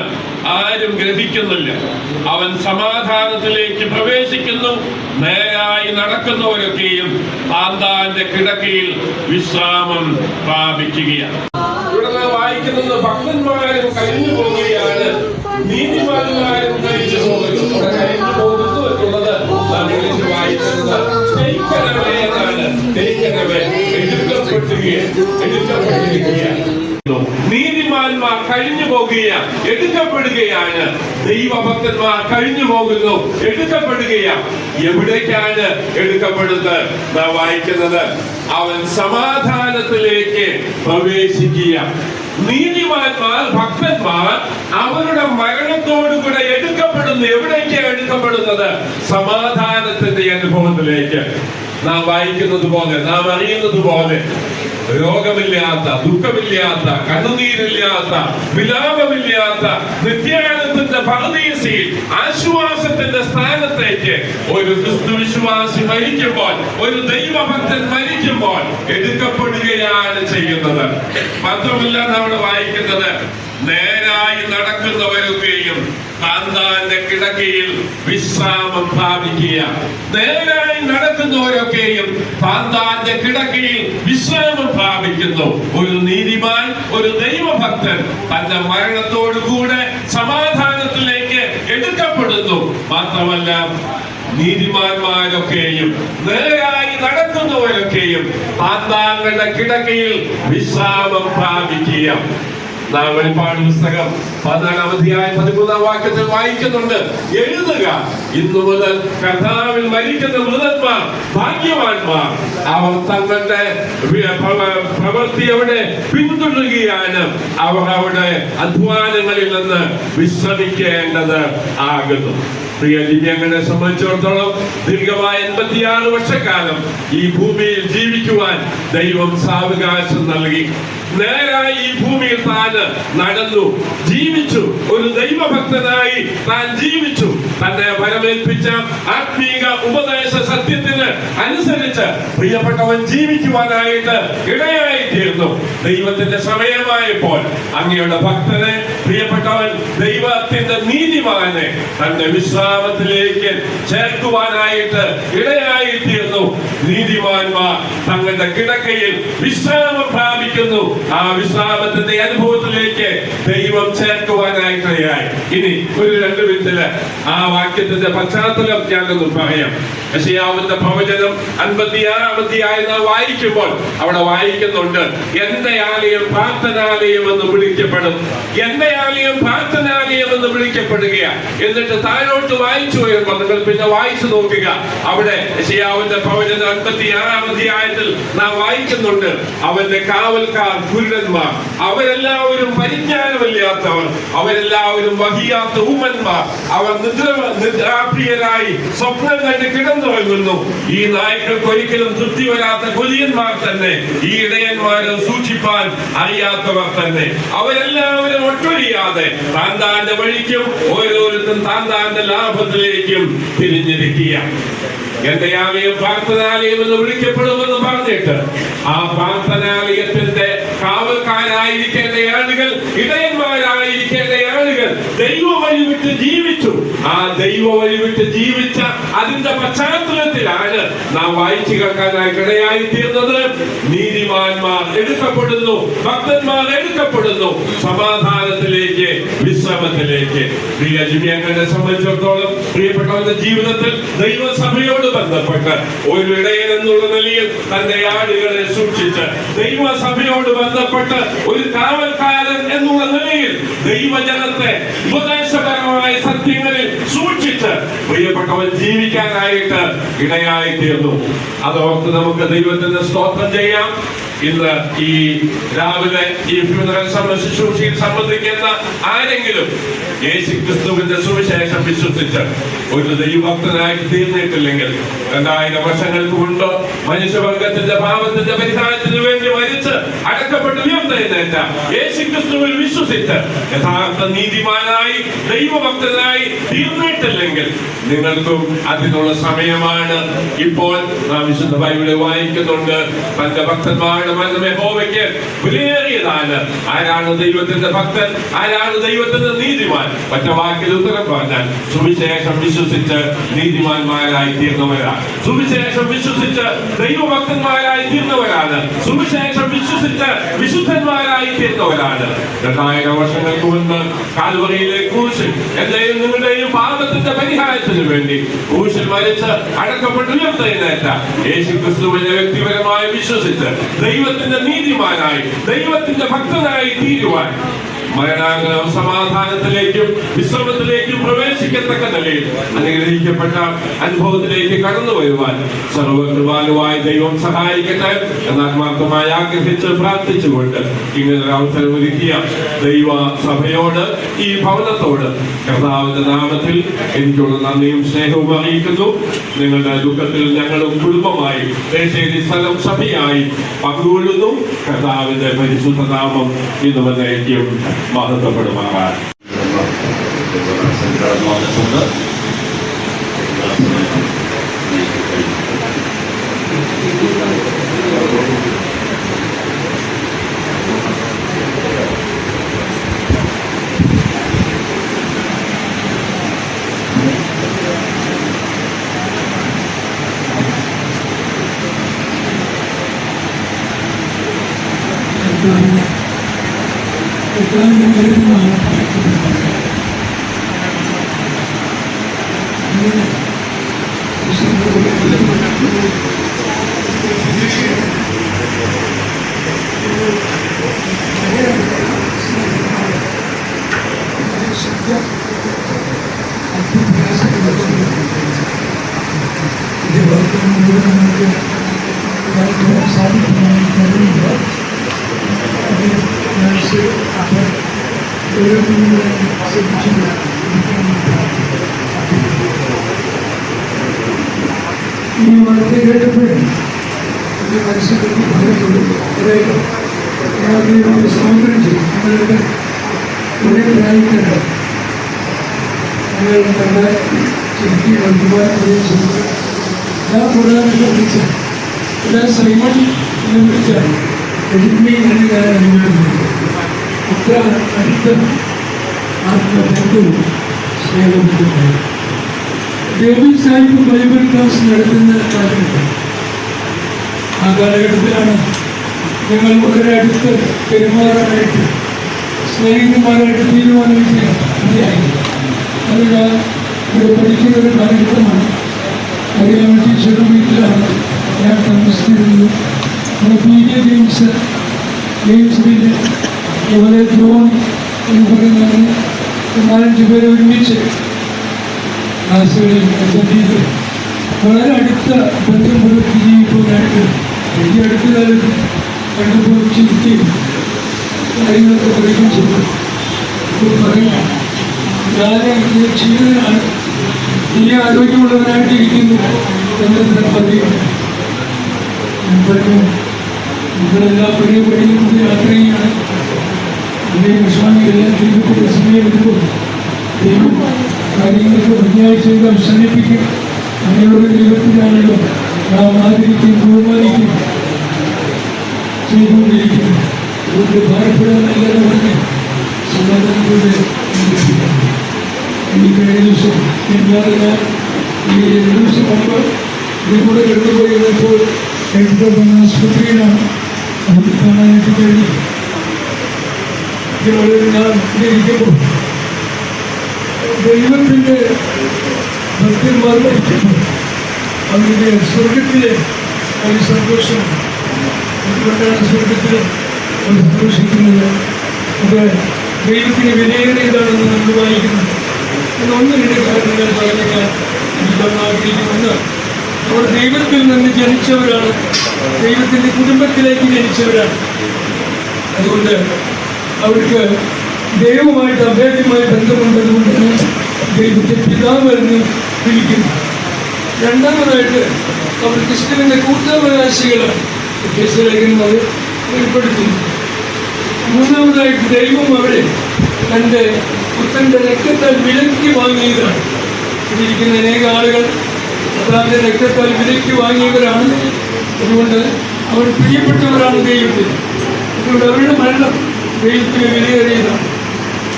ആരും ഗ്രഹിക്കുന്നില്ല. അവൻ സമാധാനത്തിലേക്ക് പ്രവേശിക്കുന്നു. നേരായി നടക്കുന്നവരൊക്കെയും താന്താന്റെ കിടക്കയിൽ വിശ്രാമം പ്രാപിക്കുകയാണ്. ഇവിടെ വായിക്കുന്നത് ഭക്തന്മാരും കഴിഞ്ഞു പോവുകയാണ്, നീതിമാന്മാരും കഴിഞ്ഞു പോകുന്നു. ഇവിടെ കഴിഞ്ഞു പോകുന്നു എന്നുള്ളത് നാം വിളിച്ച് വായിക്കുന്നത് ജയിക്കണമേ എന്നാണ്. ജയിക്കണമേ, എടുക്കപ്പെട്ടിരിക്കുകയാണ്. നീതിമാന്മാർ കഴിഞ്ഞു പോകുകയാണ്, എടുക്കപ്പെടുകയാണ്. ദൈവഭക്തന്മാർ കഴിഞ്ഞു പോകുന്നു, എടുക്കപ്പെടുകയാണ്. എവിടേക്കാണ് എടുക്കപ്പെടുന്നത്? നാം വായിക്കുന്നത് അവൻ സമാധാനത്തിലേക്ക് പ്രവേശിക്കുക. നീതിമാന്മാർ, ഭക്തന്മാർ അവരുടെ മരണത്തോടുകൂടെ എടുക്കപ്പെടുന്നു. എവിടേക്കാണ് എടുക്കപ്പെടുന്നത്? സമാധാനത്തിന്റെ അനുഭവത്തിലേക്ക്. നാം വായിക്കുന്നത് പോലെ, നാം അറിയുന്നത് പോലെ, രോഗമില്ലാത്ത, ദുഃഖമില്ലാത്ത, കണ്ണുനീരില്ലാത്ത, വിലാപമില്ലാത്ത നിത്യാനന്ദത്തിന്റെ പരദീസയിൽ ആശ്വാസത്തിന്റെ സ്ഥാനത്തേക്ക് ഒരു ക്രിസ്തുവിശ്വാസി മരിക്കുമ്പോൾ, ഒരു ദൈവഭക്തൻ മരിക്കുമ്പോൾ എടുക്കപ്പെടുകയാണ് ചെയ്യുന്നത്. മാത്രമല്ല നമ്മൾ വായിക്കുന്നത് നേരായി നടക്കുന്നവരൊക്കെയും താന്താന്റെ കിടക്കയിൽ വിശ്രാമം പ്രാപിക്കുക. നേരായി നടക്കുന്നവരൊക്കെയും താന്താന്റെ കിടക്കയിൽ വിശ്രാമം പ്രാപിക്കുന്നു. ഒരു നീതിമാൻ, ഒരു ദൈവഭക്തൻ തന്റെ മരണത്തോടുകൂടെ സമാധാനത്തിലേക്ക് എടുക്കപ്പെടുന്നു. മാത്രമല്ല നീതിമാന്മാരൊക്കെയും നേരായി നടക്കുന്നവരൊക്കെയും താന്താങ്ങളുടെ കിടക്കയിൽ വിശ്രാമം പ്രാപിക്കുക. നാം വെളിപ്പാട് പുസ്തകം 14-ാം അധ്യായം 13-ാം വാക്യത്തിൽ വായിക്കുന്നുണ്ട്, എഴുതുക, ഇന്നു മുതൽ കർത്താവിൽ മരിക്കുന്ന മൃതന്മാർ ഭാഗ്യവാന്മാർ, അവർ തങ്ങളുടെ പ്രവൃത്തി അവിടെ പിന്തുടരുകയാണ്, അവർ അവിടെ അധ്വാനങ്ങളിൽ നിന്ന് വിശ്രമിക്കേണ്ടത് ആകുന്നു. പ്രിയ ദിവ്യങ്ങളെ സംബന്ധിച്ചിടത്തോളം ദീർഘമായ 86 വർഷക്കാലം ഈ ഭൂമിയിൽ ജീവിക്കുവാൻ ദൈവം സാവകാശം നൽകി. നേരായി ഈ ഭൂമിയിൽ താൻ നടന്നു, ജീവിച്ചു. ഒരു ദൈവഭക്തനായി താൻ ജീവിച്ചു. തന്നെ ഫലമേൽപ്പിച്ച ആത്മീക ഉപദേശ സത്യത്തിന് അനുസരിച്ച് പ്രിയപ്പെട്ടവൻ ജീവിക്കുവാനായിട്ട് ഇടയായി തീർന്നു. ദൈവത്തിന്റെ സമയമായപ്പോൾ അങ്ങയുടെ ഭക്തനെ, പ്രിയപ്പെട്ടവൻ ദൈവത്തിന്റെ നീതിമാനെ തന്റെ വിശ്രാമത്തിലേക്ക് ചേർക്കുവാനായിട്ട് ഇടയായി തീർന്നു. നീതിമാന്മാർ തങ്ങളുടെ കിടക്കയിൽ വിശ്രാമം പ്രാപിക്കുന്നു. ആ വിശ്രാമത്തിന്റെ അനുഭവത്തിലേക്ക് ദൈവം ചേർക്കുവാനായിട്ടിടയായി. ഇനി ഒരു 2 മിനിറ്റില് ആ വാക്യത്തിന്റെ പശ്ചാത്തലം ഞാനൊന്ന് പറയാം. യെശയ്യാവിന്റെ പ്രവചനം 56-ാം അധ്യായം നാം വായിക്കുമ്പോൾ അവിടെ വായിക്കുന്നുണ്ട്, എന്റെ ആലയം പ്രാർത്ഥനാലയം എന്ന് വിളിക്കപ്പെടും. എന്റെ ആലയം പ്രാർത്ഥനാലയം എന്ന് വിളിക്കപ്പെടുകയാണ്. എന്നിട്ട് താഴോട്ട് വായിച്ചു വരുമ്പോൾ നിങ്ങൾ പിന്നെ വായിച്ചു നോക്കുക. അവിടെ യെശയ്യാവിന്റെ പ്രവചനം 56-ാം അധ്യായത്തിൽ നാം വായിക്കുന്നുണ്ട്, അവന്റെ കാവൽക്കാർ കുരുടന്മാർ, അവരെല്ലാവരും പരിജ്ഞാനമില്ലാത്തവർ, അവരെല്ലാവരും വഹിയാത്ത ഊമന്മാർ, അവർ നിദ്രാപ്രിയരായി സ്വപ്നം കണ്ട് കിടന്നുറങ്ങുന്നു. ഈ നായ്ക്കൾക്ക് ഒരിക്കലും തൃപ്തി വരാത്ത കൊലിയന്മാർ തന്നെ, ഈ ഇടയന്മാരെ സൂക്ഷിപ്പാൻ അറിയാത്തവർ തന്നെ, അവരെല്ലാവരും ഒട്ടൊഴിയാതെ താന്താന്റെ വഴിക്കും ഓരോരുത്തരും താന്താന്റെ ലാഭത്തിലേക്കും തിരിഞ്ഞിരിക്കുക. എന്റെ ആലയം പ്രാർത്ഥനാലയം എന്ന് വിളിക്കപ്പെടുമെന്ന് പറഞ്ഞിട്ട് ആ പ്രാർത്ഥനാലയത്തിന്റെ കാവൽക്കാരായിരിക്കേണ്ട ആളുകൾ, ഇടയന്മാരായിരിക്കേണ്ട ആളുകൾ ദൈവ വഴി വിട്ട് ജീവിച്ചു. ആ ദൈവ വഴി വിട്ട് ജീവിച്ച അതിന്റെ പശ്ചാത്തലത്തിലാണ് നാം വായിച്ചു കേൾക്കാനായി ഇടയായി തീർന്നത്. നീതിമാന്മാർ എടുക്കപ്പെടുന്നു, ഭക്തന്മാർ എടുക്കപ്പെടുന്നു സമാധാനത്തിലേക്ക്, വിശ്രമത്തിലേക്ക്. പ്രിയ ദിവ്യങ്ങളെ സംബന്ധിച്ചിടത്തോളം പ്രിയപ്പെട്ടവരുടെ ജീവിതത്തിൽ ദൈവസഭയോട് ബന്ധപ്പെട്ട് ഒരു ഇടയൻ എന്നുള്ള നിലയിൽ തന്റെ ആടുകളെ സൂക്ഷിച്ച്, ദൈവസഭയോട് ബന്ധപ്പെട്ട് ഒരു കാവൽക്കാരൻ എന്നുള്ള നിലയിൽ ദൈവജനത്തെ ഉപദേശപരമായ സത്യങ്ങളിൽ സൂക്ഷിച്ച് പ്രിയപ്പെട്ടവൻ ജീവിക്കാനായിട്ട് ഇടയായി തീർന്നു. അതോർത്ത് നമുക്ക് ദൈവത്തിന് സ്തോത്രം ചെയ്യാം. ഇന്ന് ഈ രാവിലെ ഈ ഫ്യൂണറൽ ശുശ്രൂഷയിൽ സംബന്ധിക്കുന്ന ആരെങ്കിലും യേശുക്രിസ്തുവിന്റെ സുവിശേഷം വിശ്വസിച്ച് ഒരു ദൈവഭക്തനായി തീർന്നിട്ടില്ലെങ്കിൽ, 2000 വർഷങ്ങൾക്ക് മുൻപ് മനുഷ്യവർഗത്തിന്റെ പാപത്തിന്റെ പരിഹാരത്തിന് വേണ്ടി മരിച്ച് അടക്കപ്പെട്ട് ഉയർത്തെഴുന്നേറ്റ യേശുക്രിസ്തുവിൽ വിശ്വസിച്ച് യഥാർത്ഥ നീതിമാനായി ദൈവഭക്തനായി തീർന്നിട്ടില്ലെങ്കിൽ നിങ്ങൾക്കും അതിനുള്ള സമയമാണ് ഇപ്പോൾ. നാം വിശുദ്ധ ബൈബിളിൽ വായിക്കുന്നുണ്ട്, തന്റെ ഭക്തന്മാരുടെ മരണം യഹോവയ്ക്ക് വിലയേറിയതാണ്. ആരാണ് ദൈവത്തിന്റെ ഭക്തൻ? ആരാണ് ദൈവത്തിന്റെ നീതിമാൻ? ഒറ്റ വാക്കിൽ ഉത്തരം പറഞ്ഞാൽ സുവിശേഷം വിശ്വസിച്ച് നീതിമാന്മാരായി തീർന്നവരാണ്. സുവിശേഷം വിശ്വസിച്ച് ദൈവഭക്തന്മാരായി തീർന്നവരാണ്. സുവിശേഷം വിശ്വസിച്ച് വിശുദ്ധന്മാരായി തീർന്നവരാണ്. 2000 വർഷങ്ങൾക്ക് മുൻപ് കാൽവറിയിലെ ക്രൂശിൽ എന്റെയും നിങ്ങളുടെയും പാപത്തിന്റെ പരിഹാരത്തിന് വേണ്ടി ക്രൂശിൽ മരിച്ച് അടക്കപ്പെട്ട് ഉയർത്തെഴുന്നേറ്റ യേശുക്രിസ്തുവിനെ വ്യക്തിപരമായി വിശ്വസിച്ച് ദൈവത്തിന്റെ നീതിമാനായി ദൈവത്തിന്റെ ഭക്തനായി തീരുവാൻ മരണാനന്തരം സമാധാനത്തിലേക്കും വിശ്രമത്തിലേക്കും പ്രവേശിക്കത്തക്ക നിലയിൽ അനുഗ്രഹിക്കപ്പെട്ട അനുഭവത്തിലേക്ക് കടന്നു വരുവാൻ സർവകൃപാലുവായ ദൈവം സഹായിക്കട്ടെ എന്ന് ആത്മാർത്ഥമായി ആഗ്രഹിച്ച് പ്രാർത്ഥിച്ചുകൊണ്ട് ഇങ്ങനെ ഒരു അവസരം ഒരുക്കിയ ദൈവ സഭയോട് ഈ ഭവനത്തോട് കർത്താവിന്റെ നാമത്തിൽ എനിക്കുള്ള നന്ദിയും സ്നേഹവും അറിയിക്കുന്നു. നിങ്ങളുടെ ദുഃഖത്തിൽ ഞങ്ങളും കുടുംബമായി ദേശേരി സ്ഥലം സഭയായി പങ്കുകൊള്ളുന്നു. കർത്താവിന്റെ പരിശുദ്ധ നാമം ഇന്ന് വന്നേക്കും മഹത്വപ്പെടുമാറാൻ. ഈ വാർത്ത കേട്ടപ്പോഴേ മനസ്സിലേക്ക് സ്വാഗതം ചെയ്യും. നിങ്ങളുടെ കുറെ പ്രായത്തിലുണ്ട്. നിങ്ങൾ നമ്മുടെ ശരിക്കും അഭിമാനം ഞാൻ കൂടാതെ ശ്രദ്ധിച്ച ഇവിടെ സൈമൺ എന്ന് വിളിച്ചാൽ എഴുതി എന്ന് ഞാൻ അനുഭവിക്കുന്നു. അത്ര അടുത്ത ആത്മബന്ധവും സ്നേഹബന്ധവുമായി ഡേവിഡ് സാഹിബ് ബൈബിൾ ക്ലാസ് നടത്തുന്ന കാലഘട്ടം. ആ കാലഘട്ടത്തിലാണ് ഞങ്ങൾ വളരെ അടുത്ത് പെരുമാറാനായിട്ട് സ്നേഹിതന്മാരായിട്ട് തീരുമാനിക്കുകയായി. അത് ഞാൻ ഇവിടെ പഠിക്കുന്ന ഒരു കാലഘട്ടമാണ്. അറിയാൻ ടീച്ചറുടെ വീട്ടിലാണ് ഞാൻ താമസിച്ചിരുന്നത്. PJ ജെയിംസിൻ്റെ അതുപോലെ ജോൺ എന്ന് പറയുന്ന 4-5 പേരെ ഒരുമിച്ച് ക്ലാസ്സുകളിൽ അറ്റൻഡ് വളരെ അടുത്ത ബന്ധം പുലർത്തി ജീവിക്കാനായിട്ട് ഈ അടുത്ത കാലത്ത് കണ്ടപ്പോൾ ചിരിക്കുകയും കാര്യങ്ങളൊക്കെ പറയുകയും ചെയ്തു. ഇപ്പോൾ പറയാം, ഞാൻ ഇത് ക്ഷീണനാണ്, ഈ ആരോഗ്യമുള്ളവനായിട്ട് ഇരിക്കുന്നു എന്നതിനെ പറയുക. ഞാൻ പറഞ്ഞു, നിങ്ങളെല്ലാം പഴയ പടിയിൽ കൊണ്ട് യാത്ര ചെയ്യുകയാണ്. അതേ വിശ്വാമികളെല്ലാം ദൈവത്തിൻ്റെ സമയം വരുമ്പോൾ ദൈവം കാര്യങ്ങൾക്ക് ഭംഗിയായി ചെയ്ത് അവസാനിപ്പിക്കും. അങ്ങനെയുള്ള ദൈവത്തിനാണല്ലോ നാം ആദരിക്കും ബഹുമാനിക്കും ചെയ്തുകൊണ്ടിരിക്കുന്നു. അതുകൊണ്ട് ഭാരപ്പെടാനല്ലാതെ പറഞ്ഞ് സമാധാനത്തോടെ ഈ കഴിഞ്ഞ ദിവസം ഞാൻ ഈ 2 ദിവസം മുമ്പ് ഇതിലൂടെ കടന്നുപോയി വന്നപ്പോൾ എഴുതുന്ന ആസ്പത്രിയിലാണ് അത് കാണാനായിട്ട് കഴിഞ്ഞു. ഞാൻ ഇരിക്കുമ്പോൾ ദൈവത്തിൻ്റെ ഭക്തന്മാർ മരിക്കുമ്പോൾ അവരുടെ സ്വർഗത്തിലെ ഒരു സന്തോഷം. അതുകൊണ്ടാണ് സ്വർഗത്തിൽ അവർ സന്തോഷിക്കുന്നത്. അത് ദൈവത്തിന് വിലയേറിയതാണെന്ന് നമ്മൾ വായിക്കുന്നത്. ഒന്ന് 2 കാര്യങ്ങൾ പറഞ്ഞാൽ എനിക്കൊന്ന് ആഗ്രഹിക്കുന്നു. അവർ ദൈവത്തിൽ നിന്ന് ജനിച്ചവരാണ്, ദൈവത്തിൻ്റെ കുടുംബത്തിലേക്ക് ജനിച്ചവരാണ്. അതുകൊണ്ട് അവർക്ക് ദൈവവുമായിട്ട് അഭേദ്യമായ ബന്ധമുണ്ടതുകൊണ്ടാണ് ദൈവത്തെ പിതാവ് എന്ന് വിളിക്കുന്നു. രണ്ടാമതായിട്ട് അവർ ക്രിസ്തുവിൻ്റെ കൂട്ടാവകാശികളാണ്. ലേഖനം വെളിപ്പെടുത്തുന്നു. മൂന്നാമതായിട്ട് ദൈവം അവരെ തൻ്റെ പുത്രൻ്റെ രക്തത്താൽ വിലക്കി വാങ്ങിയതാണ്. ഇരിക്കുന്ന അനേക ആളുകൾ അതാൻ്റെ രക്തത്താൽ വിലക്കി വാങ്ങിയവരാണ്. അതുകൊണ്ട് അവർ പ്രിയപ്പെട്ടവരാണ് ദൈവത്തിന്. അതുകൊണ്ട് അവരുടെ മരണം ദൈവത്തിന് വിലയേറിയതാണ്.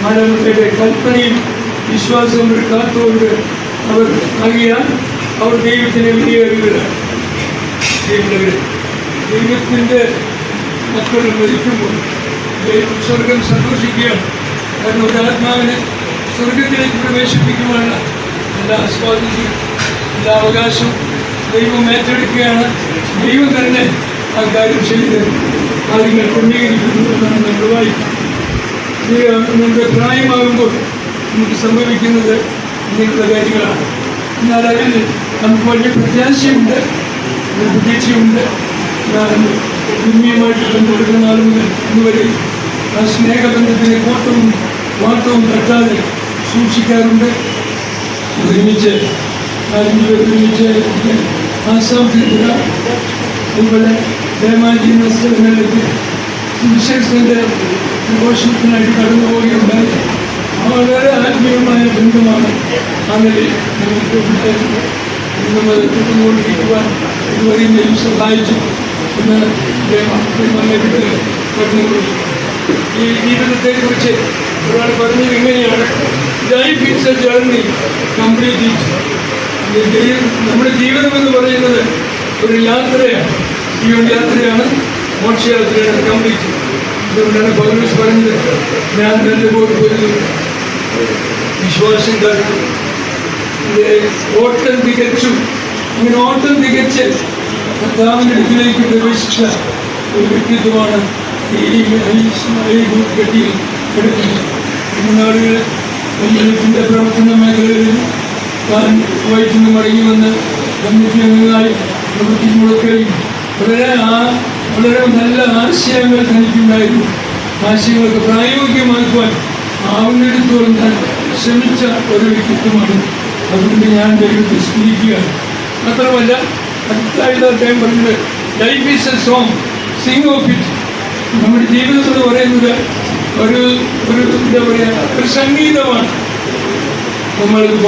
മരണത്തിന്റെ കൽപ്പനയും വിശ്വാസവും അവർ കാത്തുകൊണ്ട് അവർ ആകിയാൽ അവർ ദൈവത്തിന് വിലയേറിയവരാണ്. ദൈവത്തിൻ്റെ മക്കൾ മരിക്കുമ്പോൾ സ്വർഗം സന്തോഷിക്കുകയാണ്. കാരണം ഒരു ആത്മാവിനെ സ്വർഗത്തിലേക്ക് പ്രവേശിപ്പിക്കുവാനുള്ള എല്ലാ സ്വാതന്ത്ര്യം, എല്ലാ അവകാശവും ദൈവം ഏറ്റെടുക്കുകയാണ്. ദൈവം തന്നെ ആ കാര്യം ചെയ്ത് കാര്യങ്ങൾ ക്രമീകരിക്കുന്നതാണ് നമ്മൾ വായിക്കുന്നത്. നമ്മുടെ പ്രായമാകുമ്പോൾ നമുക്ക് സംഭവിക്കുന്നത് ഇങ്ങനെയുള്ള കാര്യങ്ങളാണ്. എന്നാൽ അതിൽ നമുക്ക് വലിയ പ്രത്യാശയുണ്ട്, പ്രതീക്ഷയുണ്ട്. ഭൂമിയുമായിട്ട് ബന്ധപ്പെടുന്ന നാൾ മുതൽ ഇന്നുവരെ ആ സ്നേഹബന്ധത്തിൻ്റെ കോട്ടവും വാട്ടവും തട്ടാതെ സൂക്ഷിക്കാറുണ്ട്. ഒരുമിച്ച് ആസാം ത്രിപുര അതുപോലെ ദേമാജി എന്ന സ്ഥലങ്ങളിലേക്ക് വിശേഷത്തിൻ്റെ ഘോഷത്തിനായിട്ട് കടന്നു പോവുകയുണ്ടായി. വളരെ ആത്മീയമായ ബന്ധമാണ് ആ നിലയിൽ നമുക്ക് കൊണ്ടിരിക്കുവാൻ ഇതുവരെയും സഹായിച്ചു എന്ന് പറഞ്ഞു. ഈ ജീവിതത്തെക്കുറിച്ച് ഒരാൾ പറഞ്ഞത് ഇങ്ങനെയാണ്: life is A journey complete. നമ്മുടെ ജീവിതം എന്ന് പറയുന്നത് ഒരു യാത്രയാണ്, ജീവൻയാത്രയാണ്, മോക്ഷയാത്രയാണ്, കംപ്ലീറ്റ്. അതുകൊണ്ടാണ് പൗലോസ് പറഞ്ഞത്, ഞാൻ എൻ്റെ പോലും വിശ്വാസം കാട്ടും, ഓട്ടം തികച്ചു. അങ്ങനെ ഓട്ടം തികച്ച് കർത്താവിൻ്റെ അടുക്കിലേക്ക് പ്രവേശിച്ച ഒരു വ്യക്തിത്വമാണ് ഈ കെട്ടിയിൽ എടുക്കുന്നത്. നാളുകൾ ദൈവത്തിൻ്റെ പ്രവർത്തന മേഖലകളിൽ താൻ വൈകിട്ട് നിന്ന് മടങ്ങി വന്ന് കമ്മിറ്റി അംഗങ്ങളായി പ്രവർത്തിക്കുമ്പോഴൊക്കെയും വളരെ നല്ല ആശയങ്ങൾ തനിക്കുണ്ടായിരുന്നു. ആശയങ്ങൾക്ക് പ്രായോഗികമാക്കുവാൻ ആവുന്നിടത്തോളം താൻ ശ്രമിച്ച ഒരു വ്യക്തിത്വമാണ്. അതുകൊണ്ട് ഞാൻ ദൈവത്തെ സ്മരിക്കുകയാണ്. മാത്രമല്ല അടുത്തായിട്ട് അദ്ദേഹം പറഞ്ഞത്, life is A song, Singh of it. നമ്മുടെ ജീവിതം എന്ന് പറയുന്നത് ഒരു എന്താ പറയുക, ഒരു സംഗീതമാണ്. നമ്മൾക്ക്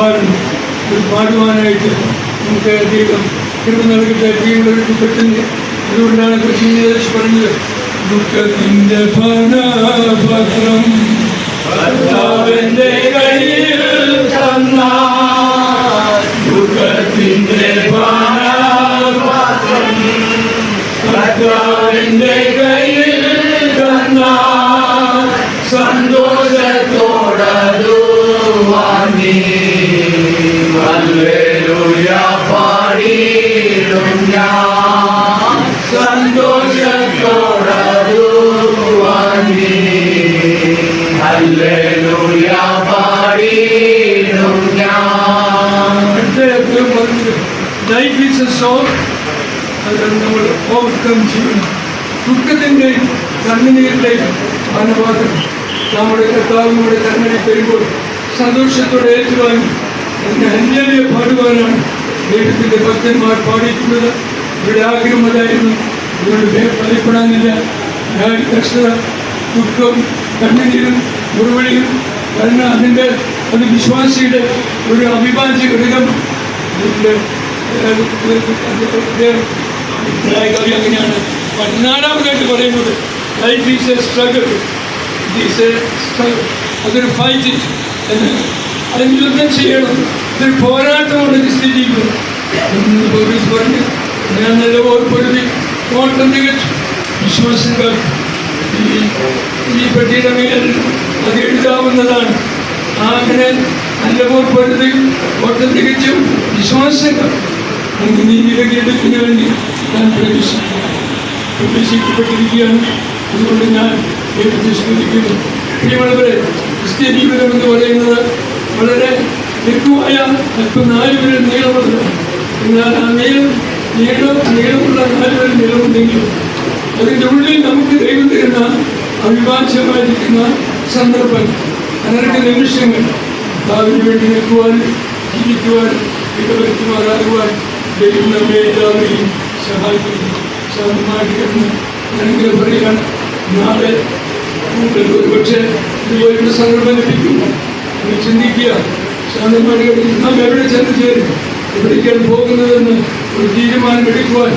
പാടുവാനായിട്ട് നമുക്ക് ദൈവം കൃപ നൽകട്ടെ. പ്രിയമുള്ളവർക്ക് പെട്ടെന്ന് അതുകൊണ്ടാണ് കൃഷ്ണ പറഞ്ഞത്, ദുഃഖത്തിൻ്റെ ഫലപത്രം കർത്താവിൻ്റെ കയ്യിൽ തന്നാൽ, ദുഃഖത്തിൻ്റെ ഫലപത്രം കർത്താവിൻ്റെ കയ്യിൽ തന്നാൽ, സന്തോഷത്തോടു വാങ്ങി ഹല്ലേലൂയ പാടിയിടും ഞാൻ, സന്തോഷത്തോടു വാങ്ങി ഹല്ലേലൂയ പാടിയിടും ഞാൻ. Life is A song. അത് നമ്മൾ ഓവർകം ചെയ്യണം. ദുഃഖത്തിൻ്റെ കണ്ണുനീരിൻ്റെ അനുവാദം നമ്മുടെ കർത്താവ് നമ്മുടെ കണ്ണടി തരുമ്പോൾ സന്തോഷത്തോടെ ഏറ്റുവാങ്ങി അതിൻ്റെ അന്യതയെ പാടുവാനാണ് ദൈവത്തിൻ്റെ ഭക്തന്മാർ പാടിയിട്ടുള്ളത്. ഇവിടെ ആഗ്രഹം അതായിരുന്നു. അതുകൊണ്ട് ഭയപ്പെടാനില്ല. കഷ്ടത, ദുഃഖം, കണ്ണുനീരും മുറിവിളിയും കാരണം അത് വിശ്വാസിയുടെ ഒരു അവിഭാജ്യ ഘടകം. അങ്ങനെയാണ്. 14ാമതായിട്ട് പറയുന്നത്, ലൈഫ് ഈസ് എ സ്ട്രഗിൾ. അതൊരു ഫൈറ്റ് എന്ന്, അതിന് യുദ്ധം ചെയ്യണം. ഇതൊരു പോരാട്ടമുള്ള സ്ഥിതിക്കുന്നു. പോലീസ് പറഞ്ഞു, ഞാൻ നല്ല ഓർപ്പെടുത്തി ഓട്ടം തികച്ചു. വിശ്വാസം കാട്ടും. ഈ പെട്ടിയുടെ മേൽ അത് എഴുതാവുന്നതാണ്. അങ്ങനെ നല്ല ഓർപ്പെടുത്തി ഓട്ടം തികച്ചു വിശ്വാസം കാട്ടും. എനിക്ക് നീതിയിലേക്ക് എടുക്കുന്നതിന് വേണ്ടി ഞാൻ പ്രവേശിക്കപ്പെട്ടിരിക്കുകയാണ്. അതുകൊണ്ട് ഞാൻ ദൈവത്തെ സ്തുതിക്കുന്നു. പ്രിയമുള്ളവരെ, ക്രിസ്ത്യ ജീവിതം എന്ന് പറയുന്നത് വളരെ ലഘുവായ അല്പം 4 വിരൽ നീളമുള്ളതാണ്. എന്നാൽ ആ നീളമുള്ള 4 വിരൽ നീളമുണ്ടെങ്കിലും അതിൻ്റെ ഉള്ളിൽ നമുക്ക് ദൈവം തരുന്ന അവിഭാജ്യമായിരിക്കുന്ന സന്ദർഭം, അനർഘ നിമിഷങ്ങൾ ഭാവിന് വേണ്ടി നിൽക്കുവാനും ജീവിക്കുവാനും ഇടവരുത്തുമാറാകുവാൻ ദൈവം നമ്മെ എല്ലാവരെയും സഹായിക്കുന്നു. സമാധിക്കുന്നു ഞാനിങ്ങനെ പറയുകയാണ്. നാളെ ഒരുപക്ഷെ ഇതുപോലുള്ള സന്ദർഭം ലഭിക്കും. നിങ്ങൾ ചിന്തിക്കുക, ശാന്തമായിട്ട് നാം എവിടെ ചെന്ന് ചേരും, എവിടേക്കാണ് പോകുന്നതെന്ന് ഒരു തീരുമാനമെടുക്കുവാൻ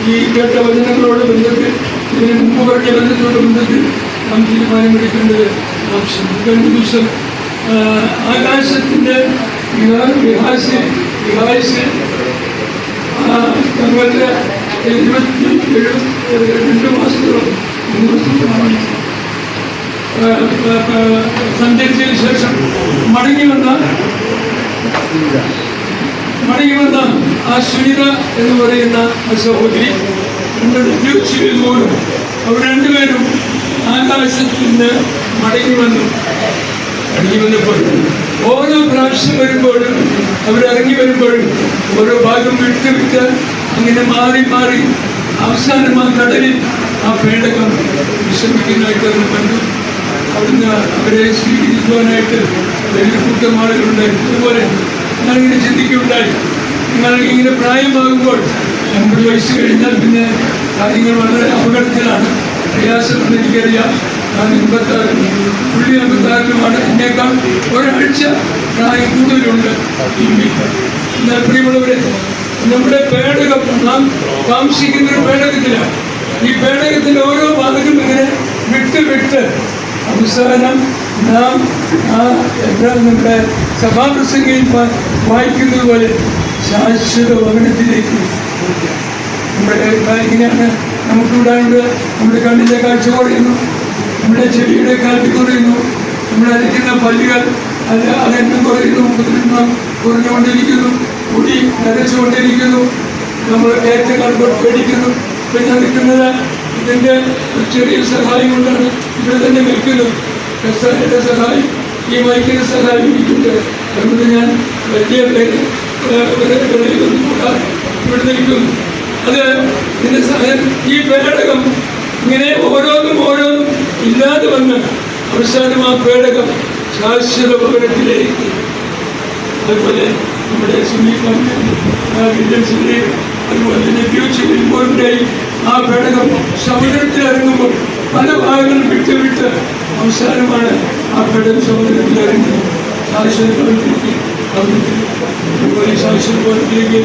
ഈ കേട്ട വചനങ്ങളോട് ബന്ധത്തിൽ ഇതിന് മുമ്പ് പറഞ്ഞ ബന്ധത്തോട് ബന്ധത്തിൽ നാം തീരുമാനമെടുക്കേണ്ടത് ആവശ്യമാണ്. കഴിഞ്ഞ ദിവസം ആകാശത്തിൻ്റെ വിഹാസ് തങ്ങളുടെ 2 മാസത്തോളം സഞ്ചരിച്ചതിന് ശേഷം മടങ്ങി വന്ന ആ സുനിത എന്ന് പറയുന്ന ആ സഹോദരി പോലും അവർ രണ്ടുപേരും ആകാശത്തിന് മടങ്ങി വന്നപ്പോൾ ഓരോ പ്രാവശ്യം വരുമ്പോഴും അവരിറങ്ങി വരുമ്പോഴും ഓരോ ഭാഗം വിട്ട് അങ്ങനെ മാറി അവസാനം ആ കടലിൽ ആ പേടകം വിശ്രമിക്കുന്നതായിട്ട് അവർ കണ്ടു. അവിടുന്ന് അവരെ സ്വീകരിക്കുവാനായിട്ട് വലിയ കൂട്ടം ആളുകളുണ്ടായിരുന്നു. അതുപോലെ ഞാനിങ്ങനെ ചിന്തിക്കുകയുണ്ടായി, നിങ്ങൾ ഇങ്ങനെ പ്രായമാകുമ്പോൾ 50 വയസ്സ് കഴിഞ്ഞാൽ പിന്നെ കാര്യങ്ങൾ വളരെ അപകടത്തിലാണ്. പ്രയാസമെന്ന് എനിക്കറിയാം. ഞാൻ 56 എന്നേക്കാൾ ഒരാഴ്ച പ്രായം കൂടുതലുണ്ട്. എന്നാൽ പ്രിയമുള്ളവരെ, നമ്മുടെ പേടകം നാം താമസിക്കുന്ന ഒരു പേടകത്തിലാണ്. ഈ പേടകത്തിൻ്റെ ഓരോ ഭാഗത്തും ഇങ്ങനെ വിട്ട് അവസാനം നാം നമ്മുടെ സഭാപ്രസംഗയിൽ വായിക്കുന്നത് പോലെ ശാശ്വത ഭവനത്തിലേക്ക് ഇങ്ങനെയാണ് നമുക്കുണ്ടായത്. നമ്മുടെ കണ്ണിൻ്റെ കാഴ്ച കുറയുന്നു, നമ്മുടെ ചെവിയുടെ കാഴ്ച കുറയുന്നു, നമ്മുടെ അരയ്ക്കുന്ന പല്ലുകൾ അതെണ്ണം കുറയുന്നു, കുറഞ്ഞുകൊണ്ടിരിക്കുന്നു, മുടി നരച്ചുകൊണ്ടിരിക്കുന്നു, നമ്മൾ ഏറ്റങ്ങൾ പേടിക്കുന്നു. ഇപ്പം ഞാൻ നിൽക്കുന്നത് ഇതിൻ്റെ ചെറിയ സഹായം കൊണ്ടാണ് ഇവിടെ തന്നെ നിൽക്കുന്നത്. എൻ്റെ സഹായം, ഈ മൈക്കിൻ്റെ സഹായം എനിക്കുണ്ട്. അതുകൊണ്ട് ഞാൻ വലിയ ഇവിടെ നിൽക്കുന്നു. അത് ഇതിൻ്റെ സഹായം. ഈ പേടകം ഇങ്ങനെ ഓരോന്നും ഇല്ലാതെ വന്ന് അവസാനം ആ പേടകം ശാശ്വത ഭവനത്തിലേക്ക്. അതുപോലെ നമ്മുടെ വില്യംസിൻ്റെയും അതുപോലെ തന്നെ ഫ്യൂച്ചറിൻ്റെയും ആ പേടകം സമുദ്രത്തിൽ ഇറങ്ങുമ്പോൾ പല ഭാഗങ്ങളും വിട്ട് അവസാനമാണ് ആ പേടകം സമുദ്രത്തിൽ ഇറങ്ങുന്നത്. ശാശ്വത ഭവനത്തിലേക്ക് അതുപോലെ ശാശ്വത ഭവനത്തിലേക്ക്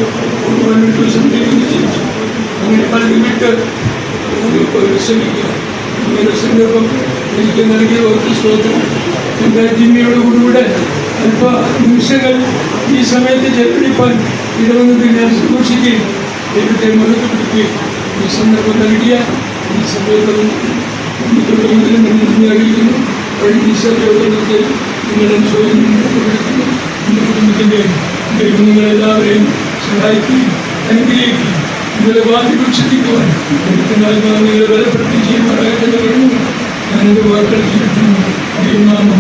അങ്ങനെ പലതും വിട്ട് ശ്രമിക്കുക. അങ്ങനെ സന്ദർഭം എനിക്ക് നൽകിയ ഓർത്ത് സ്തോത്രം. എൻ്റെ ജിമ്മിയോടുകൂടെ അല്പ നിമിഷങ്ങൾ ഈ സമയത്ത് ചെലവഴിപ്പാൻ ഇടവന്നതിൽ ഞാൻ സന്തോഷിക്കുകയും ദൈവത്തെ മഹത്വപ്പെടുത്തുകയും ഈ സന്ദർഭം നൽകിയ ഈ സഭയോടും അറിയിക്കുന്നു. ഈ സഭയോടൊക്കെ നിങ്ങളുടെ കുടുംബത്തിൻ്റെ ദൈവം നിങ്ങളെല്ലാവരെയും സഹായിക്കുകയും അനുഗ്രഹിക്കുകയും നിങ്ങളുടെ വാക്കുകൾ ശ്രദ്ധിക്കുവാൻ നിങ്ങളെ ബലപ്പെടുത്തി ചെയ്യുവാനായിട്ട് പറഞ്ഞു. ഞാനത് വാക്കുകൾ ദൈവനാമം